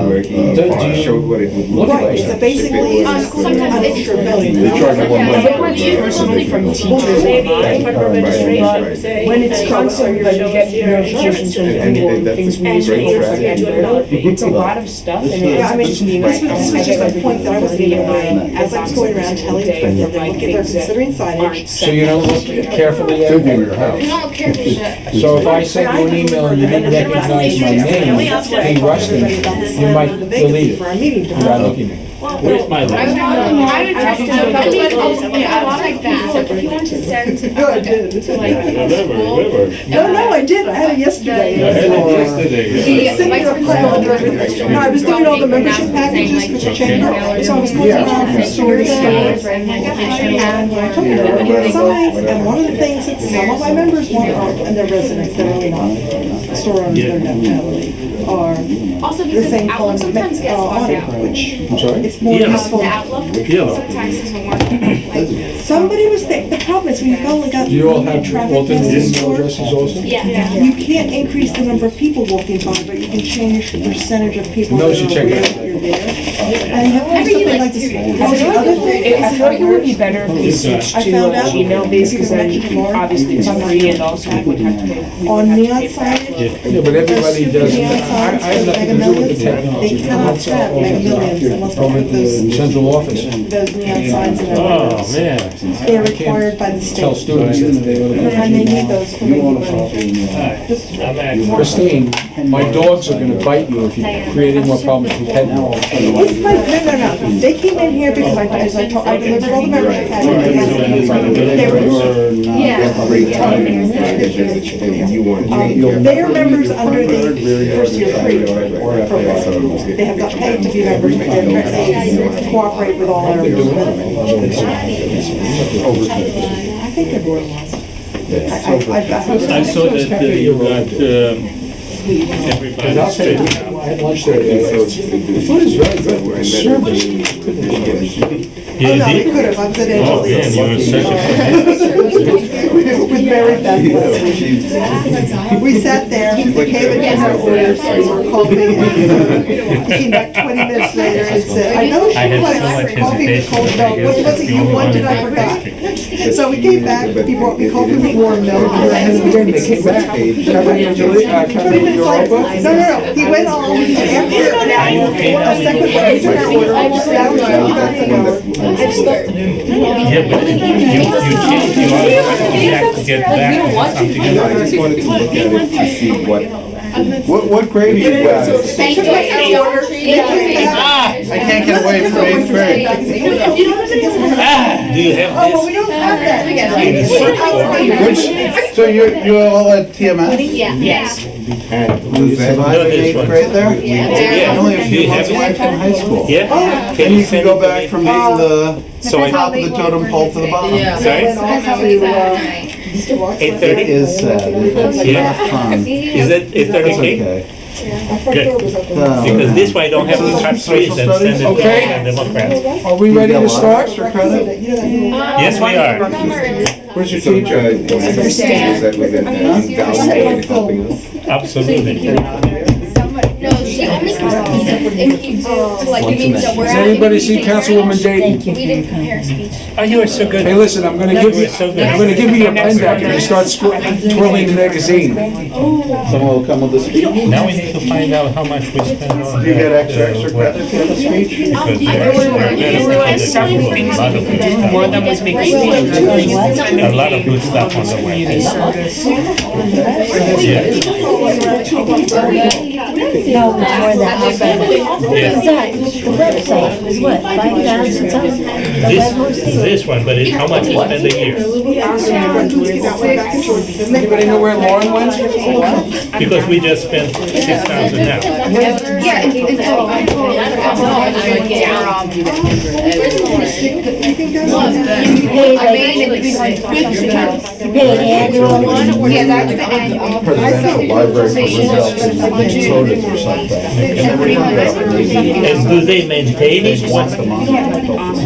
Where he showed what it would look Right, like. so basically, it's sometimes it's extra billing. They charge you one month. But we're personally from teachers. Maybe as part of our registration, say. When it's constant, that you get notifications from people and things we use. It's a lot of stuff and Yeah, I mean, it's this just was just a point that I wasn't even aware of. As I was going around telling people that they're considering signage. So you don't look carefully at Could be your it? house. We don't care for shit. So if I sent you an email and you didn't recognize my name, hey Rustin, you might delete it For our meeting without tomorrow. looking at it. Where's my list? I like that. So if you want to send No, I did. to like school. No, I did. I had it yesterday. Sitting in a pile under everything. No, I was doing all the membership packages for the chamber. So I was going around from store to store. And I took it over, get signs, and one of the things that some of my members want, and they're residents, they're really not store owners, they're not, are Also the because same Outlook column sometimes gets locked out. which I'm sorry? it's more Yeah. useful. The Outlook Yeah. sometimes doesn't work. Somebody was there, the problem is we've only got Do you all limited have traffic alternate in the email store. addresses also? Yeah. You can't increase the number of people walking by, but you can change the percentage of people No, that she are checked aware it. that you're there. And you have something like this. Oh, the other thing, I feel like it would be better if we switched I to found out, Gmail based, because then if you mentioned more, obviously it's free and also we would have to pay. we would on have to neon pay for that. signage. Yeah, but everybody does, Neon I signs have for nothing to Mega do with the Millions, technology. they cannot spend Mega Millions unless they Over put at those, the central office. those neon signs in their Oh, windows. man. They're required by the state. Tell students that they would And they need those for making money. Christine, my dogs are gonna bite you if you create any more problems with pet walls. It's like, no. They came in here because I delivered all the membership packages. They were, Yeah. Great time, and you want to change. they are members under the first year free program. They have not paid to be members, but they cooperate with all our. I think they're more or less. I saw that you got everybody straight out. I had lunch there today. The food is very good. Service, you couldn't imagine. Oh, no, we could have, I'm good Oh, man, you were such a With Mary Beth last week. We sat there, they came and had our orders, we were coughing, and he came back 20 minutes later and said, I know she I had so was much coffee with hesitation, cold but I milk, guess what was that's it the you only wanted, one I forgot. that So we came back, he brought me coffee with warm milk. And then they came back. Kevin and Julie, 20 Kevin minutes later, Europa. no, he went on, after an hour, a second later, he took our order, that was 20 minutes an hour. Yeah, but you have to get back to something. I just wanted to look at it to see what What grade are you guys? Thank you. I can't get away from 8th grade. Do you have this? We don't have that. So you're all at TMS? Yes. You surviving 8th grade there? Yeah. Only a Do few you months have away it? from high school. Yeah? Then you can send go it to back me? from being the So I, top of the totem pole to the bottom. sorry? 8:30? It is sad. It's Yeah. not fun. Is it It's 8:30 okay? okay. Good. Because this way I don't have to cut trees and send it to Okay. the Democrats. Are we ready to start? Extra credit? Yes, we are. Where's your So, teacher? that was invaluable in helping us. Absolutely. No, she only comes if you do, to like, it means that we're. Does anybody see Councilwoman Dayton? We didn't prepare a speech. Oh, you are so good. Hey, listen, I'm gonna give you, so good. I'm gonna give you your pen back if you start twirling the magazine. Someone will come with the speech. Now we need to find out how much we spend on. Do you get extra that, credit for the speech? Because More than was making. a lot of good stuff on the way. No, more than that. Yeah. Besides, the website was what, 5,000 something? The web hosting? This one, but how much we spend a year? Anybody know where Lauren went? Because we just spent 6,000 now. You pay annual one? Presidential library for voted for something. And then we found out that And do they maintain it? What's the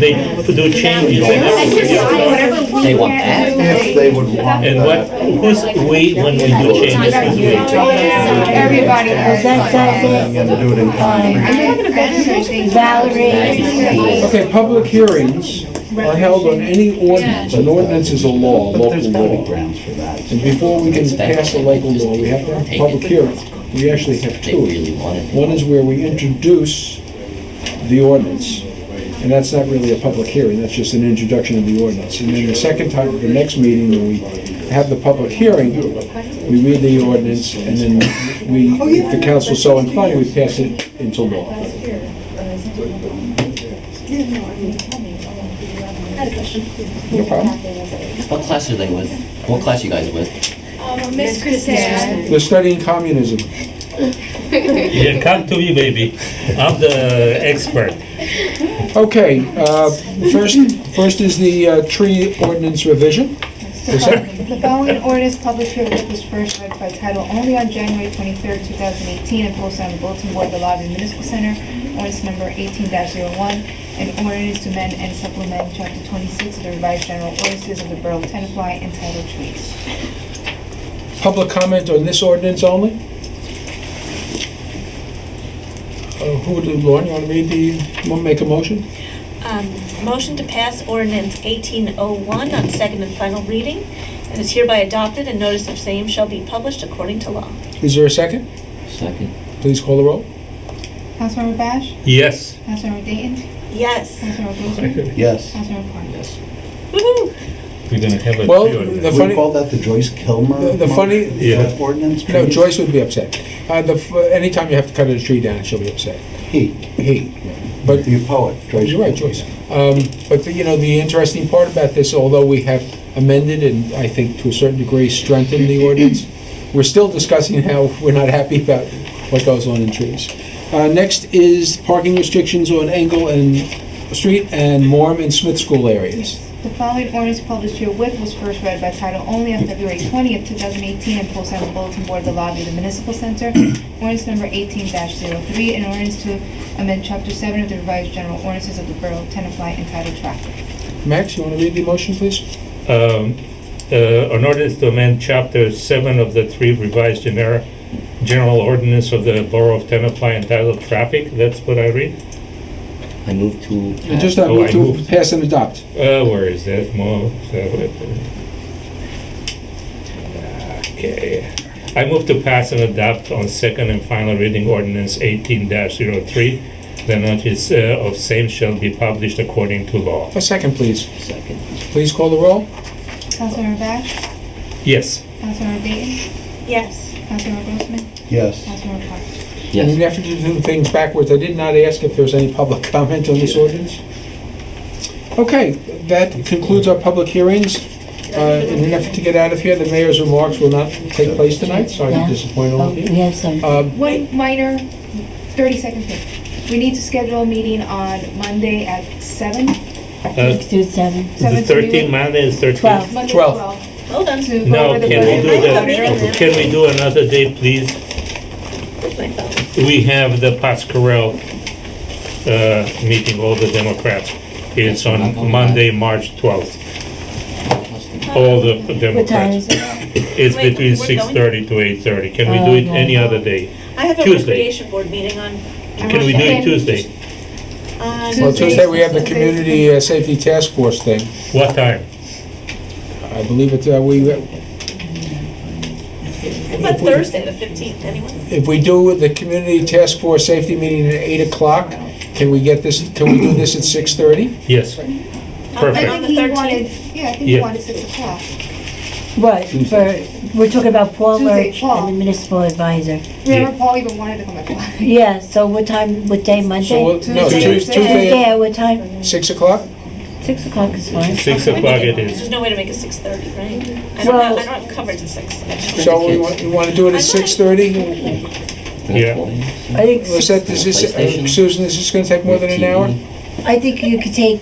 they do changes and everything? They want that? if they would want And what, that. who's we when we do changes? Who's we? Everybody has. That does You have to do it in time. Valerie. Okay, public hearings are held on any ordinance. An ordinance is a law, But local there's gotta be law. grounds for that. And before we can pass a local law, we have to have a public hearing. We actually have They two. really want it. One is where we introduce the ordinance, and that's not really a public hearing, that's just an introduction of the ordinance. And then the second time, the next meeting, when we have the public hearing, we read the ordinance, and then we, if the council so inclined, we pass it into law. I had a question. No problem. What class are they with? What class you guys with? Miss Christina. We're studying communism. Yeah, come to me, baby. I'm the expert. Okay, first is the tree ordinance revision. Is that- The following ordinance published herewith was first read by title only on January 23rd, 2018, and posted on the bulletin board of the lobby of the Municipal Center, ordinance number 18-01, an ordinance to amend and supplement chapter 26 of the revised general ordinances of the Borough of Tenafly entitled Trees. Public comment on this ordinance only? Who would, Lauren, you want to read make a motion? Motion to pass ordinance 1801 on second and final reading, and is hereby adopted, and notice of same shall be published according to law. Is there a second? Second. Please call the roll. Councilmember Bash? Yes. Councilmember Dayton? Yes. Councilmember Boozer? Yes. Councilmember Carn? Yes. Woohoo! We're gonna have a Well, tree ordinance. the We funny, call that the Joyce Kilmer. The funny- Yeah. Ordinance. no, please? Joyce would be upset. Anytime you have to cut a tree down, she'll be upset. He, But the poet, Joyce. you're right, Joyce. But the interesting part about this, although we have amended and I think to a certain degree strengthened the ordinance, we're still discussing how we're not happy about what goes on in trees. Next is parking restrictions on Engel and Street and Morm and Smith School areas. The following ordinance published herewith was first read by title only on February 20th, 2018, and posted on the bulletin board of the lobby of the Municipal Center, ordinance number 18-03, an ordinance to amend chapter 7 of the revised general ordinances of the Borough of Tenafly entitled Traffic. Max, you want to read the motion, please? An ordinance to amend chapter 7 of the 3 revised general ordinance of the Borough of Tenafly entitled Traffic. That's what I read. I move to. And just Oh, move I to moved. pass and adopt. Where is that? Okay. I move to pass and adopt on second and final reading ordinance 18-03. The notice of same shall be published according to law. A second, please. Second. Please call the roll. Councilmember Bash? Yes. Councilmember Dayton? Yes. Councilmember Grossman? Yes. Councilmember Park? In an effort to do things backwards, I did not ask if there's any public comment on this ordinance. Okay, that concludes our public hearings. In an effort to get out of here, the mayor's remarks will not take place tonight, sorry to Yeah. disappoint all of We you. have some. One minor, 30-second thing. We need to schedule a meeting on Monday at 7. Let's do 7. The 13th, Monday is 13th. 12. Monday 12. 12. Hold on. To go No, over the can we budget. do can we do another day, please? We have the Pascarell meeting, all the Democrats. It's on Monday, March 12th. All the What time Democrats. is it? It's Wait, between we're 6:30 to 8:30. Can we do it no. any other day? I have a Tuesday. recreation board meeting on. Can we do it Tuesday? Well, Tuesday, we have the Community Safety Task Force thing. What time? I believe it, But Thursday, the 15th, anyone? if we do the Community Task Force Safety meeting at 8 o'clock, can we do this at 6:30? Yes. I Perfect. think he wanted, yeah, I think he Yeah. wanted 6 o'clock. What, we're talking about Paul Tuesday, Lurch Paul. and the municipal advisor. Remember, Paul even wanted to come at 5. Yeah, so what time, what day, Monday? So, no, Tuesday. Tuesday Tuesday at at what time? 6 o'clock? 6 o'clock is fine. 6 o'clock it is. There's no way to make it 6:30, right? I Well- don't have coverage at 6. So we want to do it at 6:30? Yeah. I think, Lisette, Susan, is this going to take more than an hour? I think you could take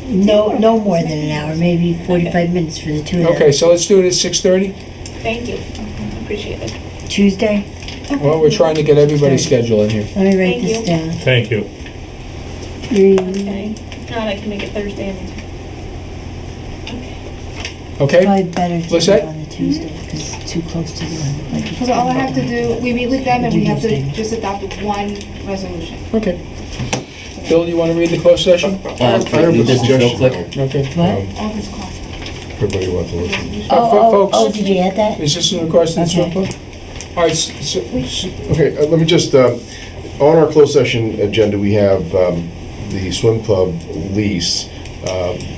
no more than an hour, maybe 45 minutes for the two of them. Okay, so let's do it at 6:30? Thank you. Appreciate it. Tuesday? Well, we're trying to get everybody's schedule in here. Let me write Thank this you. down. Thank you. Okay. Not I can make it Thursday and. Okay? Probably better to do Lisette? it on the Tuesday, because it's too close to the one. So all I have to do, we meet with them and we have to just adopt one resolution. Okay. Bill, you want to read the closed session? New business real quick. Okay. What? All this cost. Everybody wants to listen. Folks, Did you add that? is this in regards to the swim club? All right, Okay, let me just, on our closed session agenda, we have the swim club lease,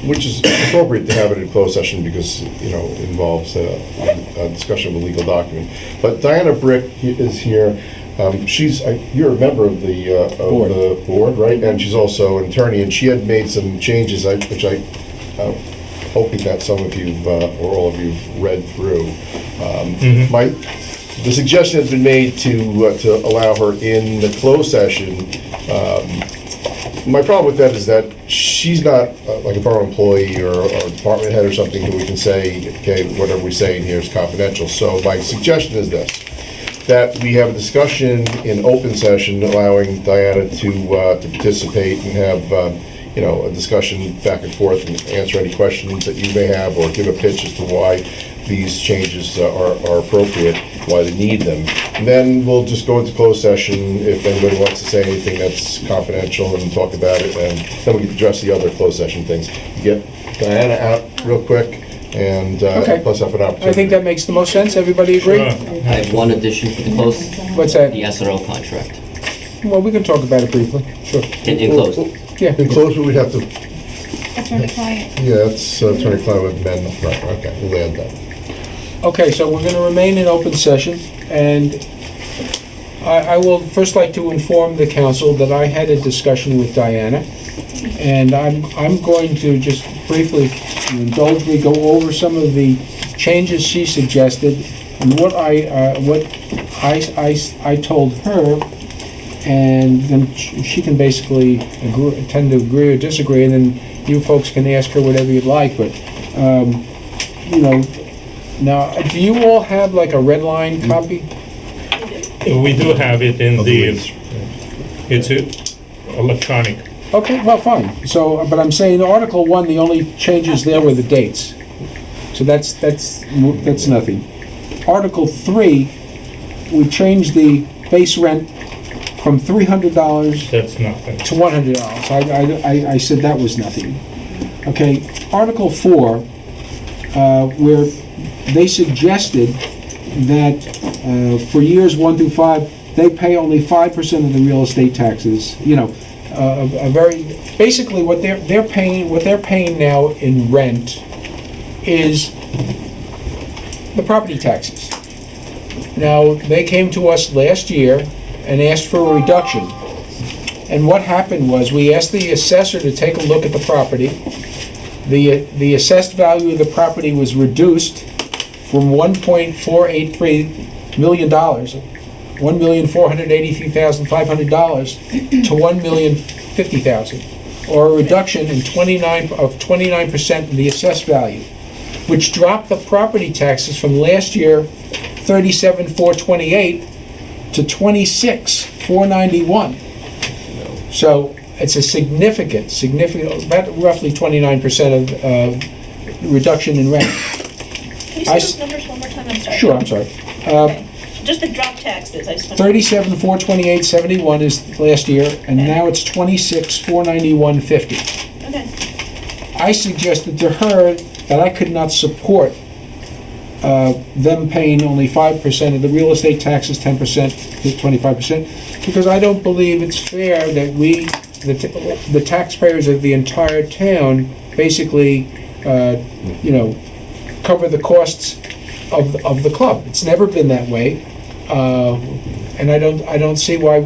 which is appropriate to have it in closed session because, you know, it involves a discussion of a legal document. But Diana Brick is here. You're a member of the board, right? And she's also an attorney, and she had made some changes, which I hoping that some of you or all of you've read through. The suggestion has been made to allow her in the closed session. My problem with that is that she's not like a borough employee or a department head or something who we can say, okay, whatever we say in here is confidential. So my suggestion is this, that we have a discussion in open session allowing Diana to participate and have a discussion back and forth and answer any questions that you may have or give a pitch as to why these changes are appropriate, why they need them. And then we'll just go into closed session if anybody wants to say anything that's confidential and talk about it, and then we can address the other closed session things. Get Diana out real quick and Okay. plus have an opportunity. I think that makes the most sense. Everybody agree? Sure. I have one addition for the close, What's that? the SRO contract. Well, we can talk about it briefly. Sure. In closed. Yeah. In closed, we'd have to, That's from the client. yeah, it's attorney-client with men, right, okay, we'll add that. Okay, so we're going to remain in open session, and I will first like to inform the council that I had a discussion with Diana, and I'm going to just briefly, if you indulge me, go over some of the changes she suggested and what I told her, and then she can basically tend to agree or disagree, and then you folks can ask her whatever you'd like, but, now, do you all have like a red line copy? We do have it in it's electronic. Okay, well, fine. So, but I'm saying Article 1, the only changes there were the dates. So that's nothing. Article 3, we changed the base rent from $300 That's nothing. to $100. I said that was nothing. Okay, Article 4, where they suggested that for years 1 through 5, they pay only 5% of the real estate taxes. Basically what they're paying now in rent is the property taxes. Now, they came to us last year and asked for a reduction. And what happened was, we asked the assessor to take a look at the property. The assessed value of the property was reduced from $1.483 million, $1,483,500, to $1,050,000, or a reduction of 29% of the assessed value, which dropped the property taxes from last year, $37,428, to $26,491. So it's a significant, about roughly 29% of reduction in rent. Can you say those numbers one more time? I'm sorry. Sure, I'm sorry. Okay. Just the drop taxes, I just want to... 37,428.71 is last year, and now it's 26,491.50. Okay. I suggested to her that I could not support them paying only 5% of the real estate taxes, 10% to 25%, because I don't believe it's fair that we, the taxpayers of the entire town, basically, cover the costs of the club. It's never been that way, and I don't see why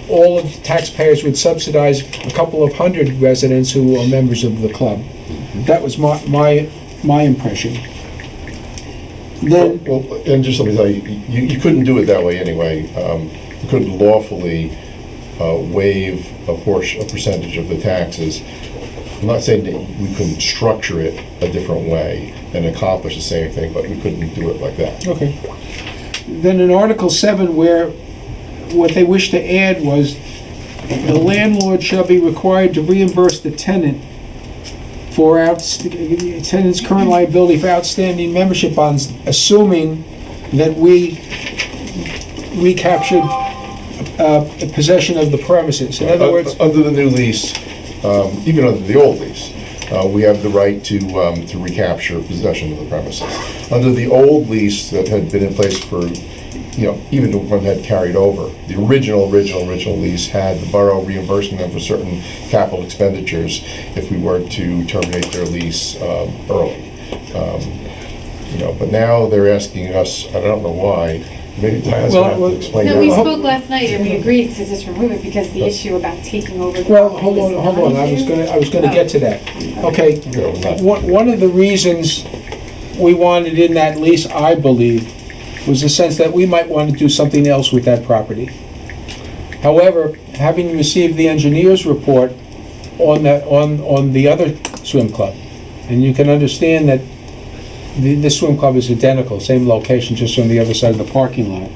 all of the taxpayers would subsidize a couple of hundred residents who are members of the club. That was my impression. Then, well, and just let me tell you, you couldn't do it that way anyway. You couldn't lawfully waive a percentage of the taxes. I'm not saying that we couldn't structure it a different way and accomplish the same thing, but we couldn't do it like that. okay. Then in Article 7, where what they wish to add was, the landlord shall be required to reimburse the tenant for tenant's current liability for outstanding membership bonds, assuming that we recaptured possession of the premises. In other words, under the new lease, even under the old lease, we have the right to recapture possession of the premises. Under the old lease that had been in place for, even the one that had carried over, the original lease had the borough reimbursing them for certain capital expenditures if we were to terminate their lease early. But now they're asking us, I don't know why, maybe Diana's going to have to explain that. No, we spoke last night and we agreed to just remove it because the issue about taking over the... well, hold on, I was gonna get to that. Okay, one of the reasons we wanted in that lease, I believe, was the sense that we might want to do something else with that property. However, having received the engineer's report on the other swim club, and you can understand that the swim club is identical, same location, just on the other side of the parking lot.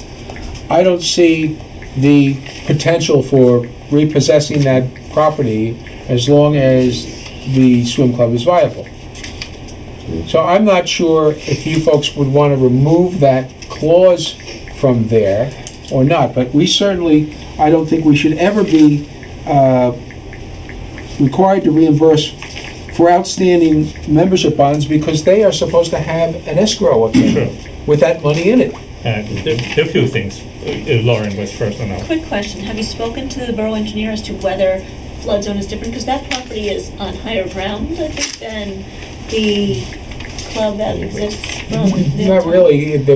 I don't see the potential for repossessing that property as long as the swim club is viable. So I'm not sure if you folks would want to remove that clause from there or not, but we certainly, I don't think we should ever be required to reimburse for outstanding membership bonds, because they are supposed to have an escrow account with that money in it. There are a few things. Lauren was first on that. Quick question, have you spoken to the borough engineer as to whether flood zone is different? Because that property is on higher ground, I think, than the club that exists. Not really, they're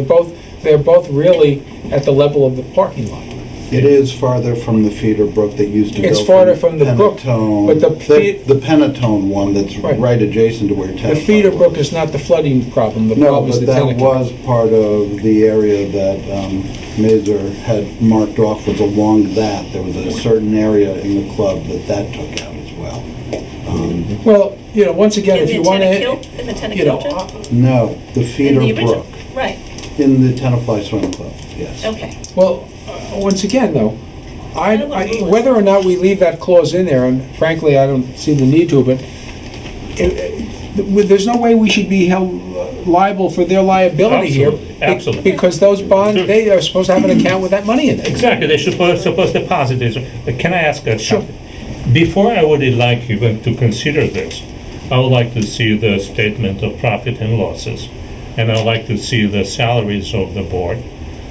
both really at the level of the parking lot. It is farther from the feeder brook that used to go. It's farther from the brook, but the Penatone one that's right adjacent to where Tenafly the feeder brook is not the flooding problem. The No, problem is but the that tenant. was part of the area that Mazer had marked off was along that. There was a certain area in the club that took out as well. Well, once again, if you want to, in the Tenafly? No, the feeder in the original, brook. right? In the Tenafly Swim Club, yes. Okay. well, once again though, whether or not we leave that clause in there, and frankly, I don't see the need to, but there's no way we should be held liable for their liability here. Absolutely. Because those bonds, they are supposed to have an account with that money in it. Exactly, they're supposed to deposit this. Can I ask something? Before I would like you to consider this, I would like to see the statement of profit and losses, and I would like to see the salaries of the board.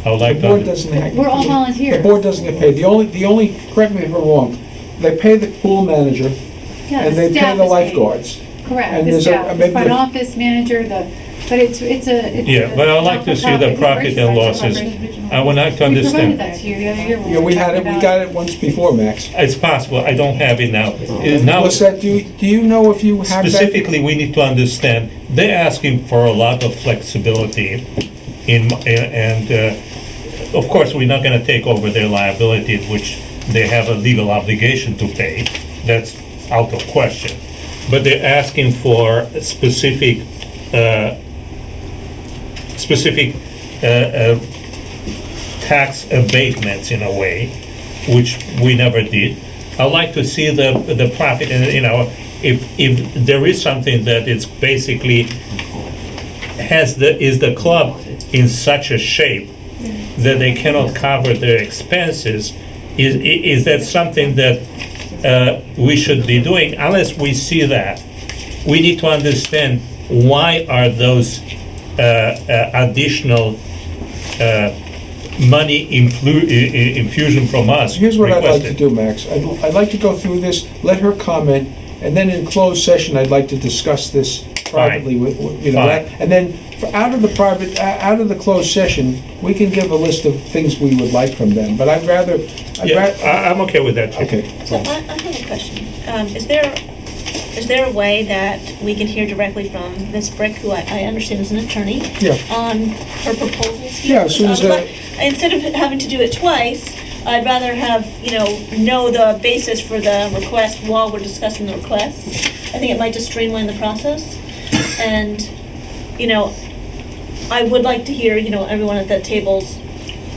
I would like The board doesn't have. We're all volunteers. The board doesn't get paid. The only, correct me if I'm wrong, they pay the pool manager Yeah, and the they pay staff the is paid. lifeguards. Correct, And the there's staff, the maybe front office manager, the But it's a. Yeah, but I'd like to see the profit and losses. I would like to We provided understand. that to you the other year. when Yeah, we had it, we talked got it once before, Max. It's possible, I don't have it now. Now, Lisette, do you know if you have that? specifically, we need to understand, they're asking for a lot of flexibility and, of course, we're not gonna take over their liabilities, which they have a legal obligation to pay. That's out of question. But they're asking for specific tax abatements in a way, which we never did. I'd like to see the profit, and, if there is something that it's basically is the club in such a shape that they cannot cover their expenses, is that something that we should be doing? Unless we see that, we need to understand why are those additional money infusion from us Here's what I'd like to requested. do, Max. I'd like to go through this, let her comment, and then in closed session, I'd like to discuss this privately with, Fine. and then out of the closed session, we can give a list of things we would like from them, but I'd rather. Yeah, I'm okay with that, Jim. Okay. So I have a question. Is there a way that we can hear directly from Ms. Brick, who I understand is an attorney, Yeah. on her proposals here? Yeah, as soon as Because I would like- instead of having to do it twice, I'd rather have, know the basis for the request while we're discussing the request. I think it might just streamline the process. And, I would like to hear, everyone at the table's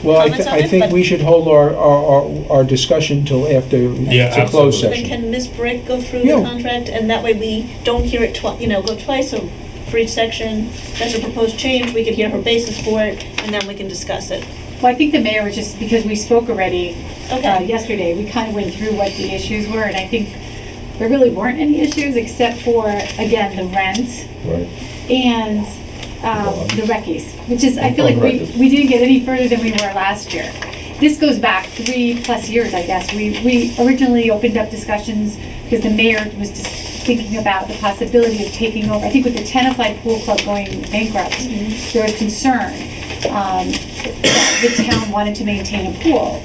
Well, comments on I it, think but- we should hold our discussion till after, Yeah, to closed Then session. can Ms. Brick go through Yeah. the contract, and that way we don't hear it go twice, so for each section, that's a proposed change, we could hear her basis for it, and then we can discuss it. Well, I think the mayor was just, because we spoke already Okay. yesterday, we kind of went through what the issues were, and I think there really weren't any issues except for, again, the rent Right. and the recce's, which is, I feel like we didn't get any further than we were last year. This goes back 3+ years, I guess. We originally opened up discussions because the mayor was just thinking about the possibility of taking over. I think with the Tenafly Pool Club going bankrupt, there was concern that the town wanted to maintain a pool.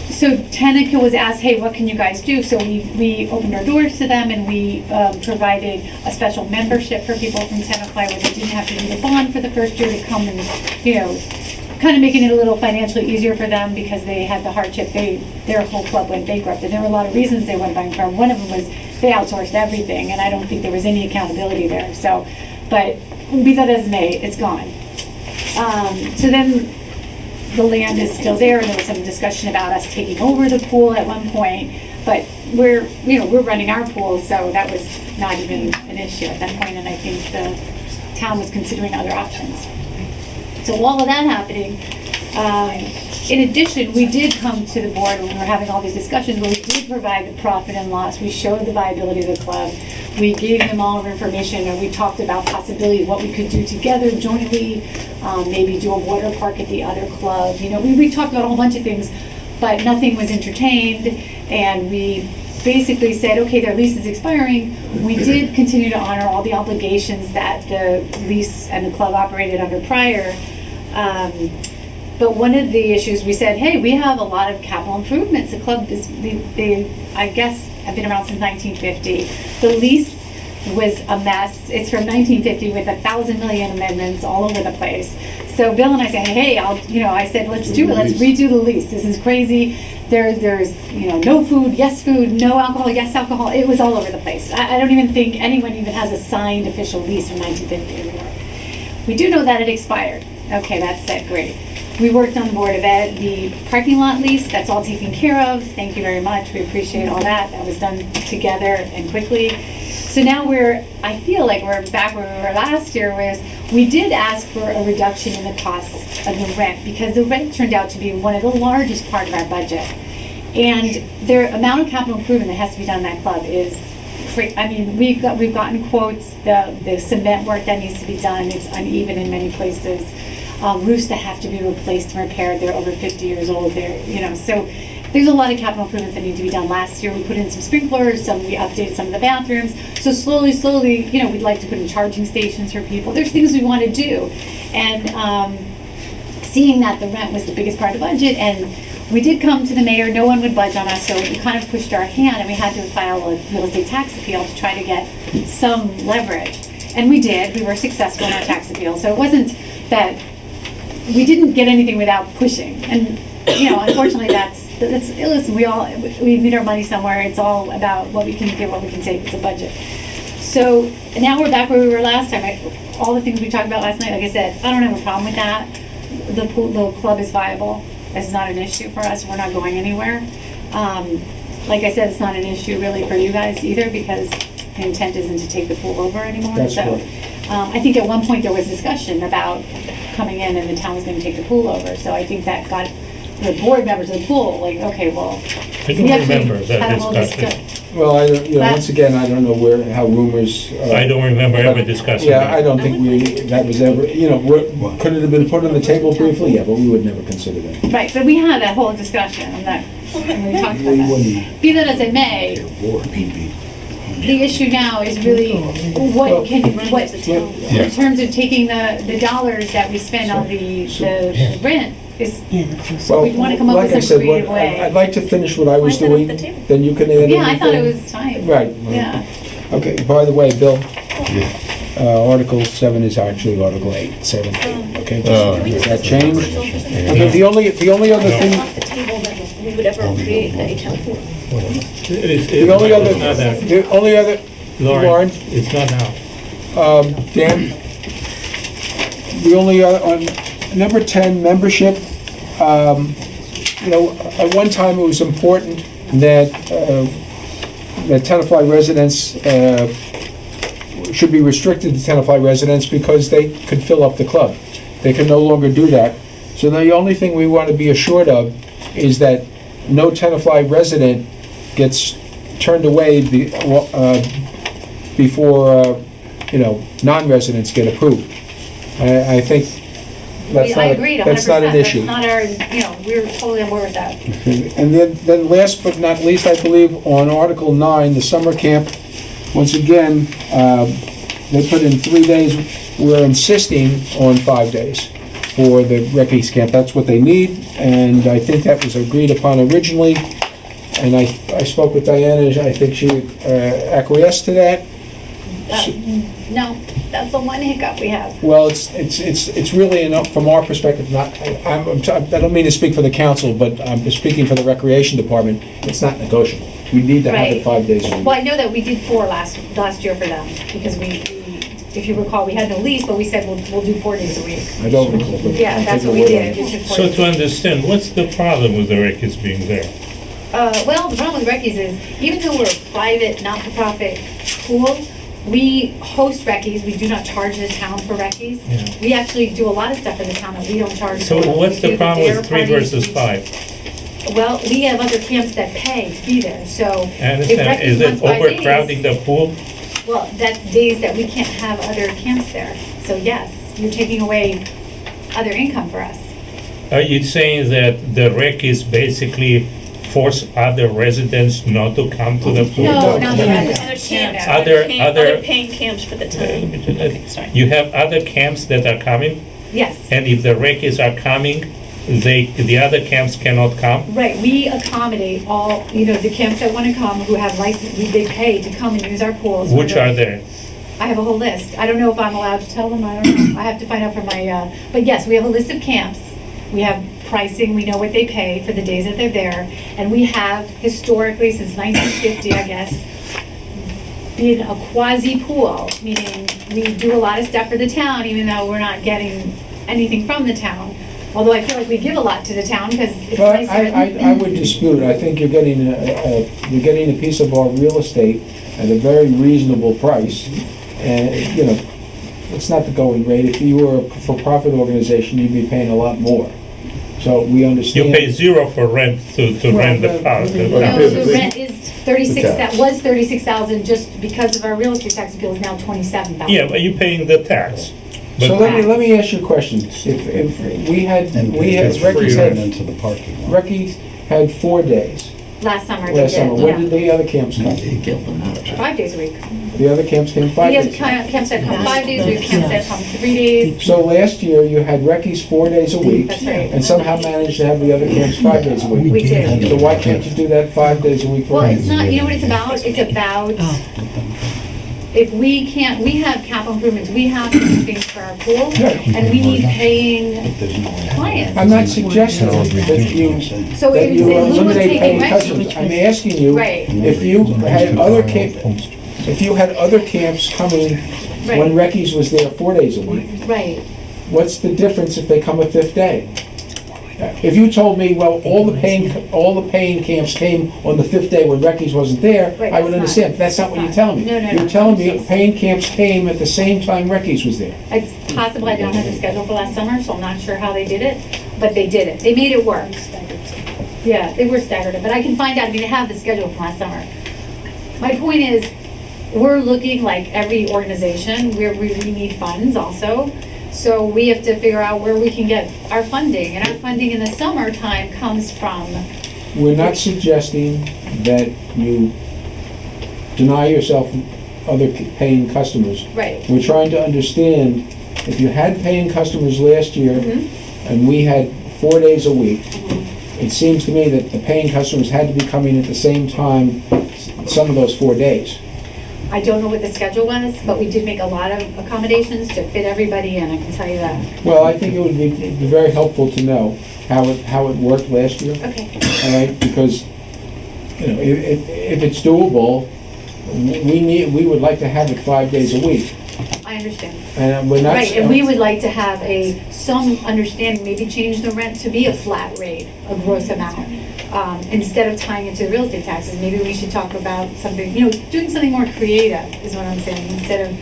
So Teneca was asked, hey, what can you guys do? So we opened our doors to them, and we provided a special membership for people from Tenafly where they didn't have to need a bond for the first year to come and, kind of making it a little financially easier for them because they had the hardship. Their whole club went bankrupt, and there were a lot of reasons they went bankrupt. One of them was they outsourced everything, and I don't think there was any accountability there. So, but be that as may, it's gone. So then the land is still there, and there was some discussion about us taking over the pool at one point, but we're running our pool, so that was not even an issue at that point, and I think the town was considering other options. So all of that happening, in addition, we did come to the board when we were having all these discussions, where we did provide the profit and loss, we showed the viability of the club, we gave them all of our information, and we talked about possibilities, what we could do together jointly, maybe do a water park at the other club, we talked about a whole bunch of things, but nothing was entertained, and we basically said, okay, their lease is expiring. We did continue to honor all the obligations that the lease and the club operated under prior. But one of the issues, we said, hey, we have a lot of capital improvements. The club is, I guess, have been around since 1950. The lease was a mess. It's from 1950 with 1,000 million amendments all over the place. So Bill and I said, hey, I said, let's do it. Let's redo the lease. This is crazy. There's no food, yes food, no alcohol, yes alcohol. It was all over the place. I don't even think anyone even has a signed official lease from 1950 anymore. We do know that it expired. Okay, that's that, great. We worked on the Board of Ed, the parking lot lease, that's all taken care of. Thank you very much. We appreciate all that. That was done together and quickly. So now I feel like we're back where we were last year, whereas we did ask for a reduction in the cost of the rent because the rent turned out to be one of the largest part of our budget. And the amount of capital improvement that has to be done in that club is we've gotten quotes, the cement work that needs to be done, it's uneven in many places. Roofs that have to be replaced and repaired, they're over 50 years old, so there's a lot of capital improvements that need to be done. Last year, we put in some sprinklers, we updated some of the bathrooms. So slowly, you know, we'd like to put in charging stations for people. There's things we want to do. And seeing that the rent was the biggest part of the budget, and we did come to the mayor, no one would budge on us, so we kind of pushed our hand, and we had to file a real estate tax appeal to try to get some leverage. And we did, we were successful in our tax appeal, so it wasn't that, we didn't get anything without pushing. And, you know, unfortunately, listen, we need our money somewhere, it's all about what we can give, what we can save, it's a budget. So now we're back where we were last time. All the things we talked about last night, like I said, I don't have a problem with that. The club is viable. It's not an issue for us. We're not going anywhere. Like I said, it's not an issue really for you guys either, because the intent isn't to take the pool over anymore. That's so correct. I think at one point there was discussion about coming in and the town was going to take the pool over. So I think that got the board members of the pool like, okay, well, I don't remember that discussion. Well, once again, I don't know how rumors. I don't remember ever discussing Yeah, that. I don't think that was ever, could it have been put on the table briefly? Yeah, but we would never consider that. right. But we had that whole discussion on that. And we talked about that. Be that as it may, the issue now is really in terms of taking the dollars that we spend on the rent is, Well, we want to come up like I with some said, creative way. I'd like to finish what I was Why is that doing, off the table? then you can add anything. Yeah, I thought it was time. Right. Yeah. Okay, by the way, Bill, Article 7 is actually Article 8, 7, 8, okay? Does that change? Okay, the only other thing, Off the table that we would ever create the HL pool. the only other, Lauren, It's not now. Dan, the only other, on number 10, membership, at one time it was important that Tenafly residents should be restricted to Tenafly residents because they could fill up the club. They can no longer do that. So the only thing we want to be assured of is that no Tenafly resident gets turned away before, non-residents get approved. I think I agreed 100%. that's not an issue. That's not our, we're totally on board with that. And then last but not least, I believe, on Article 9, the summer camp, once again, they put in 3 days. We're insisting on 5 days for the Rec-East camp. That's what they need, and I think that was agreed upon originally. And I spoke with Diana, I think she acquiesced to that. No, that's the one hiccup we have. Well, it's really enough from our perspective. I don't mean to speak for the council, but I'm speaking for the recreation department. It's not negotiable. We need to have it 5 days a week. Well, I know that we did 4 last year for them, because we, if you recall, we had no lease, but we said we'll do 4 days a week. I don't recall. but Yeah, I'll that's take what your we word on did. it. We took 4 So days. to understand, what's the problem with the Rec-E's being there? Well, the problem with Reckies is, even though we're a private, not-for-profit pool, we host Reckies, we do not charge the town for Reckies. Yeah. We actually do a lot of stuff in the town that we don't charge for. So what's We do the problem dare with 3 parties, versus we- 5? Well, we have other camps that pay to be there, so. I if understand. Reckies Is it wants 5 days, overcrowding the pool? Well, that's days that we can't have other camps there. So yes, you're taking away other income for us. Are you saying that the Rec-E's basically force other residents not to come to the pool? No, not the Other residents. camps, Other- other paying camps for the town. Sorry. You have other camps that are coming, Yes, and if the Rec-E's are coming, the other camps cannot come? right. We accommodate all, the camps that want to come, who have license, they pay to come and use our pools. Which are there? I have a whole list. I don't know if I'm allowed to tell them, I don't know. I have to find out from my, but yes, we have a list of camps. We have pricing, we know what they pay for the days that they're there. And we have historically, since 1950, I guess, been a quasi-pool, meaning we do a lot of stuff for the town, even though we're not getting anything from the town. Although I feel like we give a lot to the town, because it's Well, nicer. I would dispute. I think you're getting a piece of our real estate at a very reasonable price. And, it's not the going rate. If you were a for-profit organization, you'd be paying a lot more. So we You understand. pay 0 for rent to rent the house. No, the rent is 36, that was 36,000, just because of our real estate tax appeal is now 27,000. Yeah, but you're paying the tax. So But let me ask you a question. If Reckies And it's free had, rent into the parking lot. Reckies had 4 days Last summer they last summer. did, When did yeah. the other camps come? 5 days a week. The other camps came 5 We have days. camps that come 5 days, we have camps that come 3 days. So last year, you had Recce's 4 days a week, That's right. and somehow managed to have the other camps 5 days a week. We did. So why can't you do that 5 days a week for Well, Recce? it's not, you know what it's about? It's about, if we can't, we have capital improvements, we have to do things for our pool, and we need paying clients. I'm not suggesting that you, So that it you was in lieu of eliminate taking paying Recce. customers. I'm asking you, Right. if you had other if you had other camps coming when Right. Recce's was there 4 days a week, Right. what's the difference if they come a 5th day? If you told me, well, all the paying camps came on the 5th day when Recce's wasn't there, Right, I would that's understand. But that's not what you're telling me. No, no, You're no. telling me paying camps came at the same time Recce's was there. It's possible I don't have the schedule for last summer, so I'm not sure how they did it, but they did it. They made it work. Yeah, they were staggered, but I can find out, I mean, I have the schedule from last summer. My point is, we're looking like every organization, we need funds also. So we have to figure out where we can get our funding, and our funding in the summertime comes from, We're not suggesting that you deny yourself other paying customers. right. We're trying to understand, if you had paying customers last year, and we had 4 days a week, it seems to me that the paying customers had to be coming at the same time some of those 4 days. I don't know what the schedule was, but we did make a lot of accommodations to fit everybody in, I can tell you that. Well, I think it would be very helpful to know how it worked last year. Okay. All right, because, you know, if it's doable, we would like to have it 5 days a week. I understand. And we're not. Right, and we would like to have some understanding, maybe change the rent to be a flat rate, a gross amount. Instead of tying it to real estate taxes, maybe we should talk about something, doing something more creative is what I'm saying, instead of,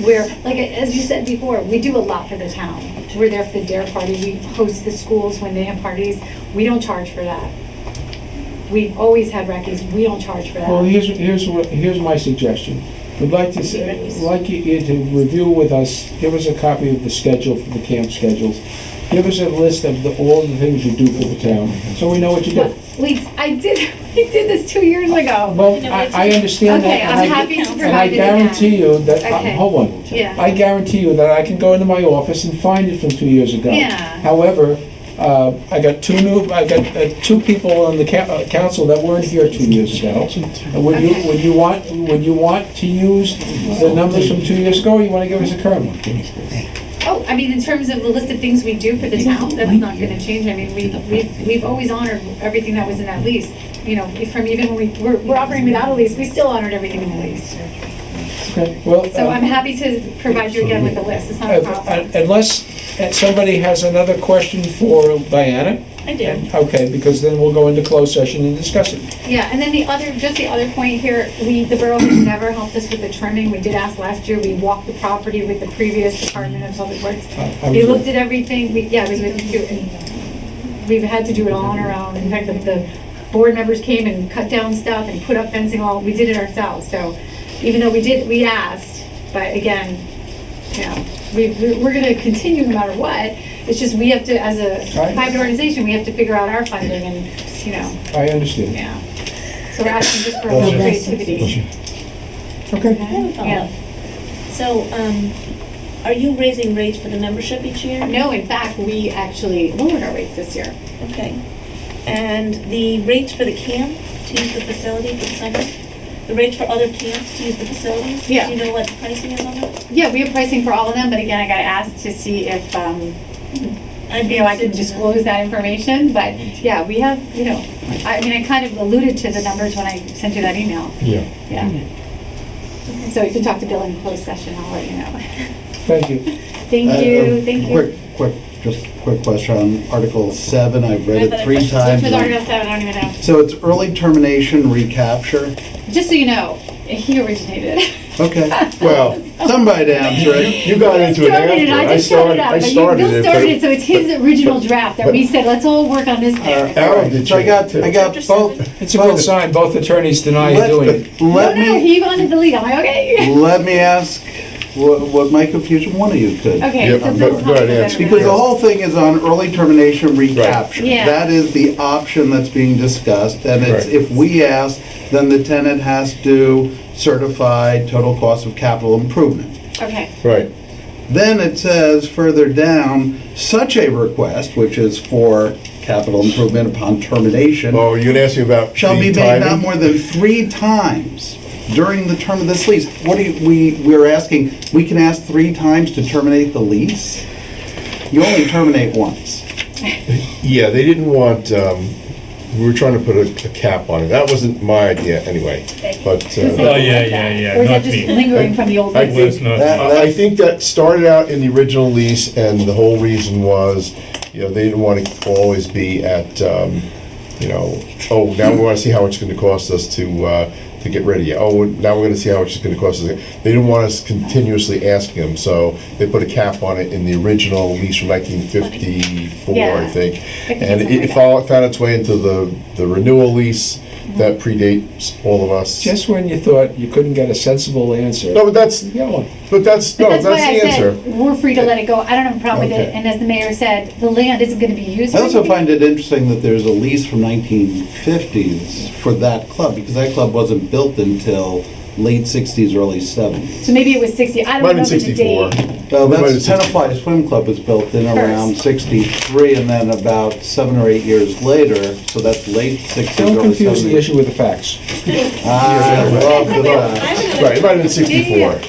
where, like, as you said before, we do a lot for the town. We're there for the DARE party, we host the schools when they have parties, we don't charge for that. We've always had Recce's, we don't charge for that. Well, here's my suggestion. We'd like to you to review with us, give us a copy of the schedule, for the camp schedules. Give us a list of all the things you do for the town, so we know what you do. We did this 2 years ago. Well, I understand that. Okay, I'm happy to And I provide it guarantee again. you that, Okay. hold on. Yeah. I guarantee you that I can go into my office and find it from 2 years ago. Yeah. However, I got two people on the council that weren't here 2 years ago. And Would you want to use the numbers from 2 years ago, or you want to give us a current one? Oh, I mean, in terms of the list of things we do for the town, that's not gonna change. I mean, we've always honored everything that was in that lease. From even when we're operating without a lease, we still honored everything in the lease. Okay, well. So I'm happy to provide you again with the list, it's not a problem. Unless somebody has another question for Diana? I do. Okay, because then we'll go into closed session and discuss it. Yeah, and then the other point here, the borough has never helped us with the trimming. We did ask last year, we walked the property with the previous Department of Public Works. They looked at everything, it was with you, and we've had to do it all on our own. In fact, the board members came and cut down stuff and put up fencing, we did it ourselves. So even though we asked, but again, we're gonna continue no matter what. It's just we have to, as a private organization, we have to figure out our funding and, I understand. yeah. So we're asking just for a little creativity. Okay. Yeah. So, are you raising rates for the membership each year? No, in fact, we actually lowered our rates this year. Okay. And the rates for the camp to use the facility for the summer? The rates for other camps to use the facilities? Yeah. Do you know what the pricing is on that? Yeah, we have pricing for all of them, but again, I gotta ask to see if, I can disclose that information, but yeah, we have, I kind of alluded to the numbers when I sent you that email. Yeah. Yeah. So you can talk to Bill in closed session, I'll let you know. Thank you. Thank you, thank you. Quick question on Article 7. I've read it 3 Which times. was Article 7, I don't even know. So it's early termination recapture. Just so you know, he originated it. Okay. Well, somebody answer it. You got into it after. I just started it, but Bill started it, so it's his original draft that we said, let's all work on this thing. So I got both. It's a good sign, both attorneys deny you doing it. No, he wanted the lead, I'm like, okay. Let me ask what my confusion, one of you could. Okay, Yep, so go- Bill go ahead, probably answer. better Because the know. whole thing is on early termination recapture. Yeah. That is the option that's being discussed, and it's, Right. if we ask, then the tenant has to certify total cost of capital improvement. Okay, Right. Then it says further down, such a request, which is for capital improvement upon termination, Oh, you're gonna ask me about shall be the made not timing? more than 3 times during the term of this lease. What do we're asking, we can ask 3 times to terminate the lease? You only terminate once. Yeah, they didn't want, we were trying to put a cap on it. That wasn't my idea anyway, but. Oh, yeah, or is not that just me. lingering from the old I lease? Was not That- me. I think that started out in the original lease, and the whole reason was, they didn't want to always be at, oh, now we want to see how much it's going to cost us to get rid of you. Oh, now we're going to see how much it's going to cost us. They didn't want us continuously asking them, so they put a cap on it in the original lease from 1954, I Yeah. think. I think And it's it found its way into the renewal lease that predates all of us. Just when you thought you couldn't get a sensible answer. No, but that's, You got one. but that's, But no, that's that's why I the answer. said, we're free to let it go, I don't have a problem with it, Okay. and as the mayor said, the land isn't gonna be used for I also anything. find it interesting that there's a lease from 1950s for that club, because that club wasn't built until late 60s, early 70s. So maybe it was 60, I don't Might have remember been the 64. date. Well, Might that's have been Tenafly Swim Club was built in around First. 63, and then about 7 or 8 years later, so that's late 60s, Don't early confuse the 70s. issue with the facts. I love the facts. Right, it might have been 64.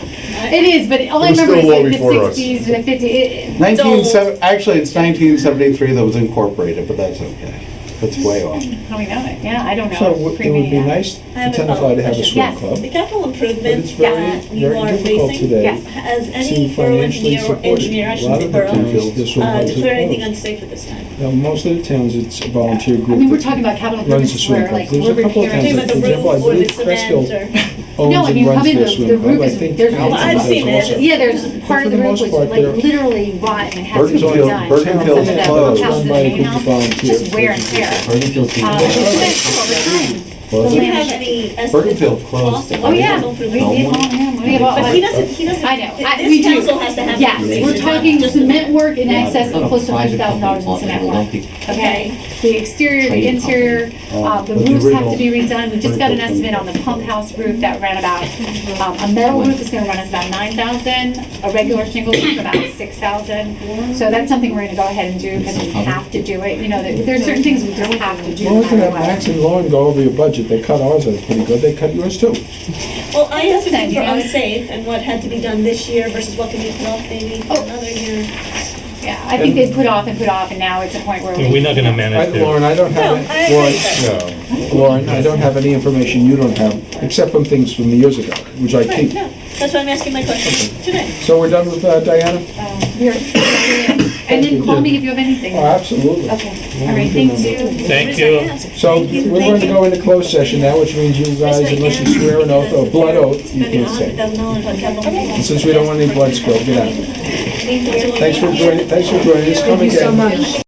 It is, but all I It was remember is still long like the before us. 60s, the 50s, 1970 actually, it's 1973 that was incorporated, but that's okay. That's way off. how we know it, yeah, I don't know. So it would be Pre-media. nice for I have a Tenafly to follow-up have a question. swim Yes. club. The capital But it's improvements very, that you very are difficult facing, today Yes. has to any borough financially engineer or support it. engineer, I A shouldn't lot say of the borough, towns, this swim clubs are declare anything closed. unsafe at this time? Now, most of the towns, it's a volunteer group. I mean, we're that talking about capital runs the improvements swim where club. like There's we're a couple of repairing. towns, Talking about for the example, I roof or the believe cement Cresthill or? owns No, I and mean, runs probably their the swim roof club. I is- think there's- Townsend Well, I've does seen it. also. Yeah, there's But part for of the the roof most was part, like they're- literally rotten and has to be Bergenfield- redone. Bergenfield's Some of the closed. houses in Run by a the group of house, volunteers. just wear and tear. Bergenfield's being. It's gonna take over time. Was Do it? you have any estimates Bergenfield of closed. cost of Oh, yeah. capital We improvement? did all him. We have all- But he doesn't, I know. this We do. council has to have. Yes, information, we're talking not just cement the- work in excess Not of a close to private $100,000 in company, cement it will work. not be- Okay, the exterior, the Trading interior, the But the roofs have to be original- redone. We just got an estimate on the pump house roof that ran about, a metal roof is gonna run us about 9,000, a regular shingle roof about 6,000. So that's something we're gonna go ahead and do because we have to do it. You know, there's certain things we just have to do. Well, no we can matter have what. Max and Lauren go over your budget. They cut ours, that's pretty good. They cut yours too. Well, I asked Listen, you for you know, unsafe and what had to be done this year versus what can be put off maybe for Oh. another year. Yeah, I think they put off, and now it's a point where. We're not gonna manage Lauren, that. I don't No, have, I agree Lauren, with that. Lauren, I don't have any information you don't have, except from things from the years ago, which I Right, keep. no, that's why I'm asking my question today. So we're done with Diana? We're- And then call me if you have anything. Oh, absolutely. Okay, all right, thank you. Thank you. So we're going to go into closed session now, which means you guys, unless you swear an oath or blood oath, you Spending can't say. $100,000 on capital improvement. Since we don't want any blood spilled, get out. Thanks for joining us. Come again.